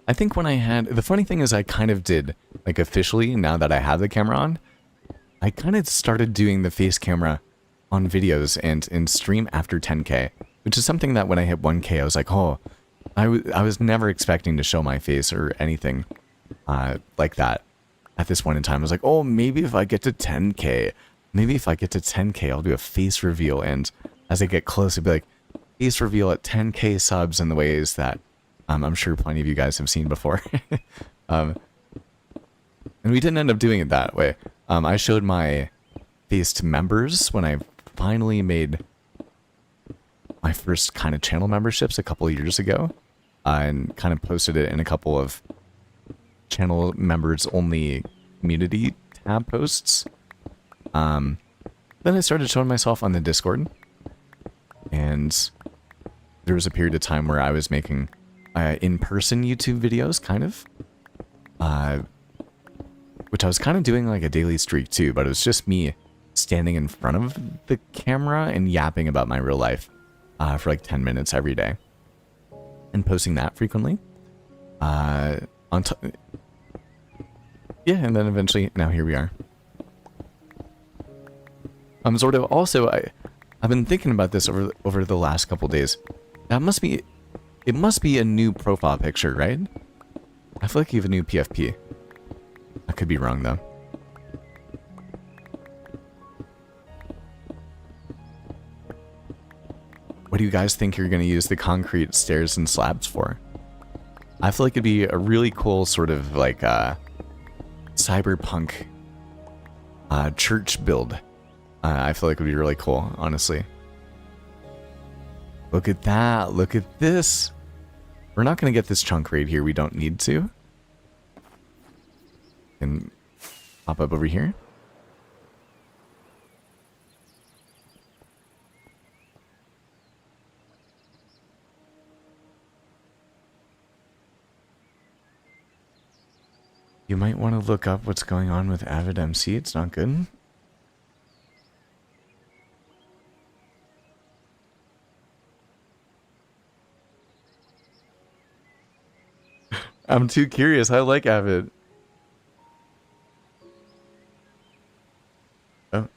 I think when I had... The funny thing is I kind of did, like, officially, now that I have the camera on, I kind of started doing the face camera on videos and in stream after 10K, which is something that when I hit 1K, I was like, oh, I was never expecting to show my face or anything like that at this point in time. I was like, oh, maybe if I get to 10K, I'll do a face reveal, and as I get close, it'd be like, face reveal at 10K subs in the ways that I'm sure plenty of you guys have seen before. And we didn't end up doing it that way. I showed my face to members when I finally made my first kind of channel memberships a couple of years ago. And kind of posted it in a couple of channel members only community tab posts. Then I started showing myself on the Discord. And there was a period of time where I was making in-person YouTube videos, kind of. Which I was kind of doing like a daily streak too, but it was just me standing in front of the camera and yapping about my real life for like 10 minutes every day. And posting that frequently. Yeah, and then eventually, now here we are. Sort of also, I've been thinking about this over the last couple days. It must be a new profile picture, right? I feel like you have a new PFP. I could be wrong, though. What do you guys think you're going to use the concrete stairs and slabs for? I feel like it'd be a really cool sort of like cyberpunk church build. I feel like it would be really cool, honestly. Look at that. Look at this. We're not going to get this chunk right here. We don't need to. And pop up over here. You might want to look up what's going on with Avid MC. It's not good. I'm too curious. I like Avid. Oh.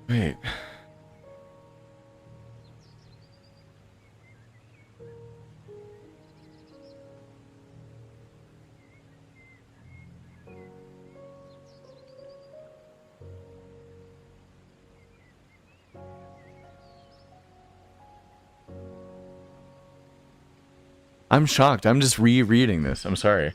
Wait. I'm shocked. I'm just rereading this. I'm sorry.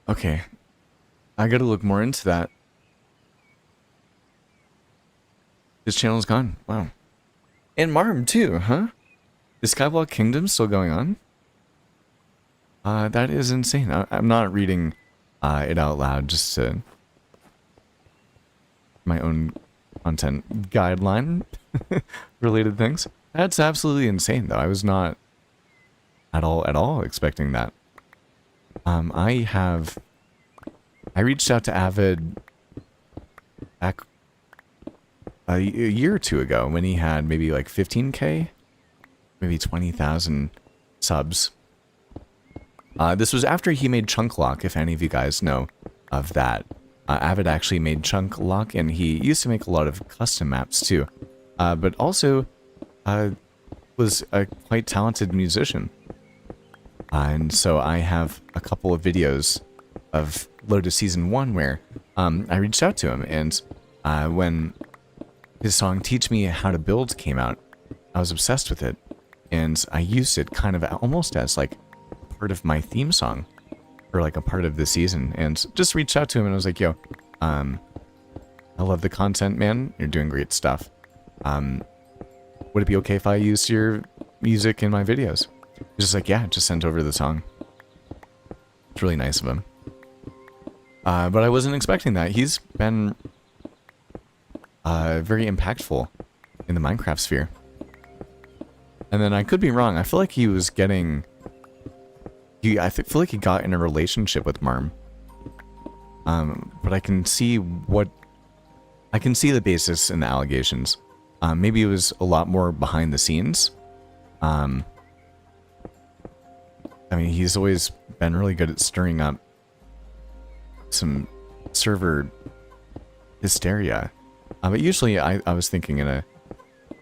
Okay. I gotta look more into that. His channel's gone. Wow. And Marm too, huh? Is Skyblock Kingdom still going on? That is insane. I'm not reading it out loud, just to my own content guideline related things. That's absolutely insane, though. I was not at all expecting that. I reached out to Avid back a year or two ago when he had maybe like 15K, maybe 20,000 subs. This was after he made Chunk Lock, if any of you guys know of that. Avid actually made Chunk Lock, and he used to make a lot of custom maps too. But also was a quite talented musician. And so I have a couple of videos of Lotus Season 1 where I reached out to him, and when his song Teach Me How to Build came out, I was obsessed with it, and I used it kind of almost as like part of my theme song for like a part of the season, and just reached out to him and I was like, yo, I love the content, man. You're doing great stuff. Would it be okay if I used your music in my videos? He's just like, yeah, just sent over the song. It's really nice of him. But I wasn't expecting that. He's been very impactful in the Minecraft sphere. And then I could be wrong. I feel like he was getting... I feel like he got in a relationship with Marm. But I can see the basis in the allegations. Maybe it was a lot more behind the scenes. I mean, he's always been really good at stirring up some server hysteria. But usually I was thinking in a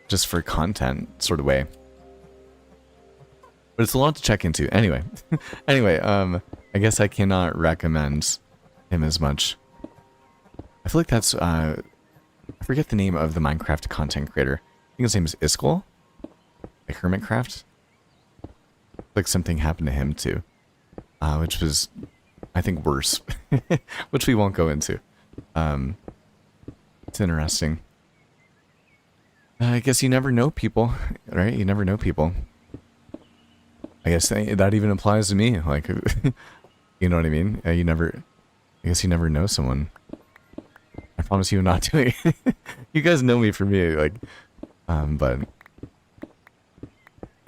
just for content sort of way. But it's a lot to check into. Anyway, I guess I cannot recommend him as much. I feel like that's, I forget the name of the Minecraft content creator. I think his name is Iskall. Like Hermitcraft. Like something happened to him too. Which was, I think, worse. Which we won't go into. It's interesting. I guess you never know people, right? You never know people. I guess that even applies to me. Like, you know what I mean? I guess you never know someone. I promise you I'm not doing it. You guys know me for me, like, but I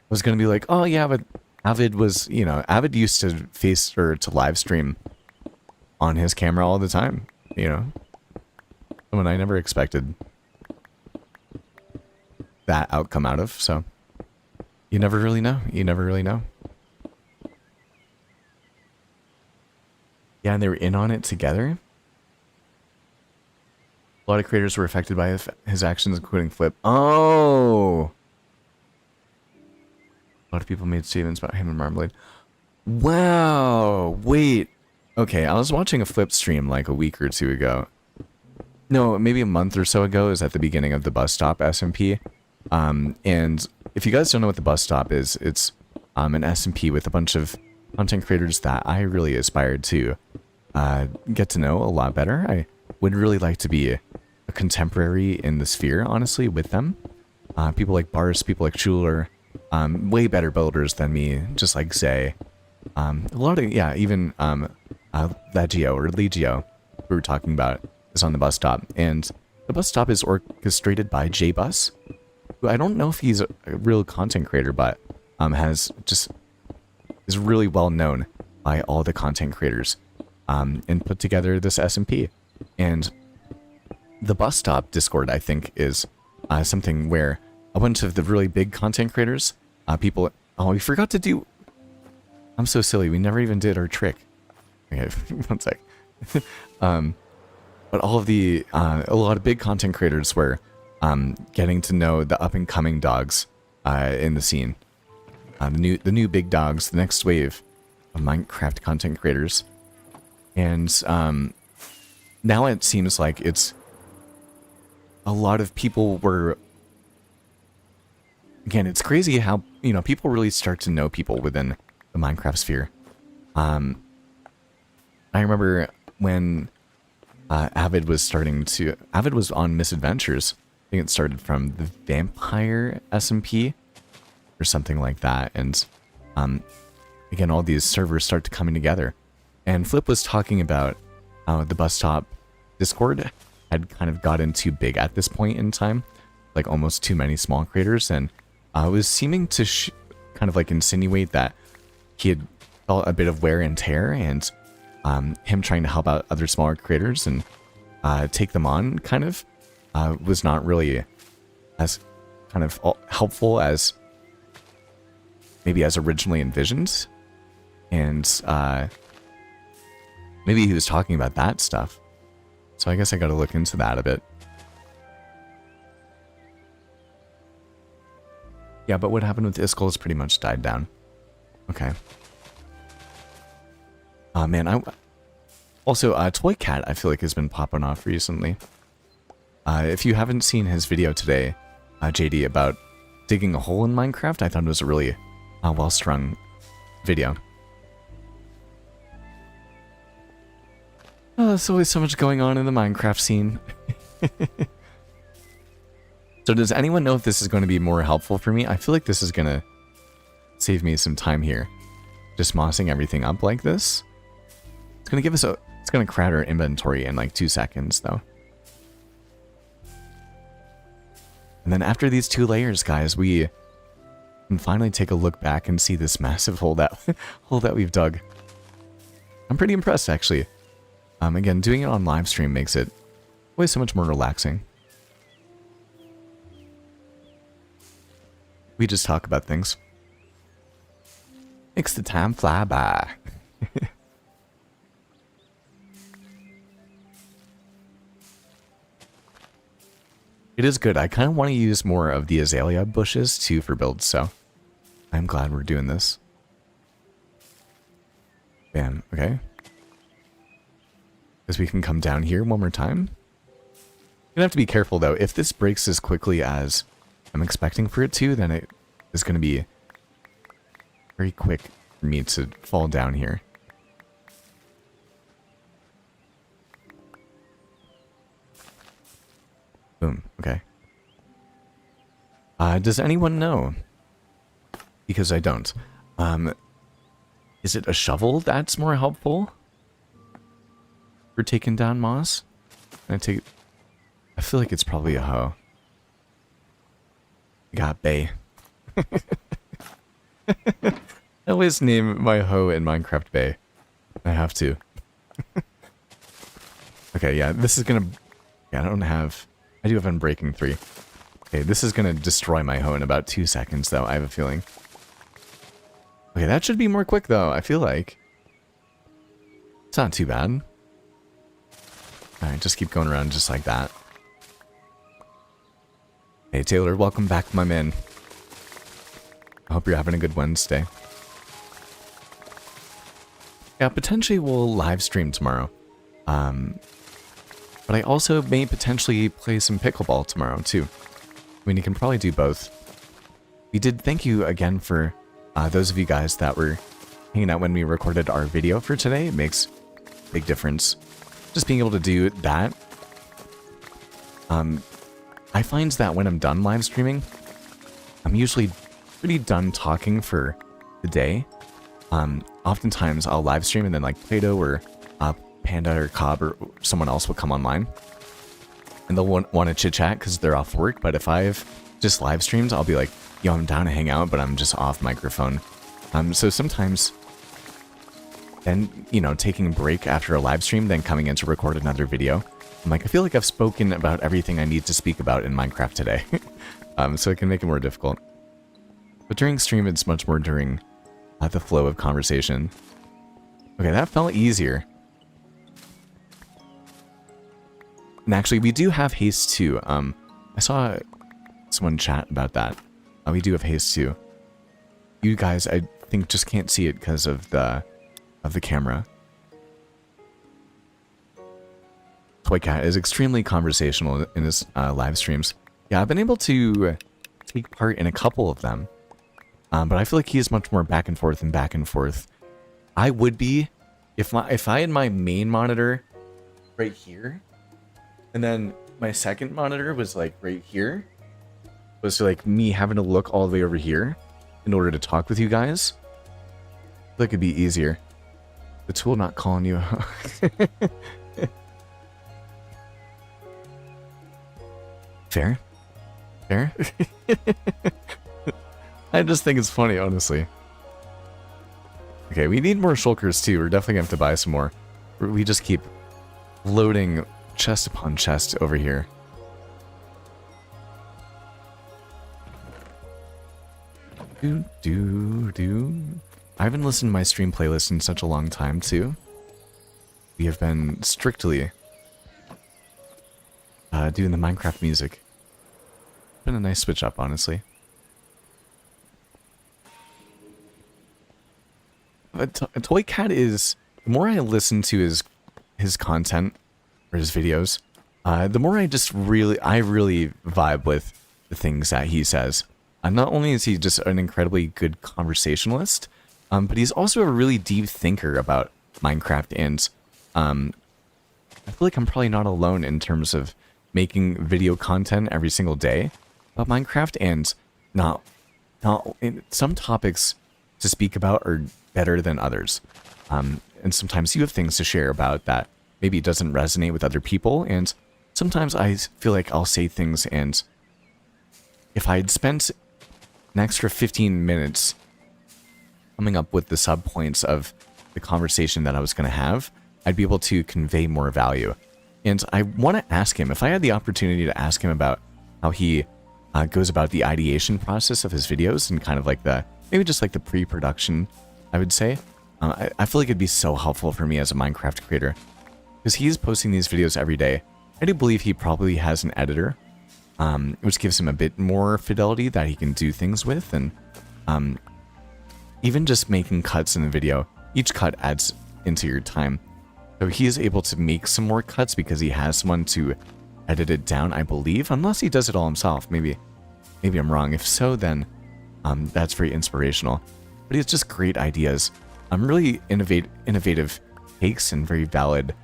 was gonna be like, oh yeah, but Avid was, you know, Avid used to to live stream on his camera all the time, you know? Someone I never expected that outcome out of, so you never really know. You never really know. Yeah, and they were in on it together. A lot of creators were affected by his actions, including Flip. Oh! A lot of people made statements about him and Marmalade. Wow! Wait. Okay, I was watching a Flip stream like a week or two ago. No, maybe a month or so ago. It was at the beginning of the bus stop SMP. And if you guys don't know what the bus stop is, it's an SMP with a bunch of content creators that I really aspired to get to know a lot better. I would really like to be a contemporary in the sphere, honestly, with them. People like Bars, people like Schuler, way better builders than me, just like Zay. A lot of, yeah, even Legio or Legio, we were talking about, is on the bus stop. And The bus stop is orchestrated by JBus, who I don't know if he's a real content creator, but is really well known by all the content creators, and put together this SMP. And the bus stop Discord, I think, is something where a bunch of the really big content creators, people... Oh, we forgot to do... I'm so silly. We never even did our trick. Okay, one sec. But all of the... a lot of big content creators were getting to know the up-and-coming dogs in the scene. The new big dogs, the next wave of Minecraft content creators. And now it seems like it's... A lot of people were... Again, it's crazy how, you know, people really start to know people within the Minecraft sphere. I remember when Avid was on Misadventures. I think it started from the Vampire SMP or something like that. And again, all these servers start to coming together. And Flip was talking about how the bus stop Discord had kind of gotten too big at this point in time, like almost too many small creators, and was seeming to kind of like insinuate that he had felt a bit of wear and tear, and him trying to help out other smaller creators and take them on kind of was not really as kind of helpful as maybe as originally envisioned. And maybe he was talking about that stuff. So I guess I got to look into that a bit. Yeah, but what happened with Iskall has pretty much died down. Okay. Man, also, Toy Cat, I feel like, has been popping off recently. If you haven't seen his video today, JD, about digging a hole in Minecraft, I thought it was a really well-strung video. Oh, there's always so much going on in the Minecraft scene. So does anyone know if this is going to be more helpful for me? I feel like this is going to save me some time here. Just mossing everything up like this. It's going to give us a... It's going to crowd our inventory in like 2 seconds, though. And then after these 2 layers, guys, we can finally take a look back and see this massive hole that we've dug. I'm pretty impressed, actually. Again, doing it on live stream makes it always so much more relaxing. We just talk about things. Makes the time fly by. It is good. I kind of want to use more of the azalea bushes too for builds, so I'm glad we're doing this. Bam, okay. Because we can come down here one more time. You're gonna have to be careful though. If this breaks as quickly as I'm expecting for it to, then it is going to be very quick for me to fall down here. Boom, okay. Does anyone know? Because I don't. Is it a shovel that's more helpful for taking down moss? I feel like it's probably a hoe. Got Bay. I always name my hoe in Minecraft Bay. I have to. Okay, yeah, this is gonna... Yeah, I do have Unbreaking 3. Okay, this is gonna destroy my hoe in about 2 seconds, though, I have a feeling. Okay, that should be more quick, though, I feel like. It's not too bad. Alright, just keep going around just like that. Hey Taylor, welcome back, my man. I hope you're having a good Wednesday. Yeah, potentially we'll live stream tomorrow. But I also may potentially play some pickleball tomorrow, too. I mean, you can probably do both. We did thank you again for those of you guys that were hanging out when we recorded our video for today. It makes a big difference. Just being able to do that. I find that when I'm done live streaming, I'm usually pretty done talking for the day. Oftentimes I'll live stream and then like Plato or Panda or Cobb or someone else will come online. and they'll want to chit chat because they're off work. But if I've just live streamed, I'll be like, yo, I'm down to hang out, but I'm just off microphone. So sometimes then, taking a break after a live stream, then coming in to record another video, I'm like, I feel like I've spoken about everything I need to speak about in Minecraft today. So it can make it more difficult. But during stream, it's much more during the flow of conversation. Okay, that felt easier. And actually, we do have haste too. I saw someone chat about that. We do have haste too. You guys, I think, just can't see it because of the camera. Toy Cat is extremely conversational in his live streams. Yeah, I've been able to take part in a couple of them. But I feel like he is much more back and forth and back and forth. I would be if I had my main monitor right here, and then my second monitor was like right here, was like me having to look all the way over here in order to talk with you guys. That could be easier. The tool not calling you out. Fair? Fair? I just think it's funny, honestly. Okay, we need more shulkers too. We're definitely going to have to buy some more. We just keep loading chest upon chest over here. I haven't listened to my stream playlist in such a long time too. We have been strictly doing the Minecraft music. Been a nice switch up, honestly. A Toy Cat is, the more I listen to his content or his videos, the more I really vibe with the things that he says. Not only is he just an incredibly good conversationalist, but he's also a really deep thinker about Minecraft, and I feel like I'm probably not alone in terms of making video content every single day about Minecraft, and not some topics to speak about are better than others. And sometimes you have things to share about that maybe it doesn't resonate with other people, and sometimes I feel like I'll say things, and if I had spent an extra 15 minutes coming up with the subpoints of the conversation that I was going to have, I'd be able to convey more value. And I want to ask him, if I had the opportunity to ask him about how he goes about the ideation process of his videos and kind of like maybe just like the pre-production, I would say. I feel like it'd be so helpful for me as a Minecraft creator, because he's posting these videos every day. I do believe he probably has an editor, which gives him a bit more fidelity that he can do things with, and even just making cuts in the video, each cut adds into your time. So he is able to make some more cuts because he has someone to edit it down, I believe, unless he does it all himself. Maybe I'm wrong. If so, then that's very inspirational. But he has just great ideas. Really innovative takes and very valid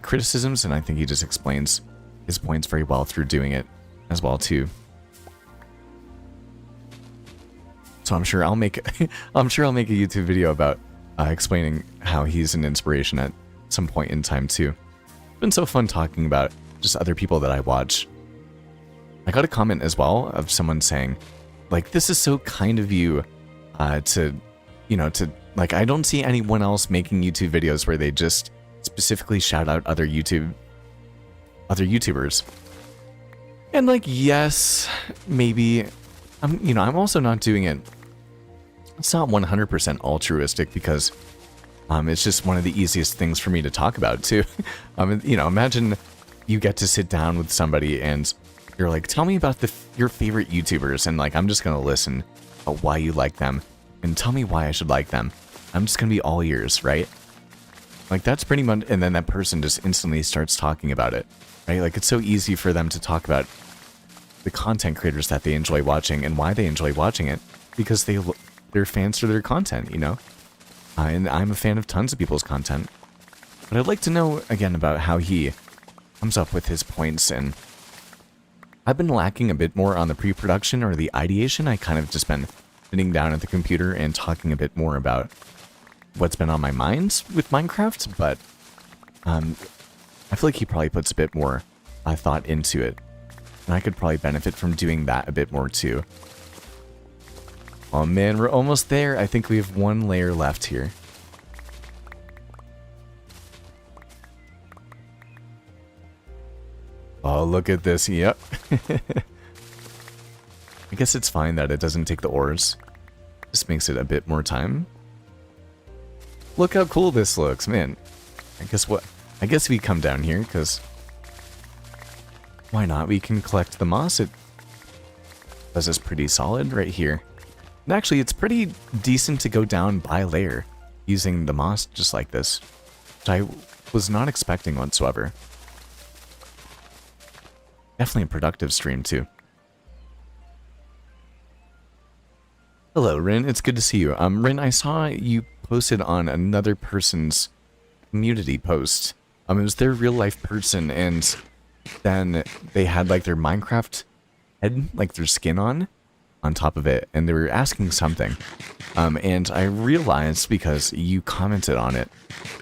criticisms, and I think he just explains his points very well through doing it as well too. So I'm sure I'll make a YouTube video about explaining how he's an inspiration at some point in time too. It's been so fun talking about just other people that I watch. I got a comment as well of someone saying, like, this is so kind of you to like, I don't see anyone else making YouTube videos where they just specifically shout out other YouTubers. And like, yes, maybe I'm also not doing it. It's not 100% altruistic, because it's just one of the easiest things for me to talk about too. Imagine you get to sit down with somebody and you're like, tell me about your favorite YouTubers, and like, I'm just gonna listen about why you like them and tell me why I should like them. I'm just gonna be all ears, right? Like, that's pretty much, and then that person just instantly starts talking about it, right? Like, it's so easy for them to talk about the content creators that they enjoy watching and why they enjoy watching it, because they're fans for their content, and I'm a fan of tons of people's content. But I'd like to know again about how he comes up with his points, and I've been lacking a bit more on the pre-production or the ideation. I kind of just been sitting down at the computer and talking a bit more about what's been on my mind with Minecraft, but I feel like he probably puts a bit more thought into it. And I could probably benefit from doing that a bit more too. Oh man, we're almost there. I think we have one layer left here. Oh, look at this. Yep. I guess it's fine that it doesn't take the ores. Just makes it a bit more time. Look how cool this looks, man. I guess we come down here, because why not? We can collect the moss. It does us pretty solid right here. And actually, it's pretty decent to go down by layer using the moss just like this, which I was not expecting whatsoever. Definitely a productive stream, too. Hello, Rin. It's good to see you. Rin, I saw you posted on another person's community post. It was their real-life person, and then they had, like, their Minecraft head, like, their skin on top of it, and they were asking something. And I realized, because you commented on it,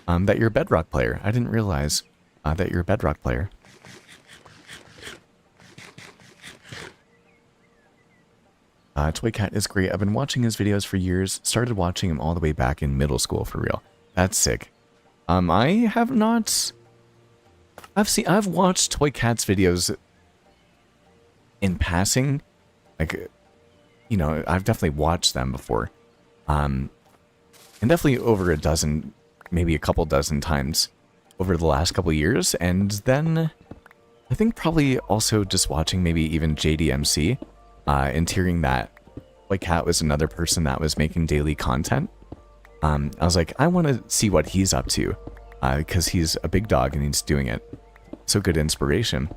that you're a Bedrock player. I didn't realize that you're a Bedrock player. Toy Cat is great. I've been watching his videos for years. Started watching him all the way back in middle school, for real. That's sick. I have not... I've watched Toy Cat's videos in passing. Like, you know, I've definitely watched them before. And definitely over a dozen, maybe a couple dozen times over the last couple years. And then I think probably also just watching maybe even JDMC. And hearing that Toy Cat was another person that was making daily content. I was like, I want to see what he's up to, because he's a big dog and he's doing it. So good inspiration.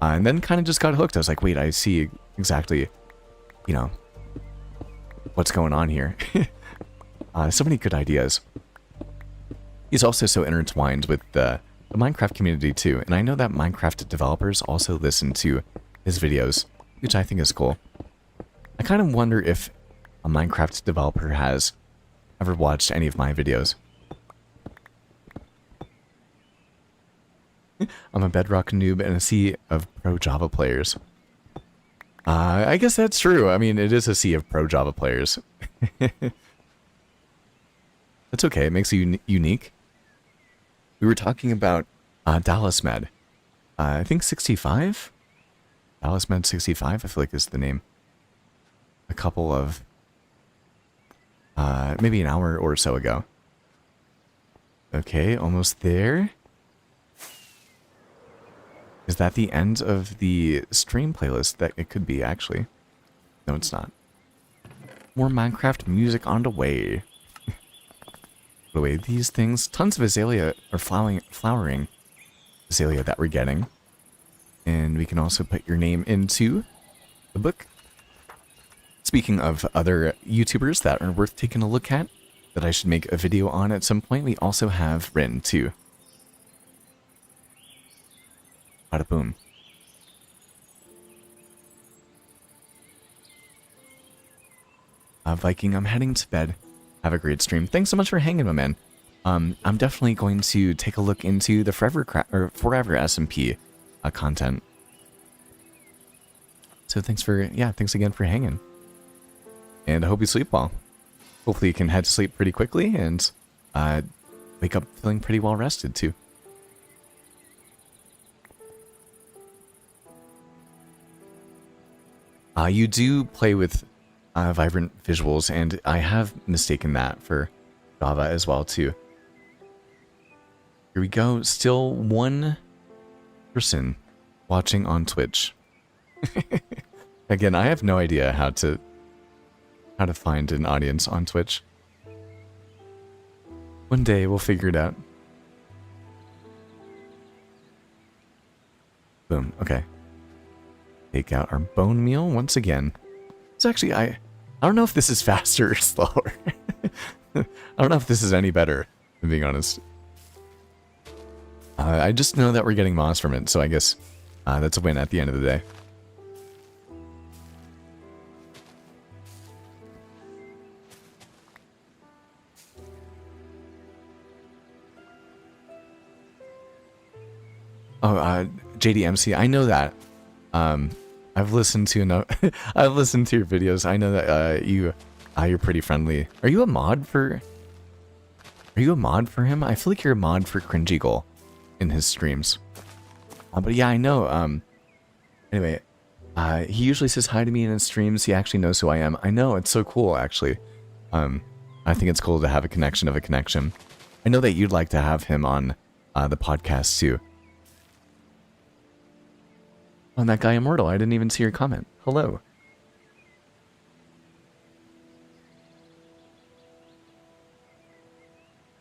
And then kind of just got hooked. I was like, wait, I see exactly, you know, what's going on here. So many good ideas. He's also so intertwined with the Minecraft community too. And I know that Minecraft developers also listen to his videos, which I think is cool. I kind of wonder if a Minecraft developer has ever watched any of my videos. I'm a Bedrock noob and a sea of pro Java players. I guess that's true. I mean, it is a sea of pro Java players. That's okay. It makes you unique. We were talking about Dallas Med. I think 65? Dallas Med 65, I feel like is the name. A couple of... maybe an hour or so ago. Okay, almost there. Is that the end of the stream playlist? That it could be, actually. No, it's not. More Minecraft music on the way. By the way, these things, tons of azalea are flowering azalea that we're getting. And we can also put your name into the book. Speaking of other YouTubers that are worth taking a look at, that I should make a video on at some point, we also have Rin, too. Bada boom. Viking, I'm heading to bed. Have a great stream. Thanks so much for hanging, my man. I'm definitely going to take a look into the Forever SMP content. So thanks again for hanging. And I hope you sleep well. Hopefully you can head to sleep pretty quickly and wake up feeling pretty well rested too. You do play with vibrant visuals, and I have mistaken that for Java as well too. Here we go. Still one person watching on Twitch. Again, I have no idea how to find an audience on Twitch. One day we'll figure it out. Boom. Okay. Take out our bone meal once again. It's actually, I don't know if this is faster or slower. I don't know if this is any better, if I'm being honest. I just know that we're getting moss from it, so I guess that's a win at the end of the day. Oh, JDMC, I know that. I've listened to enough. I've listened to your videos. I know that you're pretty friendly. Are you a mod for? Are you a mod for him? I feel like you're a mod for Cringy Goal in his streams. But yeah, I know. Anyway, he usually says hi to me in his streams. He actually knows who I am. I know, it's so cool, actually. I think it's cool to have a connection of a connection. I know that you'd like to have him on the podcast too. Oh, that guy Immortal, I didn't even see your comment. Hello.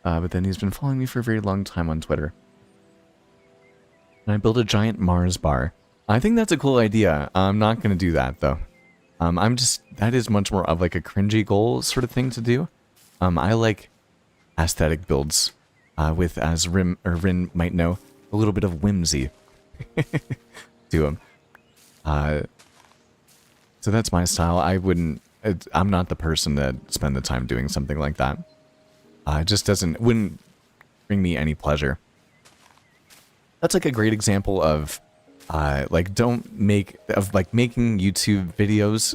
But then he's been following me for a very long time on Twitter. And I built a giant Mars bar. I think that's a cool idea. I'm not going to do that, though. That is much more of like a Cringy Goal sort of thing to do. I like aesthetic builds with, as Rin might know, a little bit of whimsy to them. So that's my style. I'm not the person that spend the time doing something like that. It just wouldn't bring me any pleasure. That's like a great example of making YouTube videos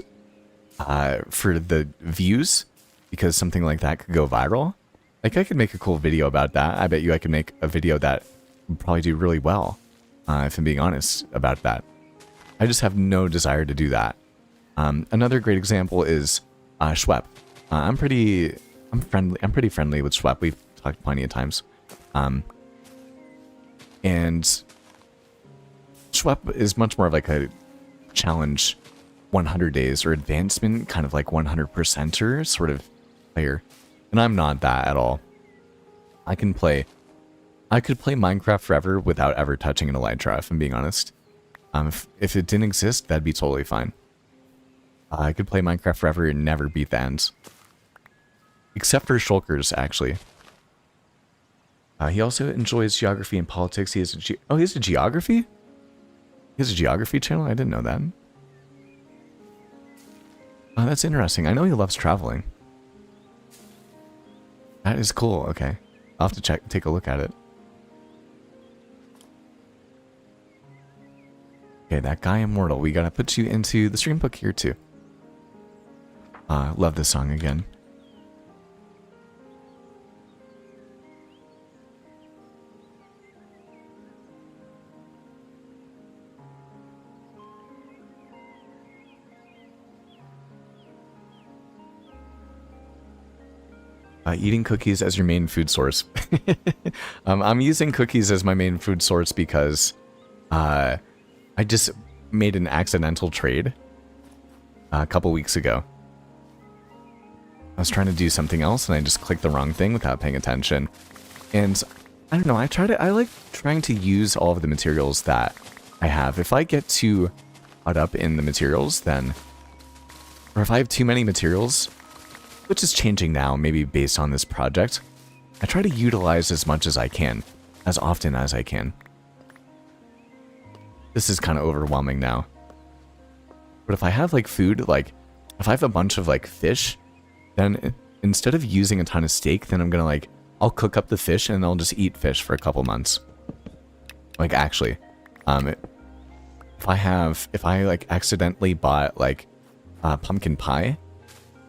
for the views, because something like that could go viral. Like, I could make a cool video about that. I bet you I could make a video that would probably do really well, if I'm being honest about that. I just have no desire to do that. Another great example is Schwepp. I'm pretty friendly with Schwepp. We've talked plenty of times. And Schwepp is much more of like a challenge 100 days or advancement, kind of like 100%er sort of player. And I'm not that at all. I could play Minecraft forever without ever touching an elytra, if I'm being honest. If it didn't exist, that'd be totally fine. I could play Minecraft forever and never beat the ends. Except for Shulkers, actually. He also enjoys geography and politics. He has he has a geography? He has a geography channel? I didn't know that. Oh, that's interesting. I know he loves traveling. That is cool. Okay. I'll have to take a look at it. Okay, that guy Immortal. We gotta put you into the stream book here too. Love this song again. Eating cookies as your main food source. I'm using cookies as my main food source because I just made an accidental trade a couple weeks ago. I was trying to do something else and I just clicked the wrong thing without paying attention. And I don't know, I like trying to use all of the materials that I have. If I get too caught up in the materials, then, or if I have too many materials, which is changing now, maybe based on this project, I try to utilize as much as I can, as often as I can. This is kind of overwhelming now. But if I have like food, like if I have a bunch of like fish, then instead of using a ton of steak, then I'm gonna I'll cook up the fish and I'll just eat fish for a couple months. Like actually, if I like accidentally bought like pumpkin pie,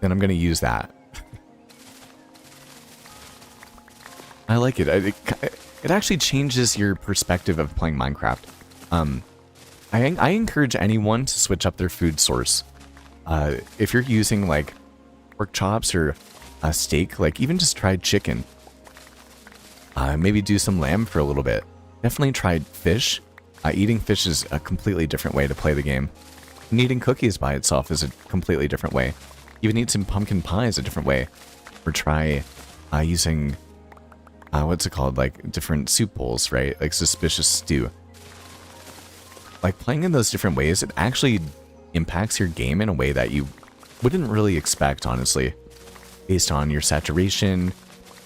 then I'm gonna use that. I like it. It actually changes your perspective of playing Minecraft. I encourage anyone to switch up their food source. If you're using like pork chops or a steak, like even just try chicken. Maybe do some lamb for a little bit. Definitely try fish. Eating fish is a completely different way to play the game. And eating cookies by itself is a completely different way. Even eat some pumpkin pie is a different way. Or try using, what's it called? Like different soup bowls, right? Like suspicious stew. Like playing in those different ways, it actually impacts your game in a way that you wouldn't really expect, honestly. Based on your saturation,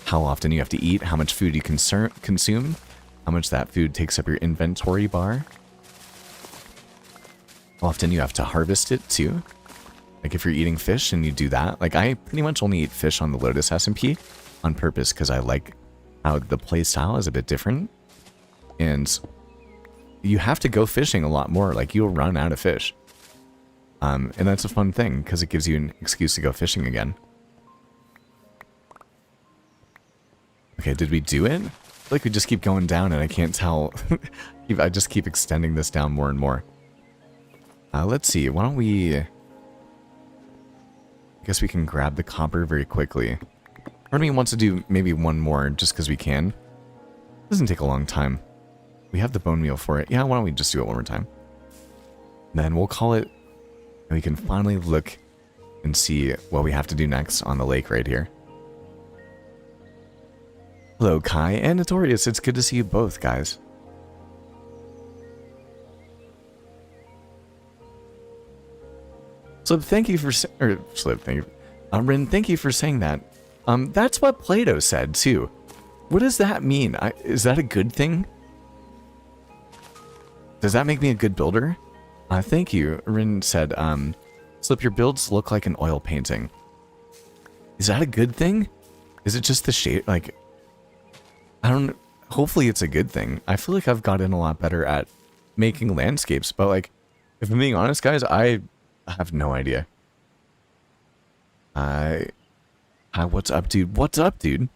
how often you have to eat, how much food you consume, how much that food takes up your inventory bar. How often you have to harvest it too. Like if you're eating fish and you do that, like I pretty much only eat fish on the Lotus SMP on purpose because I like how the play style is a bit different. And you have to go fishing a lot more. Like, you'll run out of fish. And that's a fun thing, because it gives you an excuse to go fishing again. Okay, did we do it? I feel like we just keep going down, and I can't tell. I just keep extending this down more and more. Let's see, why don't we... I guess we can grab the copper very quickly. Part of me wants to do maybe one more, just because we can. It doesn't take a long time. We have the bone meal for it. Yeah, why don't we just do it one more time? Then we'll call it, and we can finally look and see what we have to do next on the lake right here. Hello, Kai and Notorious. It's good to see you both, guys. Slip, thank you for Rin, thank you for saying that. That's what Plato said too. What does that mean? Is that a good thing? Does that make me a good builder? Thank you. Rin said, Slip, your builds look like an oil painting. Is that a good thing? Is it just the shape? Like, I don't. Hopefully, it's a good thing. I feel like I've gotten a lot better at making landscapes, but like, if I'm being honest, guys, I have no idea. What's up, dude? What's up, dude?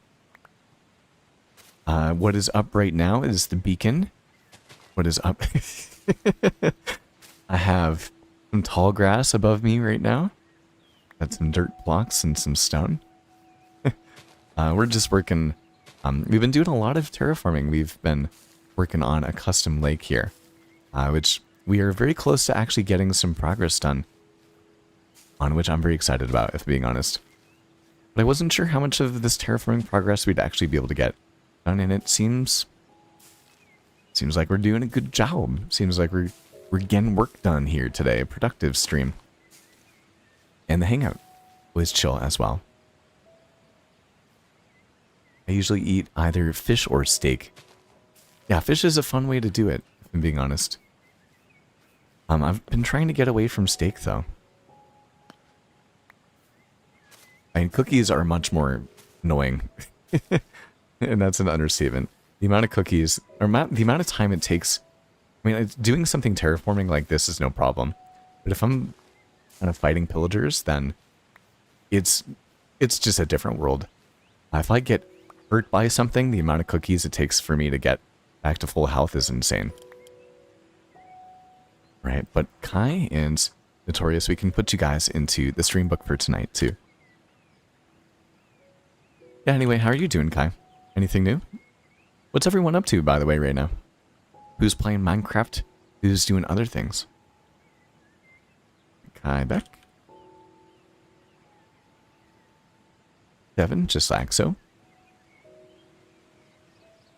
What is up right now is the beacon. What is up? I have some tall grass above me right now. Got some dirt blocks and some stone. We're just working. We've been doing a lot of terraforming. We've been working on a custom lake here, which we are very close to actually getting some progress done on, which I'm very excited about, if being honest. But I wasn't sure how much of this terraforming progress we'd actually be able to get done, and it seems like we're doing a good job. Seems like we're getting work done here today. A productive stream. And the hangout was chill as well. I usually eat either fish or steak. Yeah, fish is a fun way to do it, if I'm being honest. I've been trying to get away from steak, though. I mean, cookies are much more annoying. And that's an understatement. The amount of cookies, or the amount of time it takes. I mean, doing something terraforming like this is no problem. But if I'm kind of fighting pillagers, then it's just a different world. If I get hurt by something, the amount of cookies it takes for me to get back to full health is insane. Right, but Kai and Notorious, we can put you guys into the stream book for tonight, too. Yeah, anyway, how are you doing, Kai? Anything new? What's everyone up to, by the way, right now? Who's playing Minecraft? Who's doing other things? Kai back. Devin, just like so.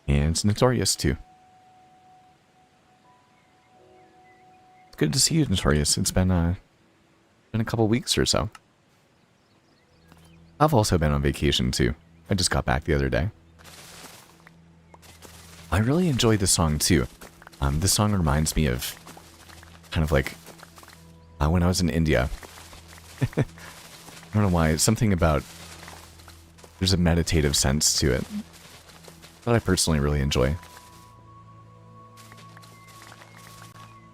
And it's Notorious, too. It's good to see you, Notorious. It's been a couple weeks or so. I've also been on vacation, too. I just got back the other day. I really enjoy this song, too. This song reminds me of kind of like when I was in India. I don't know why. It's something about... There's a meditative sense to it that I personally really enjoy.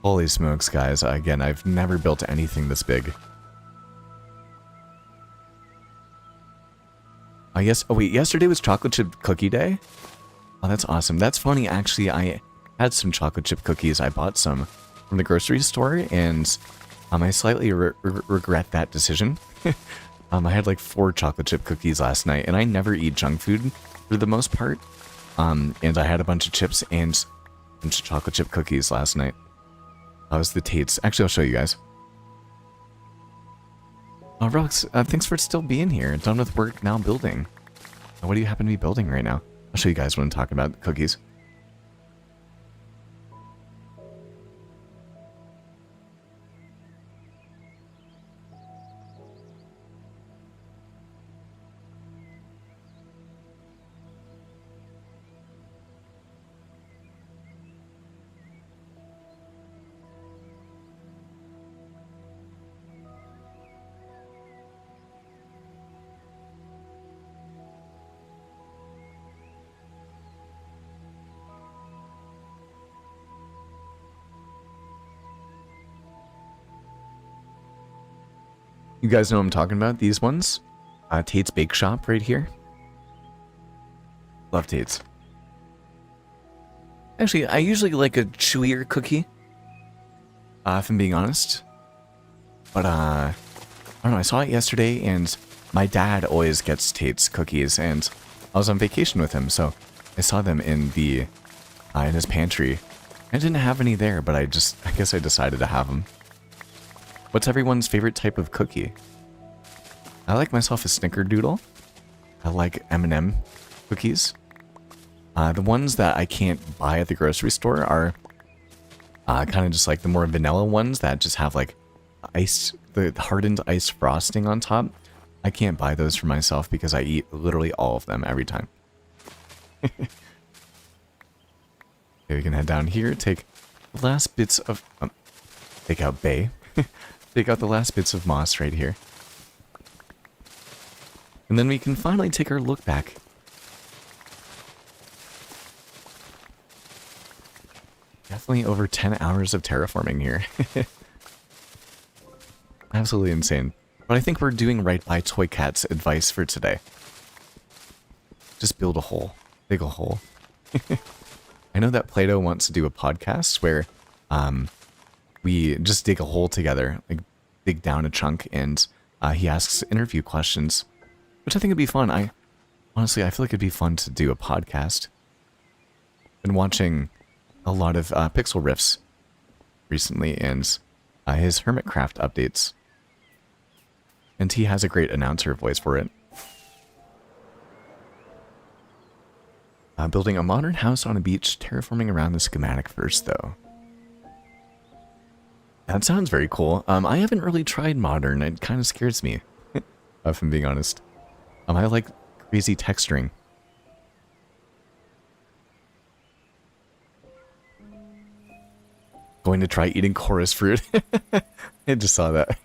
Holy smokes, guys. Again, I've never built anything this big. Oh wait, yesterday was chocolate chip cookie day? Oh, that's awesome. That's funny, actually. I had some chocolate chip cookies. I bought some from the grocery store, and I slightly regret that decision. I had like 4 chocolate chip cookies last night, and I never eat junk food for the most part. And I had a bunch of chips and a bunch of chocolate chip cookies last night. That was the Tates. Actually, I'll show you guys. Oh, Rox, thanks for still being here. Done with work, now building. What do you happen to be building right now? I'll show you guys when I'm talking about the cookies. You guys know what I'm talking about? These ones? Tate's Bake Shop right here. Love Tate's. Actually, I usually like a chewier cookie. If I'm being honest. But, I don't know, I saw it yesterday, and my dad always gets Tate's cookies, and I was on vacation with him, so I saw them in his pantry. I didn't have any there, but I guess I decided to have them. What's everyone's favorite type of cookie? I like myself a snickerdoodle. I like M&M cookies. The ones that I can't buy at the grocery store are kind of just like the more vanilla ones that just have like the hardened ice frosting on top. I can't buy those for myself because I eat literally all of them every time. Okay, we can head down here, take the last bits of... take out Bay. Take out the last bits of moss right here. And then we can finally take our look back. Definitely over 10 hours of terraforming here. Absolutely insane. But I think we're doing right by Toy Cat's advice for today. Just build a hole. Dig a hole. I know that Plato wants to do a podcast where we just dig a hole together, like dig down a chunk, and he asks interview questions, which I think would be fun. Honestly, I feel like it'd be fun to do a podcast. Been watching a lot of Pixel Riffs recently, and his Hermitcraft updates. And he has a great announcer voice for it. Building a modern house on a beach, terraforming around the schematic first, though. That sounds very cool. I haven't really tried modern. It kind of scares me, if I'm being honest. I like crazy texturing. Going to try eating chorus fruit. I just saw that.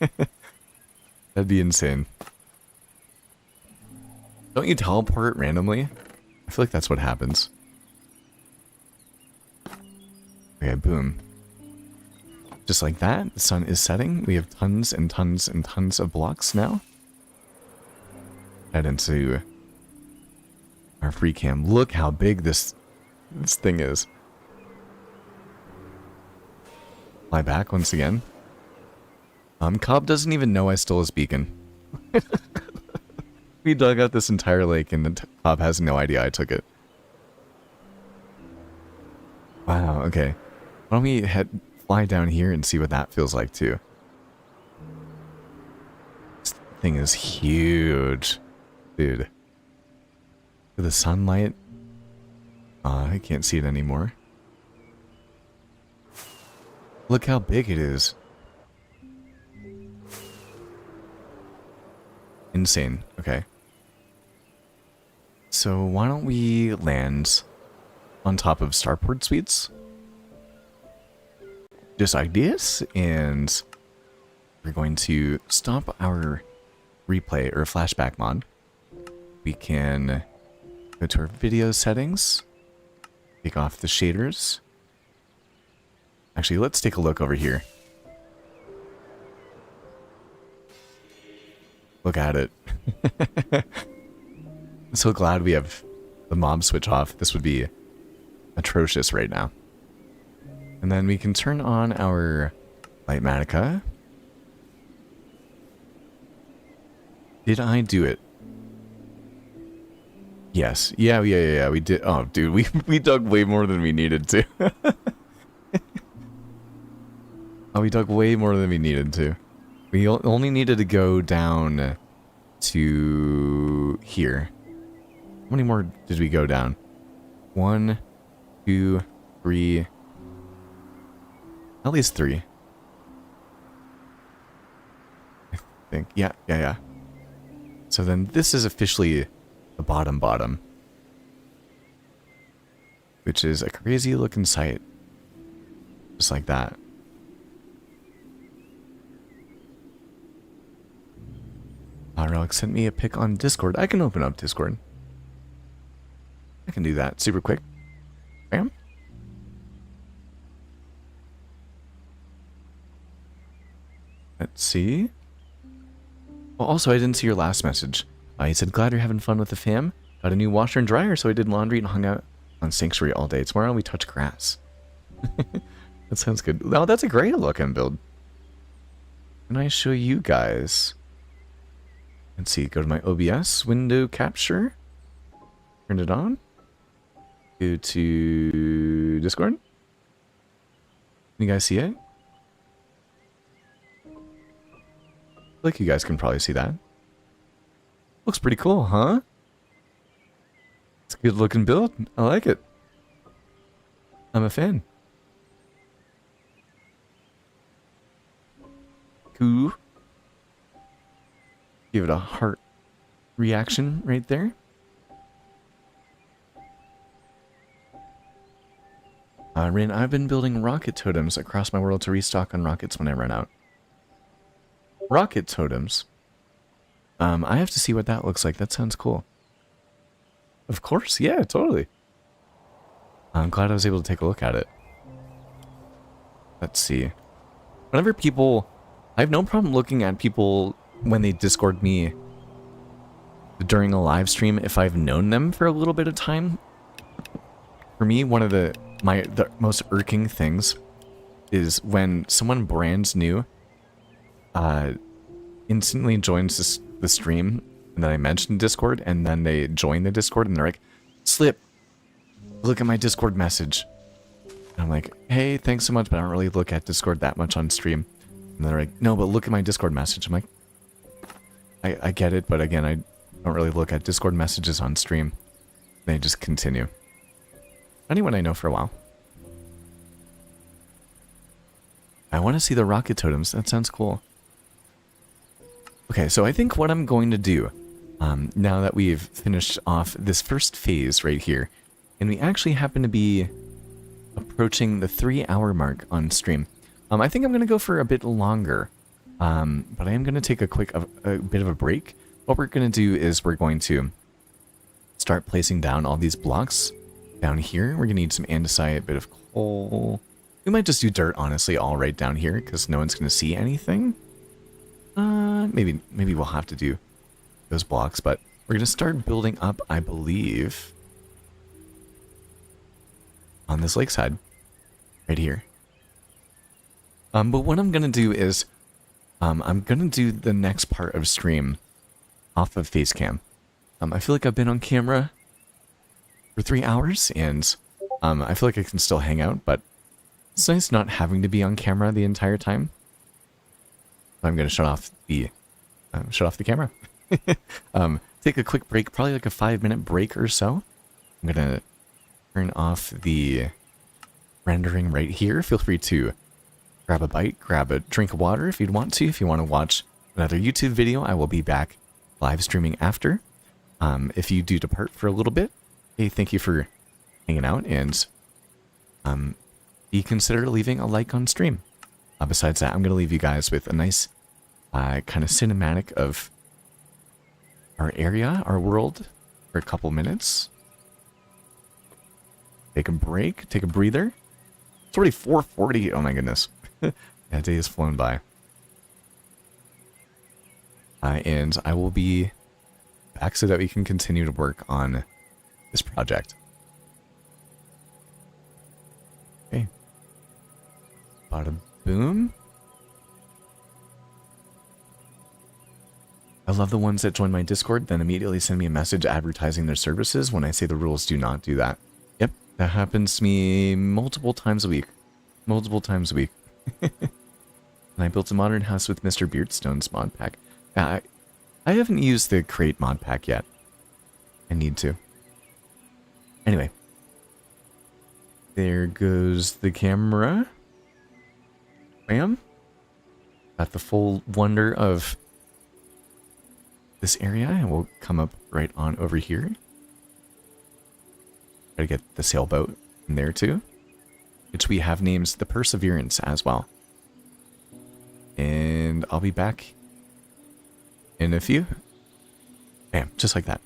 That'd be insane. Don't you teleport randomly? I feel like that's what happens. Okay, boom. Just like that, the sun is setting. We have tons and tons and tons of blocks now. Head into our free cam. Look how big this thing is. Fly back once again. Cobb doesn't even know I stole his beacon. We dug out this entire lake and Cobb has no idea I took it. Wow, okay. Why don't we fly down here and see what that feels like too. This thing is huge. Dude. Look at the sunlight. I can't see it anymore. Look how big it is. Insane. Okay. So why don't we land on top of Starport Suites? Just ideas, and we're going to stop our replay or flashback mod. We can go to our video settings, take off the shaders. Actually, let's take a look over here. Look at it. I'm so glad we have the mob switch off. This would be atrocious right now. And then we can turn on our Lightmatica. Did I do it? Yes. Yeah, we did. Oh, dude, we dug way more than we needed to. Oh, we dug way more than we needed to. We only needed to go down to here. How many more did we go down? 1, 2, 3. At least 3. I think. Yeah. So then this is officially the bottom. Which is a crazy looking site. Just like that. Relic sent me a pic on Discord. I can open up Discord. I can do that super quick. Bam. Let's see. Well, also, I didn't see your last message. He said, glad you're having fun with the fam. Got a new washer and dryer, so I did laundry and hung out on Sanctuary all day. Tomorrow we touch grass. That sounds good. Oh, that's a great looking build. Can I show you guys? Let's see, go to my OBS, window capture. Turn it on. Go to Discord. Can you guys see it? I feel like you guys can probably see that. Looks pretty cool, huh? It's a good looking build. I like it. I'm a fan. Cool. Give it a heart reaction right there. Rin, I've been building rocket totems across my world to restock on rockets when I run out. Rocket totems? I have to see what that looks like. That sounds cool. Of course, yeah, totally. I'm glad I was able to take a look at it. Let's see. Whenever people... I have no problem looking at people when they Discord me during a live stream if I've known them for a little bit of time. For me, one of the most irking things is when someone brand new instantly joins the stream and then I mention Discord and then they join the Discord and they're like, Slip, look at my Discord message. And I'm like, hey, thanks so much, but I don't really look at Discord that much on stream. And they're like, no, but look at my Discord message. I'm like, I get it, but again, I don't really look at Discord messages on stream. They just continue. Anyone I know for a while. I want to see the rocket totems. That sounds cool. Okay, so I think what I'm going to do, now that we've finished off this first phase right here, and we actually happen to be approaching the 3-hour mark on stream, I think I'm going to go for a bit longer, but I am going to take a bit of a break. What we're going to do is we're going to start placing down all these blocks down here. We're going to need some andesite, a bit of coal. We might just do dirt, honestly, all right down here, because no one's going to see anything. Maybe we'll have to do those blocks, but we're going to start building up, I believe, on this lakeside, right here. But what I'm going to do is, I'm going to do the next part of stream off of Facecam. I feel like I've been on camera for 3 hours, and I feel like I can still hang out, but it's nice not having to be on camera the entire time. I'm going to shut off the camera. Take a quick break, probably like a 5-minute break or so. I'm going to turn off the rendering right here. Feel free to grab a bite, grab a drink of water if you'd want to. If you want to watch another YouTube video, I will be back live streaming after. If you do depart for a little bit, hey, thank you for hanging out, and consider leaving a like on stream. Besides that, I'm going to leave you guys with a nice kind of cinematic of our area, our world, for a couple minutes. Take a break, take a breather. It's already 4:40. Oh my goodness. That day has flown by. And I will be back so that we can continue to work on this project. Okay. Bada boom. I love the ones that join my Discord, then immediately send me a message advertising their services when I say the rules do not do that. Yep, that happens to me multiple times a week. Multiple times a week. And I built a modern house with Mr. Beardstone's mod pack. I haven't used the crate mod pack yet. I need to. Anyway. There goes the camera. Bam. Got the full wonder of this area, and we'll come up right on over here. Try to get the sailboat in there too, which we have named the Perseverance as well. And I'll be back in a few. Bam, just like that.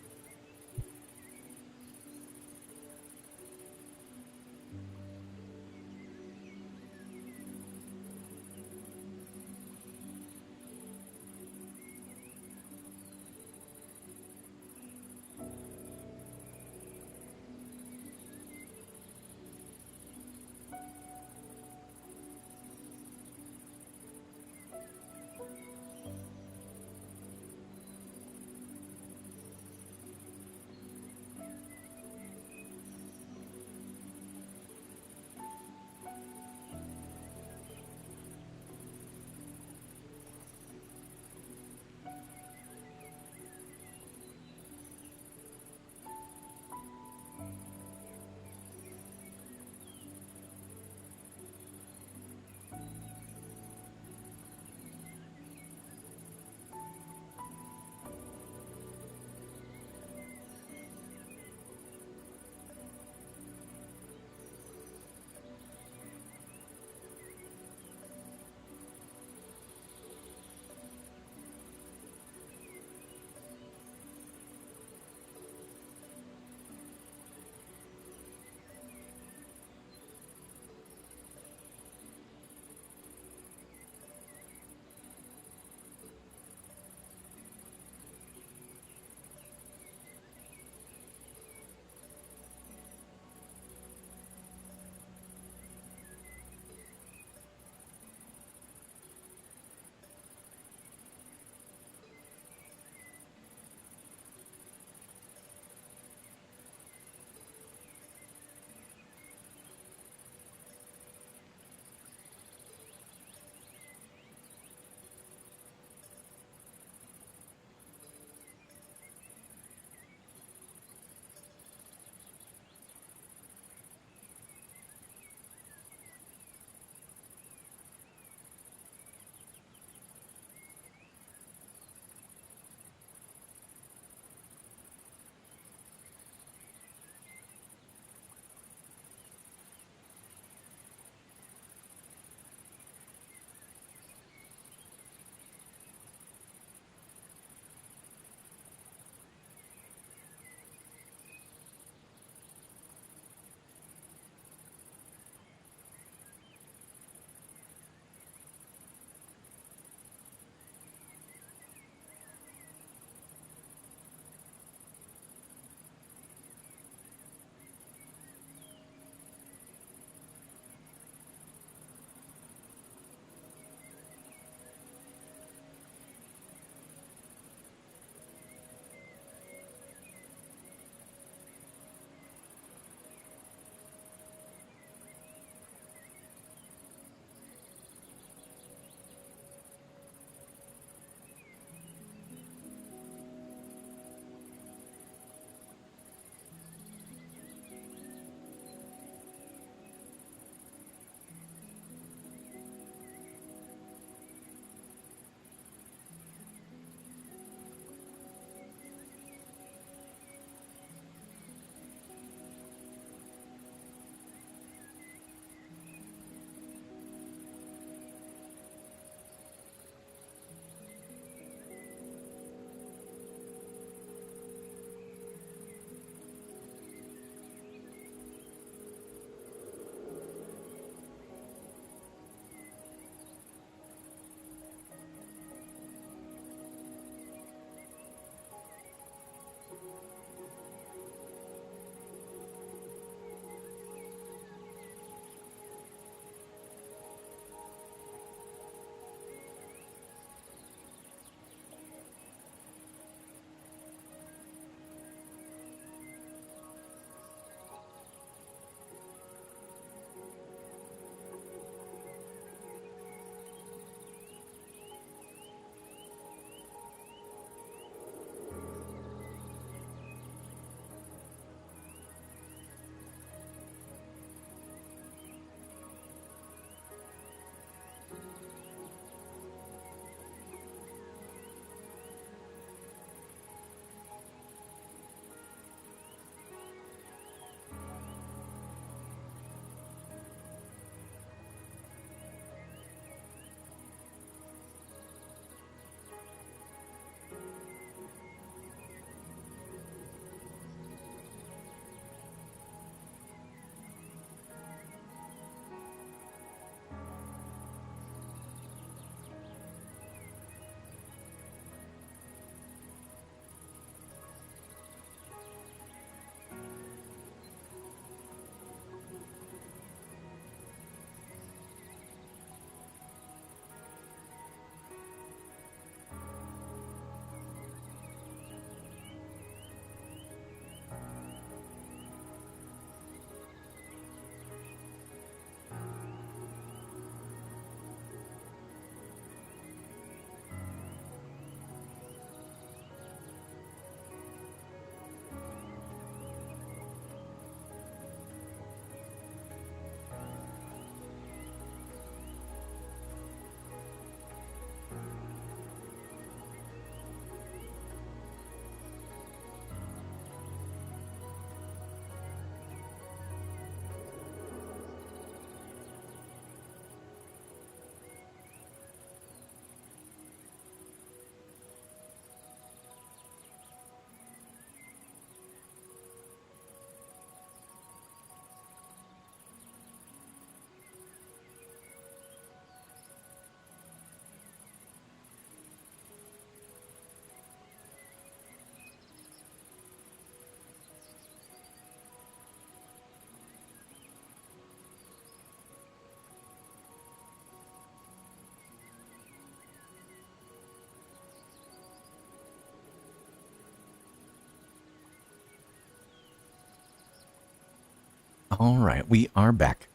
All right, we are back.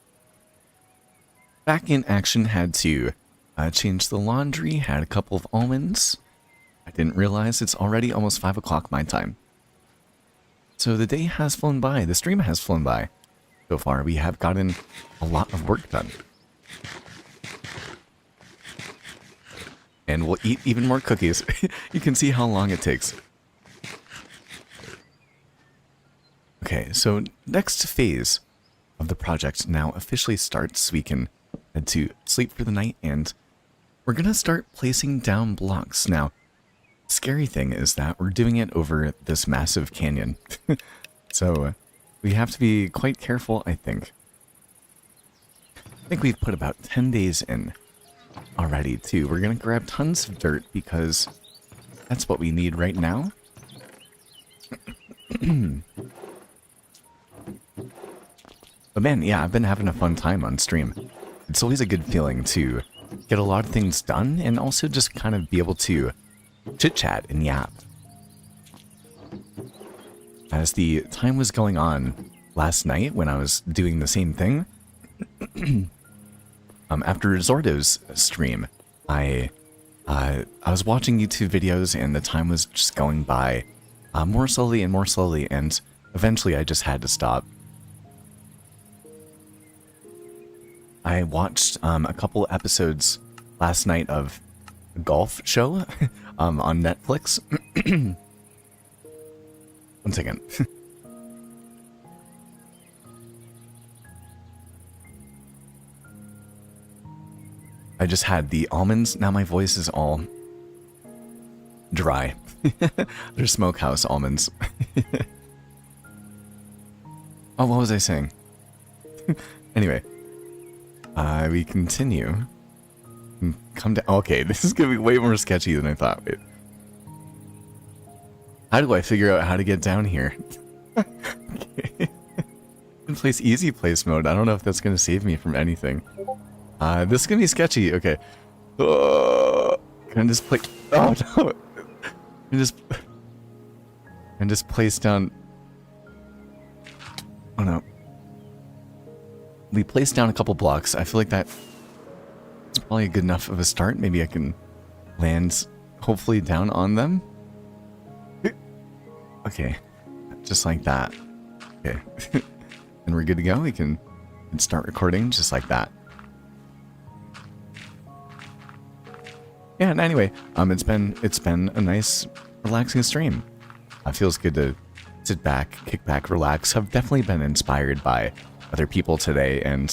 Back in action, had to change the laundry, had a couple of almonds. I didn't realize it's already almost 5 o'clock my time. So the day has flown by, the stream has flown by. So far, we have gotten a lot of work done. And we'll eat even more cookies. You can see how long it takes. Okay, so next phase of the project now officially starts. We can head to sleep for the night, and we're gonna start placing down blocks. Now, scary thing is that we're doing it over this massive canyon. So we have to be quite careful, I think. I think we've put about 10 days in already, too. We're gonna grab tons of dirt because that's what we need right now. But man, yeah, I've been having a fun time on stream. It's always a good feeling to get a lot of things done and also just kind of be able to chit-chat and yap. As the time was going on last night when I was doing the same thing, after Zordo's stream, I was watching YouTube videos and the time was just going by more slowly, and eventually I just had to stop. I watched a couple episodes last night of a golf show on Netflix. One second. I just had the almonds. Now my voice is all dry. They're smokehouse almonds. Oh, what was I saying? Anyway, we continue. Come down. Okay, this is gonna be way more sketchy than I thought. Wait. How do I figure out how to get down here? Okay. In place easy place mode. I don't know if that's gonna save me from anything. This is gonna be sketchy. Okay. Can I just play? Oh no! And just place down. Oh no. We placed down a couple blocks. I feel like that's probably a good enough of a start. Maybe I can land hopefully down on them. Okay, just like that. Okay, and we're good to go. We can start recording just like that. Yeah, and anyway, it's been a nice, relaxing stream. It feels good to sit back, kick back, relax. I've definitely been inspired by other people today, and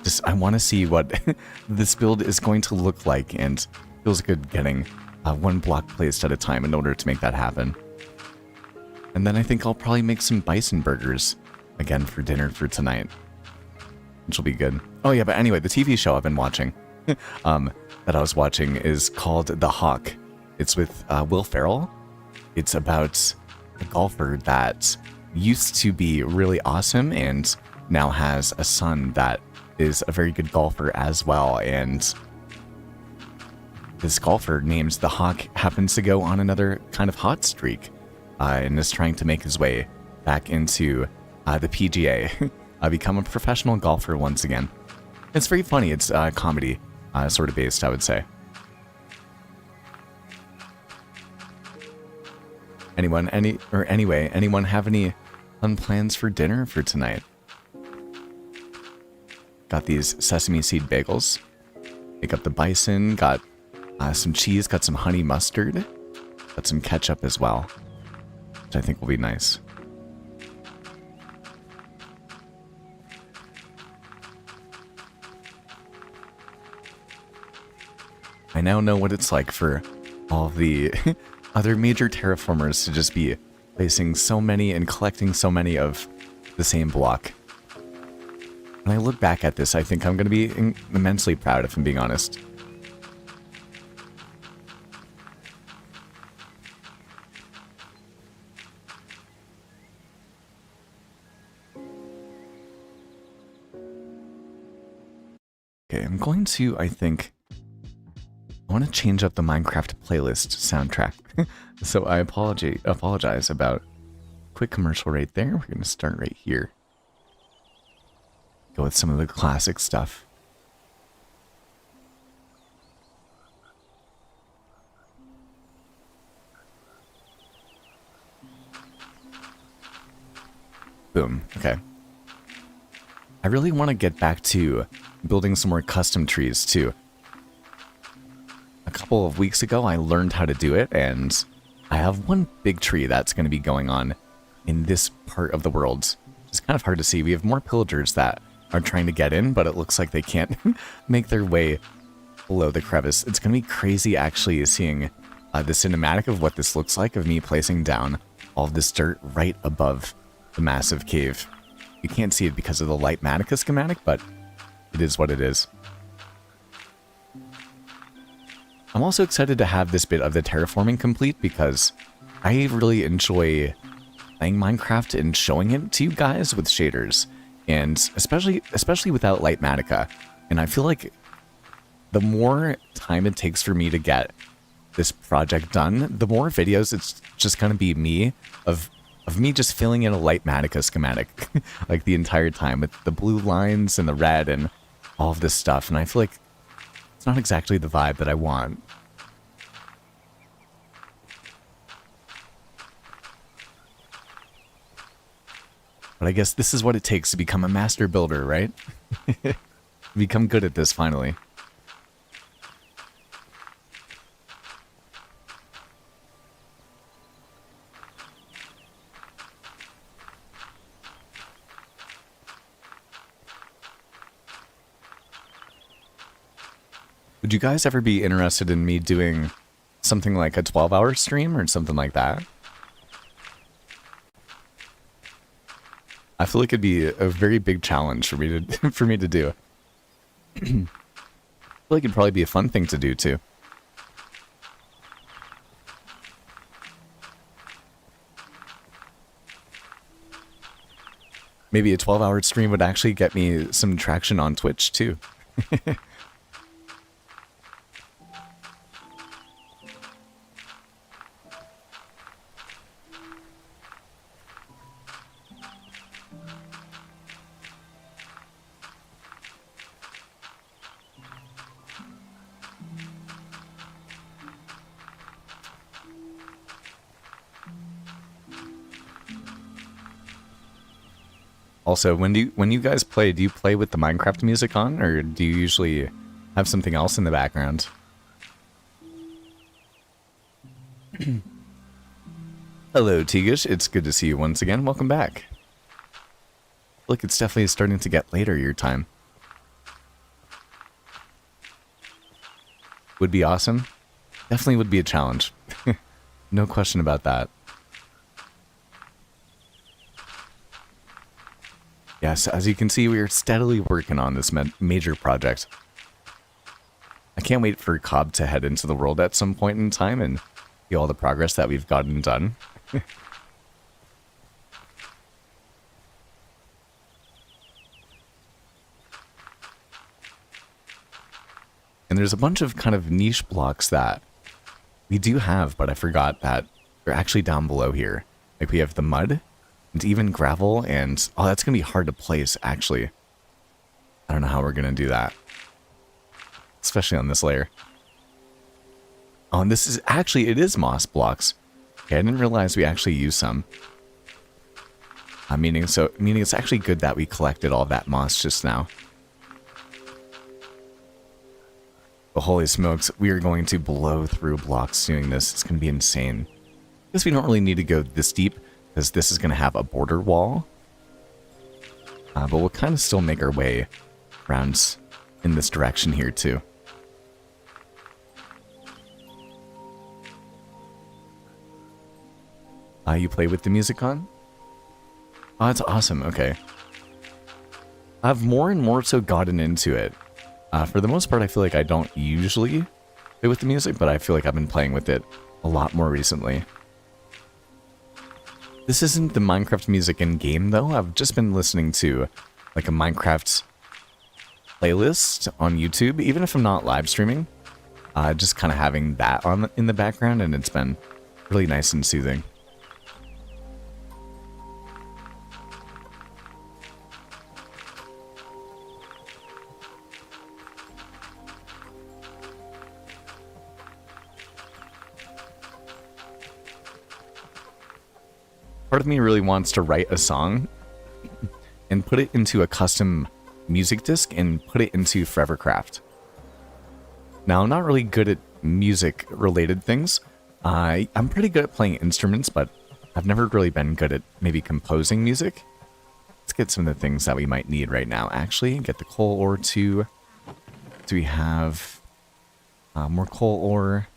just I want to see what this build is going to look like, and it feels good getting one block placed at a time in order to make that happen. And then I think I'll probably make some bison burgers again for dinner for tonight, which will be good. Oh yeah, but anyway, the TV show I've been watching, that I was watching is called The Hawk. It's with Will Ferrell. It's about a golfer that used to be really awesome and now has a son that is a very good golfer as well. And this golfer named The Hawk happens to go on another kind of hot streak. And is trying to make his way back into the PGA, become a professional golfer once again. It's very funny. It's comedy sort of based, I would say. Anyone have any fun plans for dinner for tonight? Got these sesame seed bagels. Pick up the bison. Got some cheese. Got some honey mustard. Got some ketchup as well, which I think will be nice. I now know what it's like for all the other major terraformers to just be placing so many and collecting so many of the same block. When I look back at this, I think I'm going to be immensely proud, if I'm being honest. Okay, I'm going to, I want to change up the Minecraft playlist soundtrack. So I apologize about quick commercial right there. We're going to start right here. Go with some of the classic stuff. Boom. Okay. I really want to get back to building some more custom trees too. A couple of weeks ago, I learned how to do it, and I have one big tree that's going to be going on in this part of the world. It's kind of hard to see. We have more pillagers that are trying to get in, but it looks like they can't make their way below the crevice. It's going to be crazy actually seeing the cinematic of what this looks like, of me placing down all of this dirt right above the massive cave. You can't see it because of the Lightmatica schematic, but it is what it is. I'm also excited to have this bit of the terraforming complete because I really enjoy playing Minecraft and showing it to you guys with shaders, and especially without Lightmatica. And I feel like the more time it takes for me to get this project done, the more videos it's just going to be me of me just filling in a Lightmatica schematic like the entire time with the blue lines and the red and all of this stuff. And I feel like it's not exactly the vibe that I want. But I guess this is what it takes to become a master builder, right? Become good at this finally. Would you guys ever be interested in me doing something like a 12-hour stream or something like that? I feel like it'd be a very big challenge for me to for me to do. I feel like it'd probably be a fun thing to do too. Maybe a 12-hour stream would actually get me some traction on Twitch too. Also, when you guys play, do you play with the Minecraft music on, or do you usually have something else in the background? Hello, Tigish. It's good to see you once again. Welcome back. Look, it's definitely starting to get later your time. Would be awesome. Definitely would be a challenge. No question about that. Yes, as you can see, we are steadily working on this major project. I can't wait for Cobb to head into the world at some point in time and see all the progress that we've gotten done. And there's a bunch of kind of niche blocks that we do have, but I forgot that they're actually down below here. Like we have the mud, and even gravel, and oh, that's gonna be hard to place actually. I don't know how we're gonna do that, especially on this layer. Oh, and this is actually, it is moss blocks. Okay, I didn't realize we actually use some. Meaning it's actually good that we collected all that moss just now. But holy smokes, we are going to blow through blocks doing this. It's gonna be insane. I guess we don't really need to go this deep, because this is going to have a border wall. But we'll kind of still make our way around in this direction here too. You play with the music on? Oh, that's awesome. Okay. I've more and more so gotten into it. For the most part, I feel like I don't usually play with the music, but I feel like I've been playing with it a lot more recently. This isn't the Minecraft music in game though. I've just been listening to like a Minecraft playlist on YouTube, even if I'm not live streaming. Just kind of having that on in the background, and it's been really nice and soothing. Part of me really wants to write a song and put it into a custom music disc and put it into Forever Craft. Now, I'm not really good at music-related things. I'm pretty good at playing instruments, but I've never really been good at maybe composing music. Let's get some of the things that we might need right now, actually. Get the coal ore too. Do we have more coal ore?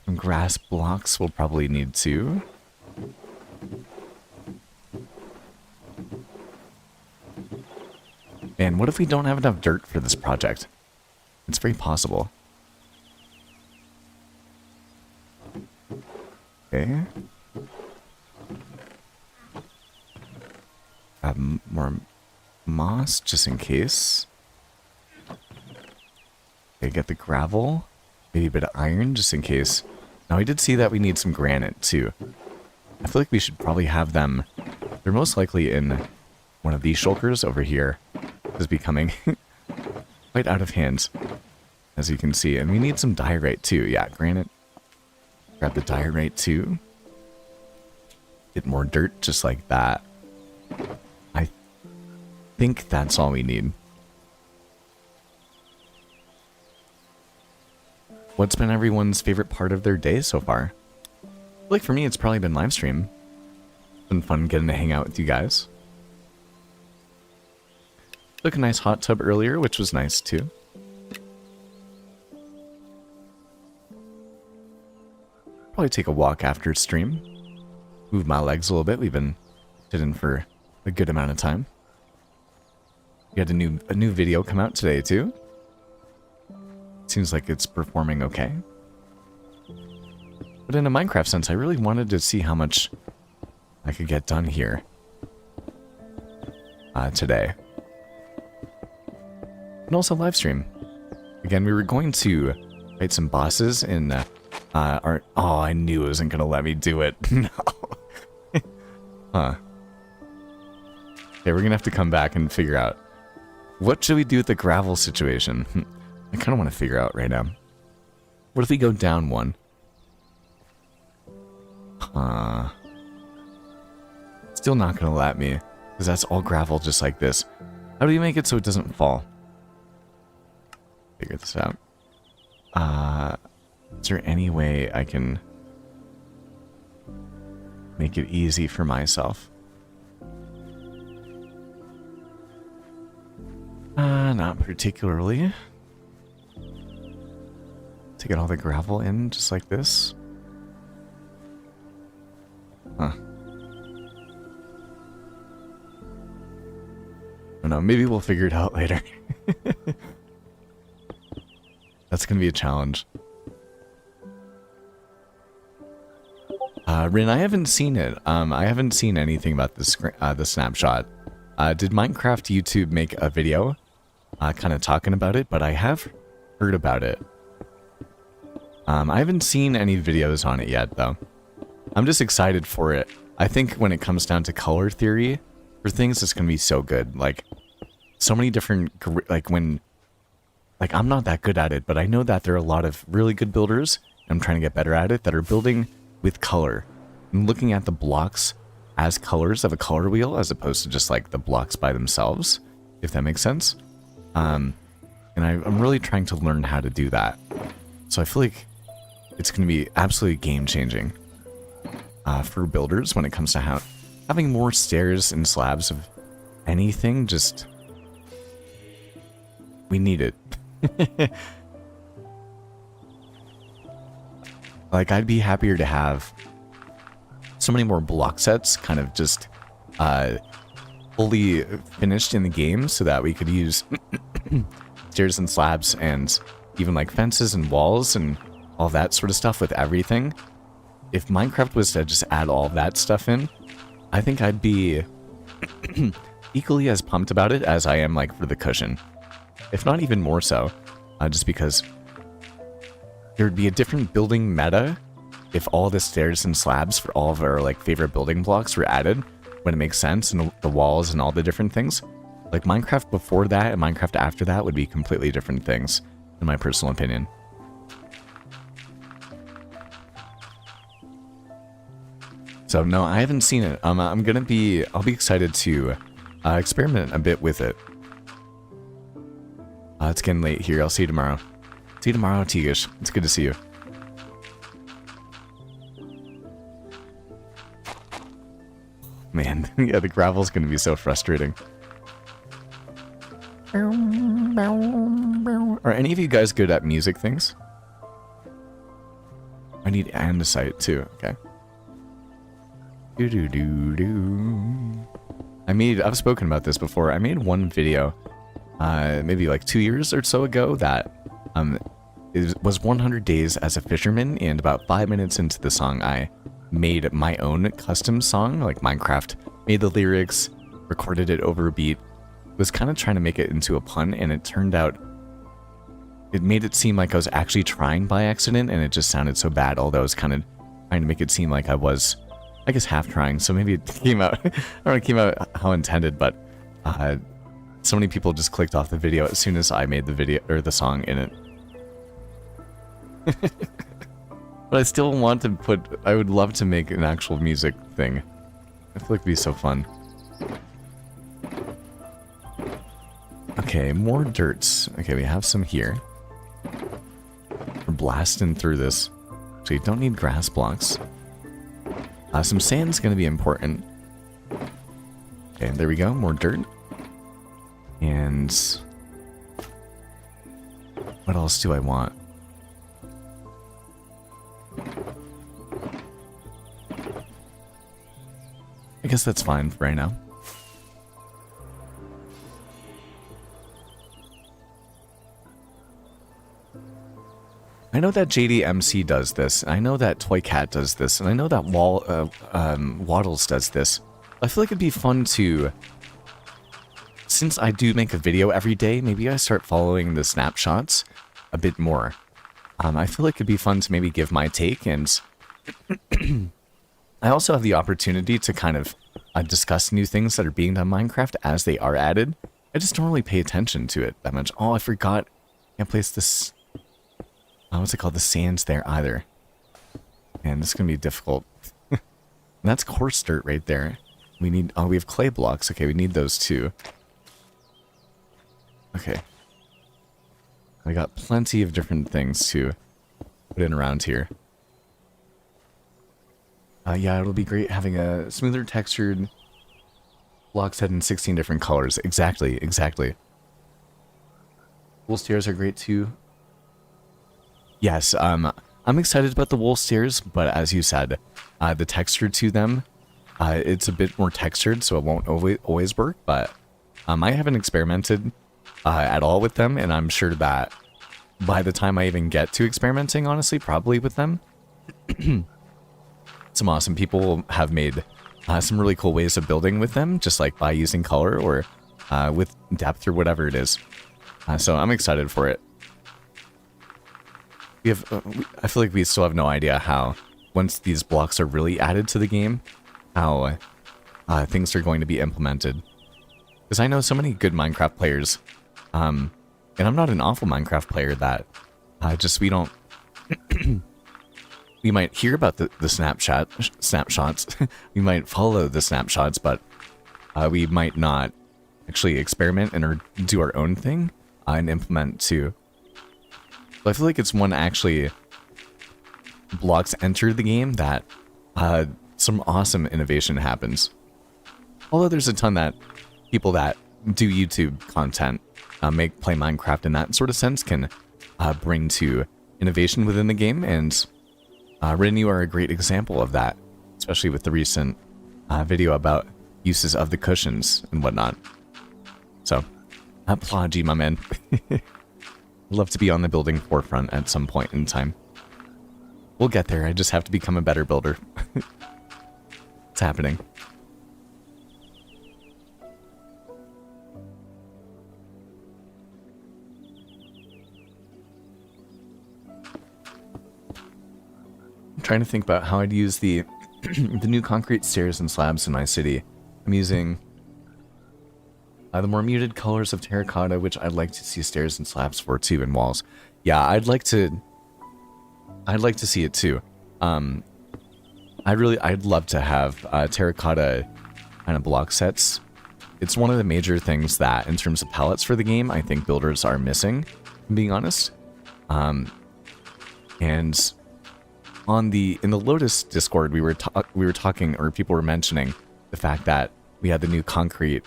Some grass blocks we'll probably need too. And what if we don't have enough dirt for this project? It's very possible. Okay. Have more moss just in case. Okay, get the gravel. Maybe a bit of iron just in case. Now, I did see that we need some granite too. I feel like we should probably have them. They're most likely in one of these shulkers over here. This is becoming quite out of hand, as you can see. And we need some diorite too. Yeah, granite. Grab the diorite too. Get more dirt just like that. I think that's all we need. What's been everyone's favorite part of their day so far? Like for me, it's probably been live stream. It's been fun getting to hang out with you guys. Took a nice hot tub earlier, which was nice too. Probably take a walk after stream. Move my legs a little bit. We've been sitting for a good amount of time. We had a new video come out today too. Seems like it's performing okay. But in a Minecraft sense, I really wanted to see how much I could get done here today. And also live stream. Again, we were going to fight some bosses in our... Oh, I knew it wasn't going to let me do it. No. Huh. Okay, we're going to have to come back and figure out. What should we do with the gravel situation? I kind of want to figure out right now. What if we go down one? Still not going to let me. Because that's all gravel just like this. How do you make it so it doesn't fall? Figure this out. Is there any way I can make it easy for myself? Not particularly. To get all the gravel in just like this. Huh. I don't know, maybe we'll figure it out later. That's gonna be a challenge. Rin, I haven't seen it. I haven't seen anything about this the snapshot. Did Minecraft YouTube make a video kind of talking about it? But I have heard about it. I haven't seen any videos on it yet, though. I'm just excited for it. I think when it comes down to color theory for things, it's going to be so good. Like, so many different... Like, I'm not that good at it, but I know that there are a lot of really good builders, and I'm trying to get better at it, that are building with color. And looking at the blocks as colors of a color wheel, as opposed to just, like, the blocks by themselves, if that makes sense. And I'm really trying to learn how to do that. So I feel like it's going to be absolutely game-changing for builders when it comes to having more stairs and slabs of anything. Just, we need it. Like, I'd be happier to have so many more block sets kind of just fully finished in the game so that we could use stairs and slabs and even like fences and walls and all that sort of stuff with everything. If Minecraft was to just add all that stuff in, I think I'd be equally as pumped about it as I am like for the cushion. If not even more so, just because there'd be a different building meta if all the stairs and slabs for all of our like favorite building blocks were added when it makes sense, and the walls and all the different things. Like Minecraft before that and Minecraft after that would be completely different things, in my personal opinion. So no, I haven't seen it. I'll be excited to experiment a bit with it. It's getting late here. I'll see you tomorrow. See you tomorrow, Tigish. It's good to see you. Man, yeah, the gravel's gonna be so frustrating. Are any of you guys good at music things? I need andesite too, okay. I've spoken about this before. I made one video, maybe like 2 years or so ago that, it was 100 days as a fisherman, and about 5 minutes into the song, I made my own custom song, like Minecraft, made the lyrics, recorded it over a beat, was kind of trying to make it into a pun, and it turned out, it made it seem like I was actually trying by accident, and it just sounded so bad, although I was kind of trying to make it seem like I was, I guess, half trying, so maybe it came out, I don't know, it came out how intended, but so many people just clicked off the video as soon as I made the video, or the song in it. But I still want to I would love to make an actual music thing. I feel like it'd be so fun. Okay, more dirts. Okay, we have some here. We're blasting through this. So you don't need grass blocks. Some sand's gonna be important. Okay, there we go, more dirt. And what else do I want? I guess that's fine for right now. I know that JDMC does this, I know that Toy Cat does this, and I know that Waddles does this. I feel like it'd be fun to, since I do make a video every day, maybe I start following the snapshots a bit more. I feel like it'd be fun to maybe give my take, and I also have the opportunity to kind of discuss new things that are being done in Minecraft as they are added. I just don't really pay attention to it that much. Oh, I forgot. Can't place this. What's it called? The sands there either. Man, this is gonna be difficult. That's coarse dirt right there. We need. Oh, we have clay blocks. Okay, we need those too. Okay. I got plenty of different things to put in around here. Yeah, it'll be great having a smoother textured block set in 16 different colors. Exactly, exactly. Wool stairs are great too. Yes, I'm excited about the wool stairs, but as you said, the texture to them, it's a bit more textured, so it won't always work, but I haven't experimented at all with them, and I'm sure that by the time I even get to experimenting, honestly, probably with them, some awesome people have made some really cool ways of building with them, just like by using color or with depth or whatever it is. So I'm excited for it. I feel like we still have no idea how, once these blocks are really added to the game, how things are going to be implemented. Because I know so many good Minecraft players, and I'm not an awful Minecraft player that we don't... We might hear about the snapshots, we might follow the snapshots, but we might not actually experiment and or do our own thing and implement too. So I feel like it's when actually blocks enter the game that some awesome innovation happens. Although there's a ton that people that do YouTube content, play Minecraft in that sort of sense, can bring to innovation within the game, and Rin, you are a great example of that, especially with the recent video about uses of the cushions and whatnot. So, applaud you, my man. I'd love to be on the building forefront at some point in time. We'll get there, I just have to become a better builder. It's happening. I'm trying to think about how I'd use the the new concrete stairs and slabs in my city. I'm using the more muted colors of terracotta, which I'd like to see stairs and slabs for too, and walls. Yeah, I'd like to see it too. I'd love to have terracotta kind of block sets. It's one of the major things that, in terms of palettes for the game, I think builders are missing, being honest. And in the Lotus Discord, we were talking, or people were mentioning the fact that we had the new concrete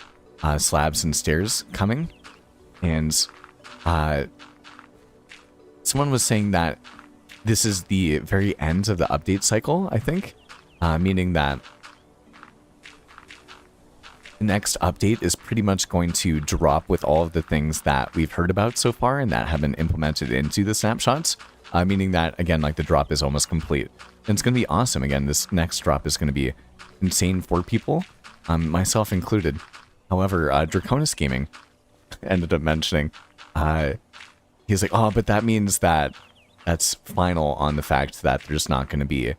slabs and stairs coming, and someone was saying that this is the very end of the update cycle, I think, meaning that the next update is pretty much going to drop with all of the things that we've heard about so far and that have been implemented into the snapshots, meaning that, again, like the drop is almost complete. And it's going to be awesome. Again, this next drop is going to be insane for people, myself included. However, Draconis Gaming ended up mentioning, he's like, oh, but that means that that's final on the fact that there's not going to be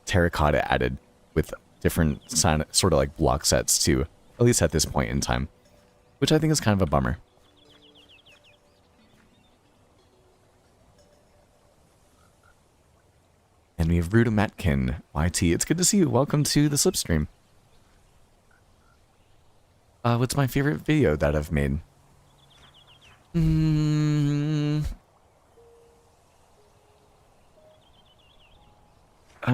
terracotta added with different sort of like block sets too, at least at this point in time, which I think is kind of a bummer. And we have Rudimetkin YT. It's good to see you. Welcome to the Slipstream. What's my favorite video that I've made? I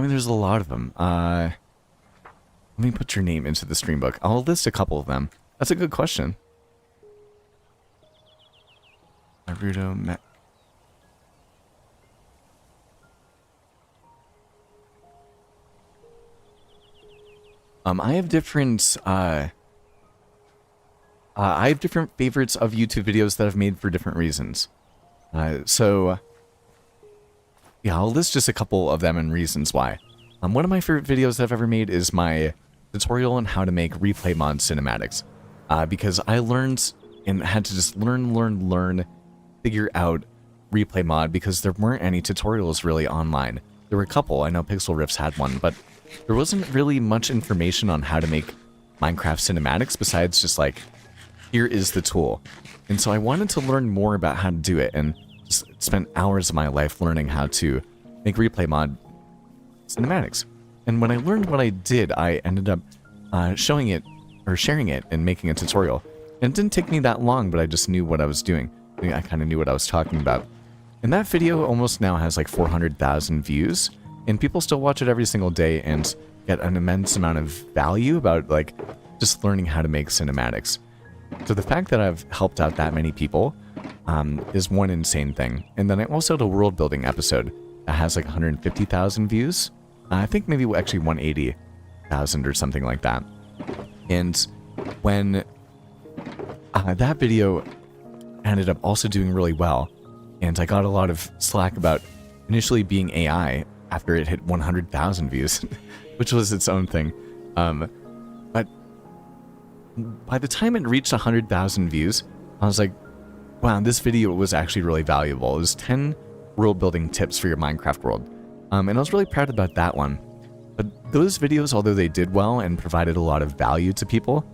mean, there's a lot of them. Let me put your name into the stream book. I'll list a couple of them. That's a good question. Naruto I have different favorites of YouTube videos that I've made for different reasons. So yeah, I'll list just a couple of them and reasons why. One of my favorite videos that I've ever made is my tutorial on how to make replay mod cinematics. Because I learned and had to just learn, figure out replay mod because there weren't any tutorials really online. There were a couple. I know Pixel Riffs had one, but there wasn't really much information on how to make Minecraft cinematics besides just like, here is the tool. And so I wanted to learn more about how to do it and just spent hours of my life learning how to make replay mod cinematics. And when I learned what I did, I ended up showing it or sharing it and making a tutorial. And it didn't take me that long, but I just knew what I was doing. I kind of knew what I was talking about. And that video almost now has like 400,000 views, and people still watch it every single day and get an immense amount of value about like just learning how to make cinematics. So the fact that I've helped out that many people is one insane thing. And then I also had a world building episode that has like 150,000 views. I think maybe actually 180,000 or something like that. And when that video ended up also doing really well, and I got a lot of slack about initially being AI after it hit 100,000 views, which was its own thing. But by the time it reached 100,000 views, I was like, wow, this video was actually really valuable. It was 10 world building tips for your Minecraft world. And I was really proud about that one. But those videos, although they did well and provided a lot of value to people,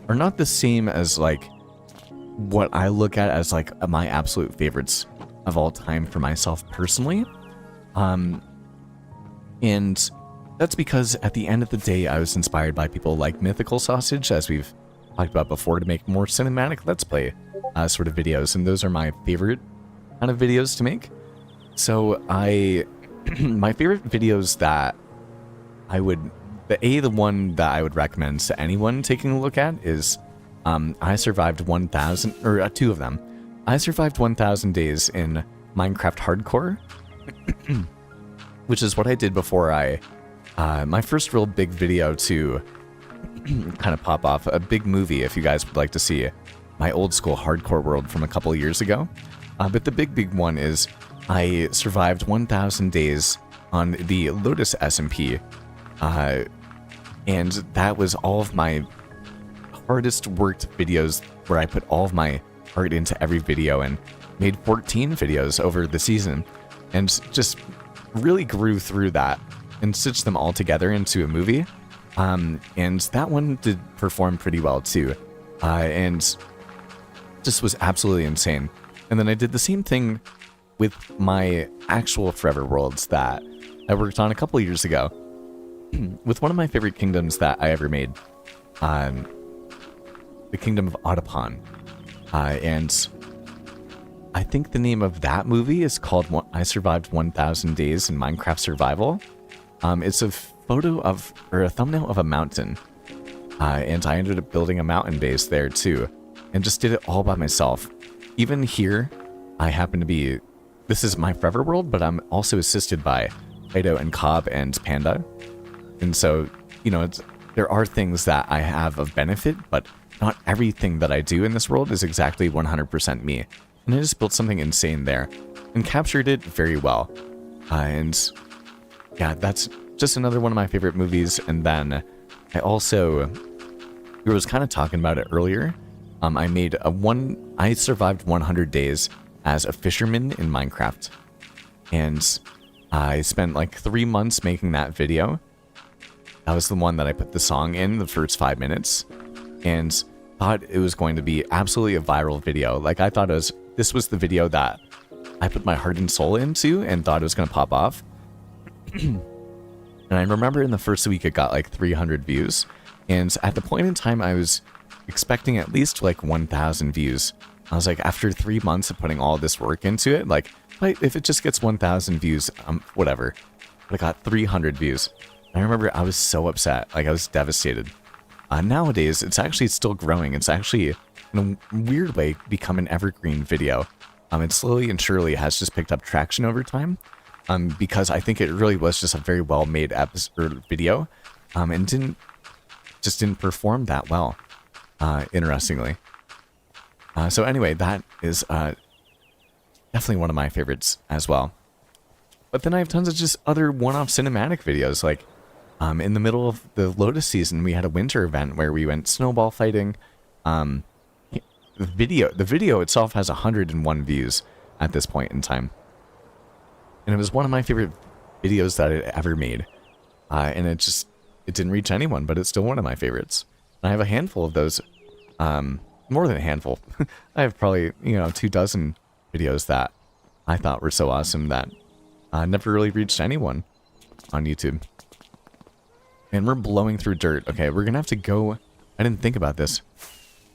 are not the same as like what I look at as like my absolute favorites of all time for myself personally. And that's because at the end of the day, I was inspired by people like Mythical Sausage, as we've talked about before, to make more cinematic Let's Play sort of videos. And those are my favorite kind of videos to make. So my favorite videos that I would, the one that I would recommend to anyone taking a look at is I survived 1,000, or two of them. I survived 1,000 days in Minecraft Hardcore, which is what I did before my first real big video to kind of pop off, a big movie if you guys would like to see my old school hardcore world from a couple of years ago. But the big one is I survived 1,000 days on the Lotus SMP, and that was all of my hardest worked videos where I put all of my heart into every video and made 14 videos over the season and just really grew through that and stitched them all together into a movie. And that one did perform pretty well too, and just was absolutely insane. And then I did the same thing with my actual Forever Worlds that I worked on a couple years ago. with one of my favorite kingdoms that I ever made, um, the Kingdom of Ottopan. And I think the name of that movie is called I Survived 1000 Days in Minecraft Survival. It's a photo of, or a thumbnail of a mountain. And I ended up building a mountain base there too, and just did it all by myself. Even here, I happen to be, this is my forever world, but I'm also assisted by Fido and Cobb and Panda. And so, you know, there are things that I have of benefit, but not everything that I do in this world is exactly 100% me. And I just built something insane there and captured it very well. And yeah, that's just another one of my favorite movies. And then I also, we was kind of talking about it earlier. I survived 100 days as a fisherman in Minecraft. And I spent like 3 months making that video. That was the one that I put the song in the first 5 minutes. And thought it was going to be absolutely a viral video. Like I thought this was the video that I put my heart and soul into and thought it was going to pop off. And I remember in the first week it got like 300 views. And at the point in time I was expecting at least like 1,000 views. I was like, after 3 months of putting all this work into it, like, if it just gets 1,000 views, whatever. But I got 300 views. I remember I was so upset. Like, I was devastated. Nowadays, it's actually still growing. It's actually, in a weird way, become an evergreen video. It slowly and surely has just picked up traction over time. Because I think it really was just a very well-made video. And didn't perform that well, interestingly. So anyway, that is definitely one of my favorites as well. But then I have tons of just other one-off cinematic videos. Like in the middle of the Lotus season, we had a winter event where we went snowball fighting. The video itself has 101 views at this point in time. And it was one of my favorite videos that I ever made. And it didn't reach anyone, but it's still one of my favorites. And I have a handful of those. More than a handful. I have probably, 24 videos that I thought were so awesome that never really reached anyone on YouTube. And we're blowing through dirt. Okay, we're gonna have to go. I didn't think about this.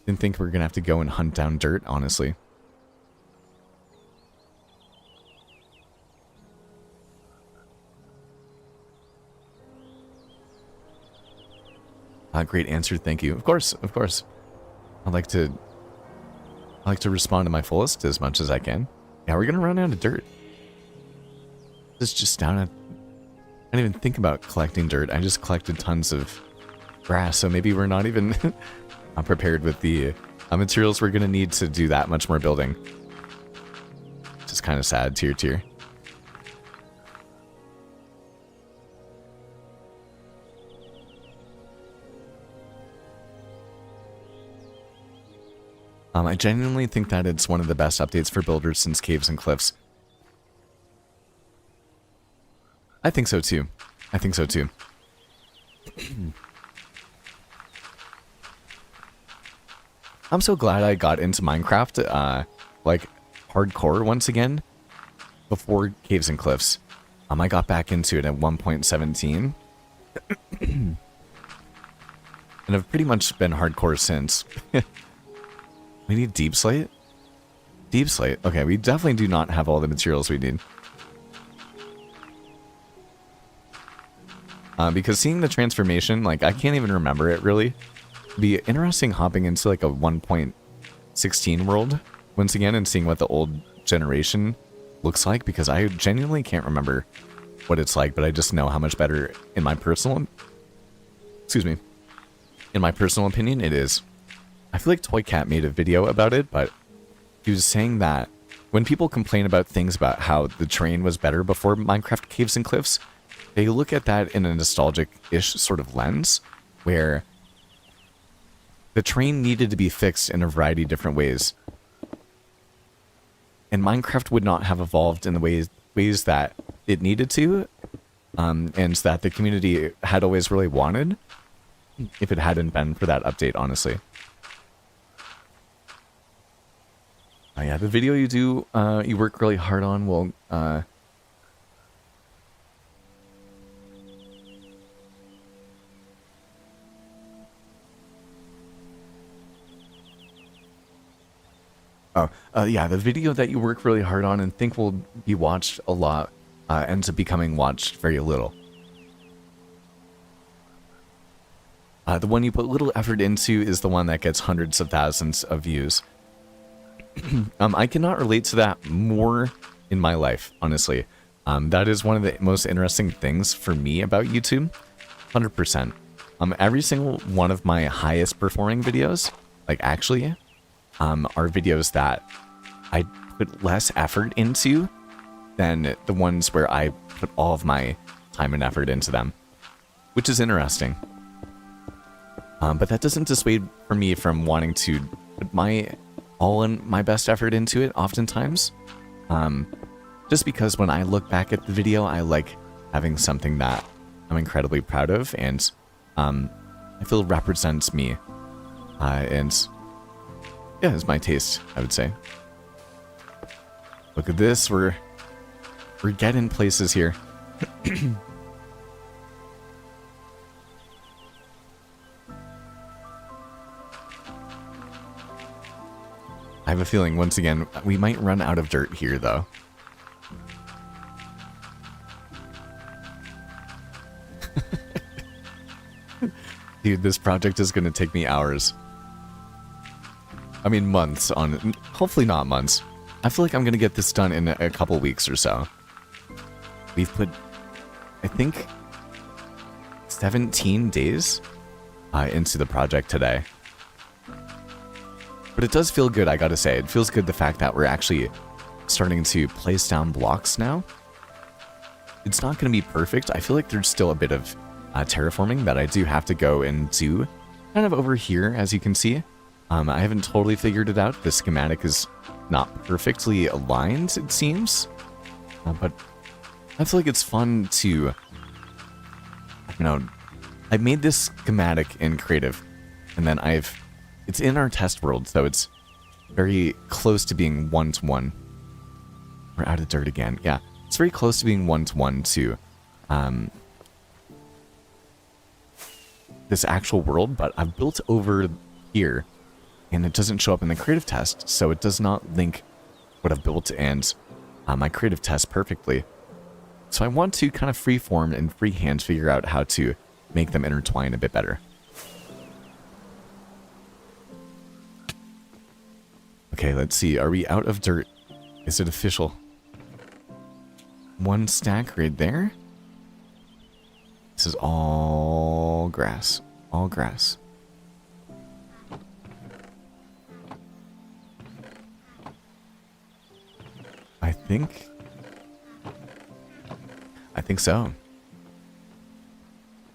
Didn't think we were gonna have to go and hunt down dirt, honestly. Great answer, thank you. Of course, of course. I like to respond to my fullest as much as I can. Yeah, we're gonna run out of dirt. This is just down at... I didn't even think about collecting dirt. I just collected tons of grass, so maybe we're not even prepared with the materials we're gonna need to do that much more building. Just kind of sad, tier. I genuinely think that it's one of the best updates for builders since Caves and Cliffs. I think so too. I'm so glad I got into Minecraft, like, hardcore once again, before Caves and Cliffs. I got back into it at 1.17. And I've pretty much been hardcore since. We need deep slate? Deep slate. Okay, we definitely do not have all the materials we need. Because seeing the transformation, like, I can't even remember it, really. It'd be interesting hopping into, like, a 1.16 world once again and seeing what the old generation looks like, because I genuinely can't remember what it's like, but I just know how much better, in my personal... Excuse me. In my personal opinion, it is. I feel like Toy Cat made a video about it, but he was saying that when people complain about things about how the terrain was better before Minecraft Caves and Cliffs, they look at that in a nostalgic-ish sort of lens, where the terrain needed to be fixed in a variety of different ways. And Minecraft would not have evolved in the ways that it needed to, and that the community had always really wanted, if it hadn't been for that update, honestly. Yeah, the video you do, you work really hard on will, Oh, yeah, the video that you work really hard on and think will be watched a lot ends up becoming watched very little. The one you put little effort into is the one that gets hundreds of thousands of views. I cannot relate to that more in my life, honestly. That is one of the most interesting things for me about YouTube. 100%. Every single one of my highest performing videos, like actually, are videos that I put less effort into than the ones where I put all of my time and effort into them, which is interesting. But that doesn't dissuade for me from wanting to put my best effort into it oftentimes. Just because when I look back at the video, I like having something that I'm incredibly proud of and I feel represents me. And yeah, it's my taste, I would say. Look at this, we're getting places here. I have a feeling, once again, we might run out of dirt here, though. Dude, this project is going to take me hours. I mean, months on... Hopefully not months. I feel like I'm going to get this done in a couple weeks or so. We've put, I think, 17 days into the project today. But it does feel good, I gotta say. It feels good the fact that we're actually starting to place down blocks now. It's not going to be perfect. I feel like there's still a bit of terraforming that I do have to go and do. Kind of over here, as you can see. I haven't totally figured it out. The schematic is not perfectly aligned, it seems. But I feel like it's fun to... You know, I made this schematic in Creative, and then it's in our test world, so it's very close to being one-to-one. We're out of dirt again. Yeah, it's very close to being one-to-one to this actual world, but I've built over here, and it doesn't show up in the creative test, so it does not link what I've built and my creative test perfectly. So I want to kind of freeform and freehand figure out how to make them intertwine a bit better. Okay, let's see. Are we out of dirt? Is it official? One stack right there. This is all grass. All grass. I think so.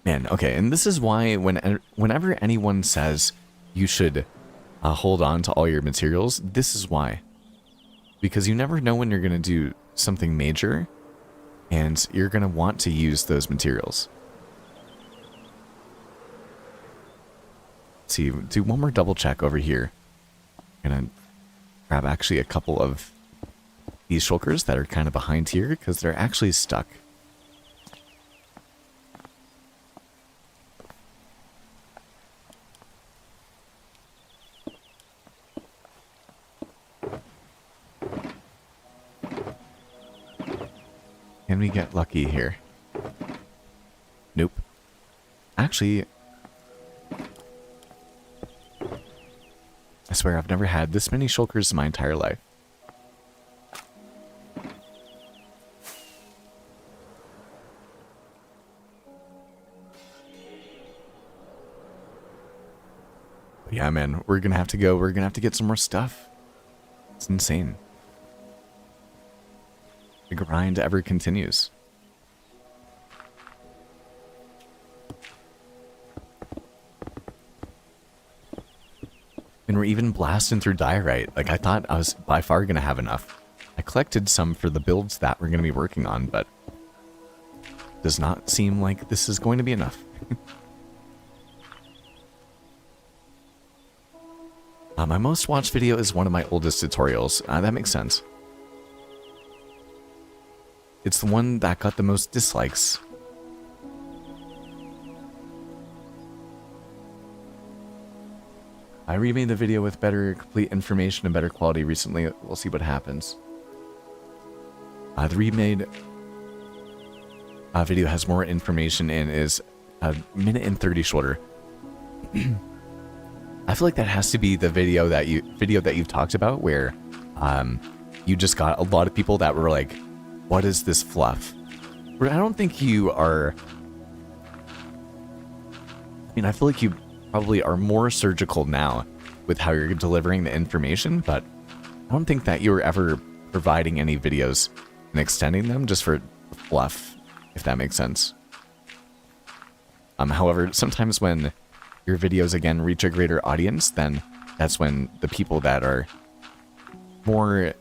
Man, okay, and this is why whenever anyone says you should hold on to all your materials, this is why. Because you never know when you're going to do something major, and you're going to want to use those materials. Let's see, do one more double check over here. I'm going to grab actually a couple of these shulkers that are kind of behind here, because they're actually stuck. Can we get lucky here? Nope. Actually, I swear I've never had this many shulkers in my entire life. But yeah, man, we're gonna have to go. We're gonna have to get some more stuff. It's insane. The grind ever continues. And we're even blasting through diorite. Like, I thought I was by far going to have enough. I collected some for the builds that we're going to be working on, but does not seem like this is going to be enough. My most watched video is one of my oldest tutorials. That makes sense. It's the one that got the most dislikes. I remade the video with better complete information and better quality recently. We'll see what happens. The remade video has more information and is a minute and 30 shorter. I feel like that has to be the video that you've talked about where you just got a lot of people that were like, what is this fluff? I don't think you are... I mean, I feel like you probably are more surgical now with how you're delivering the information, but I don't think that you were ever providing any videos and extending them just for fluff, if that makes sense. However, sometimes when your videos again reach a greater audience, then that's when the people that are more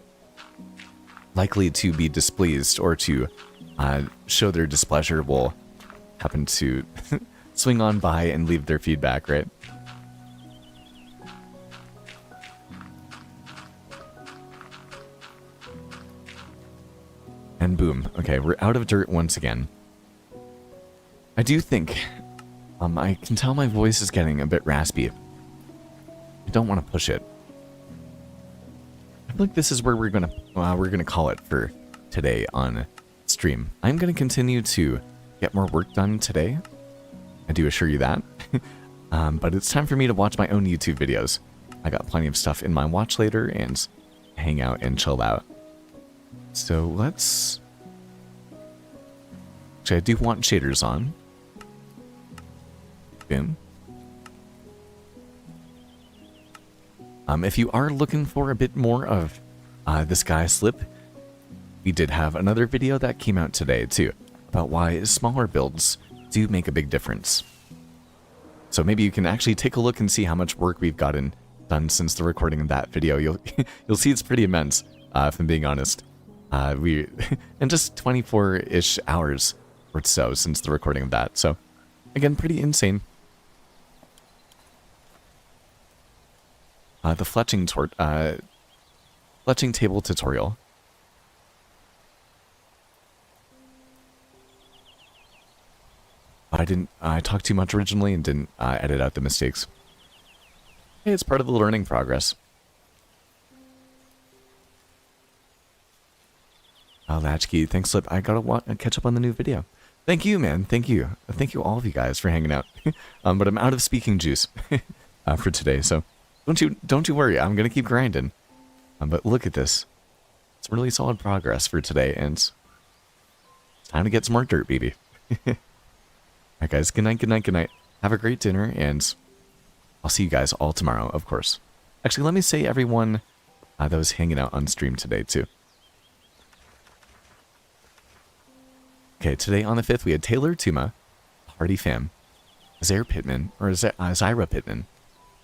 likely to be displeased or to show their displeasure will happen to swing on by and leave their feedback, right? And boom. Okay, we're out of dirt once again. I do think, I can tell my voice is getting a bit raspy. I don't want to push it. I feel like this is where we're gonna call it for today on stream. I'm gonna continue to get more work done today. I do assure you that. But it's time for me to watch my own YouTube videos. I got plenty of stuff in my watch later and hang out and chill out. So let's... Actually, I do want shaders on. Boom. If you are looking for a bit more of this guy Slip, we did have another video that came out today too, about why smaller builds do make a big difference. So maybe you can actually take a look and see how much work we've gotten done since the recording of that video. You'll see it's pretty immense, if I'm being honest. We in just 24-ish hours or so since the recording of that. So again, pretty insane. The fletching table tutorial. I talked too much originally and didn't edit out the mistakes. Hey, it's part of the learning progress. Latchkey, thanks, Slip. I gotta catch up on the new video. Thank you, man. Thank you. Thank you, all of you guys, for hanging out. But I'm out of speaking juice for today, so don't you worry. I'm gonna keep grinding. But look at this. It's really solid progress for today, and it's time to get some more dirt, baby. Alright, guys. Good night, good night, good night. Have a great dinner, and I'll see you guys all tomorrow, of course. Actually, let me say everyone that was hanging out on stream today, too. Okay, today on the 5th, we had Taylor Tuma, Hardy Fam, Zaire Pittman, or Zyra Pittman,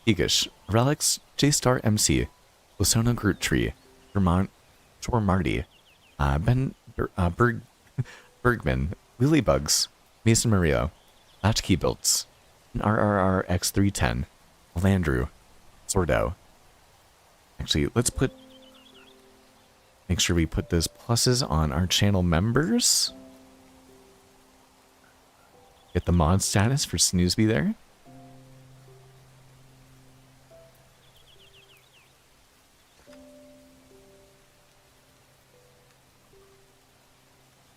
Egish, Relics, J-Star MC, Losono Groot Tree, Vermont, Jor Marty, Ben Bergman, Willy Bugs, Mason Mario, Latchkey Builds, RRR X310, Landrew, Sordo. Actually, make sure we put those pluses on our channel members. Get the mod status for Snoozeby there.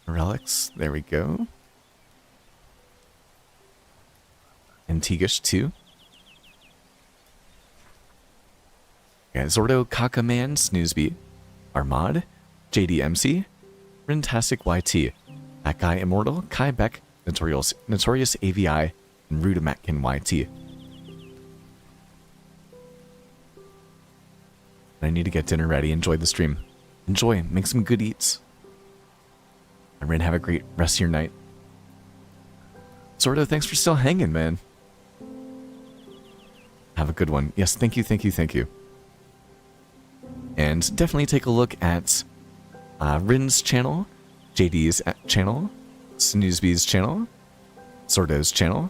Relics, there we go. Antiguish too. Yeah, Zordo, Kakaman, Snoozeby, Armad, JDMC, Rintastic YT, That Guy Immortal, Kai Beck, Notorious AVI, and Rudimatkin YT. I need to get dinner ready. Enjoy the stream. Enjoy. Make some good eats. And Rin, have a great rest of your night. Sordo, thanks for still hanging, man. Have a good one. Yes, thank you, thank you, thank you. And definitely take a look at Rin's channel, JD's channel, Snoozebee's channel, Sordo's channel,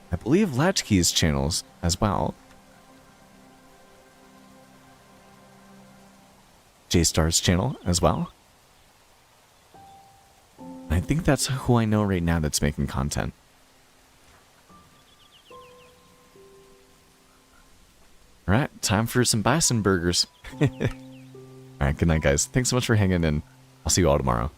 I believe Latchkey's channels as well. J-Star's channel as well. I think that's who I know right now that's making content. time for some bison burgers. Alright, good night, guys. Thanks so much for hanging in. I'll see you all tomorrow.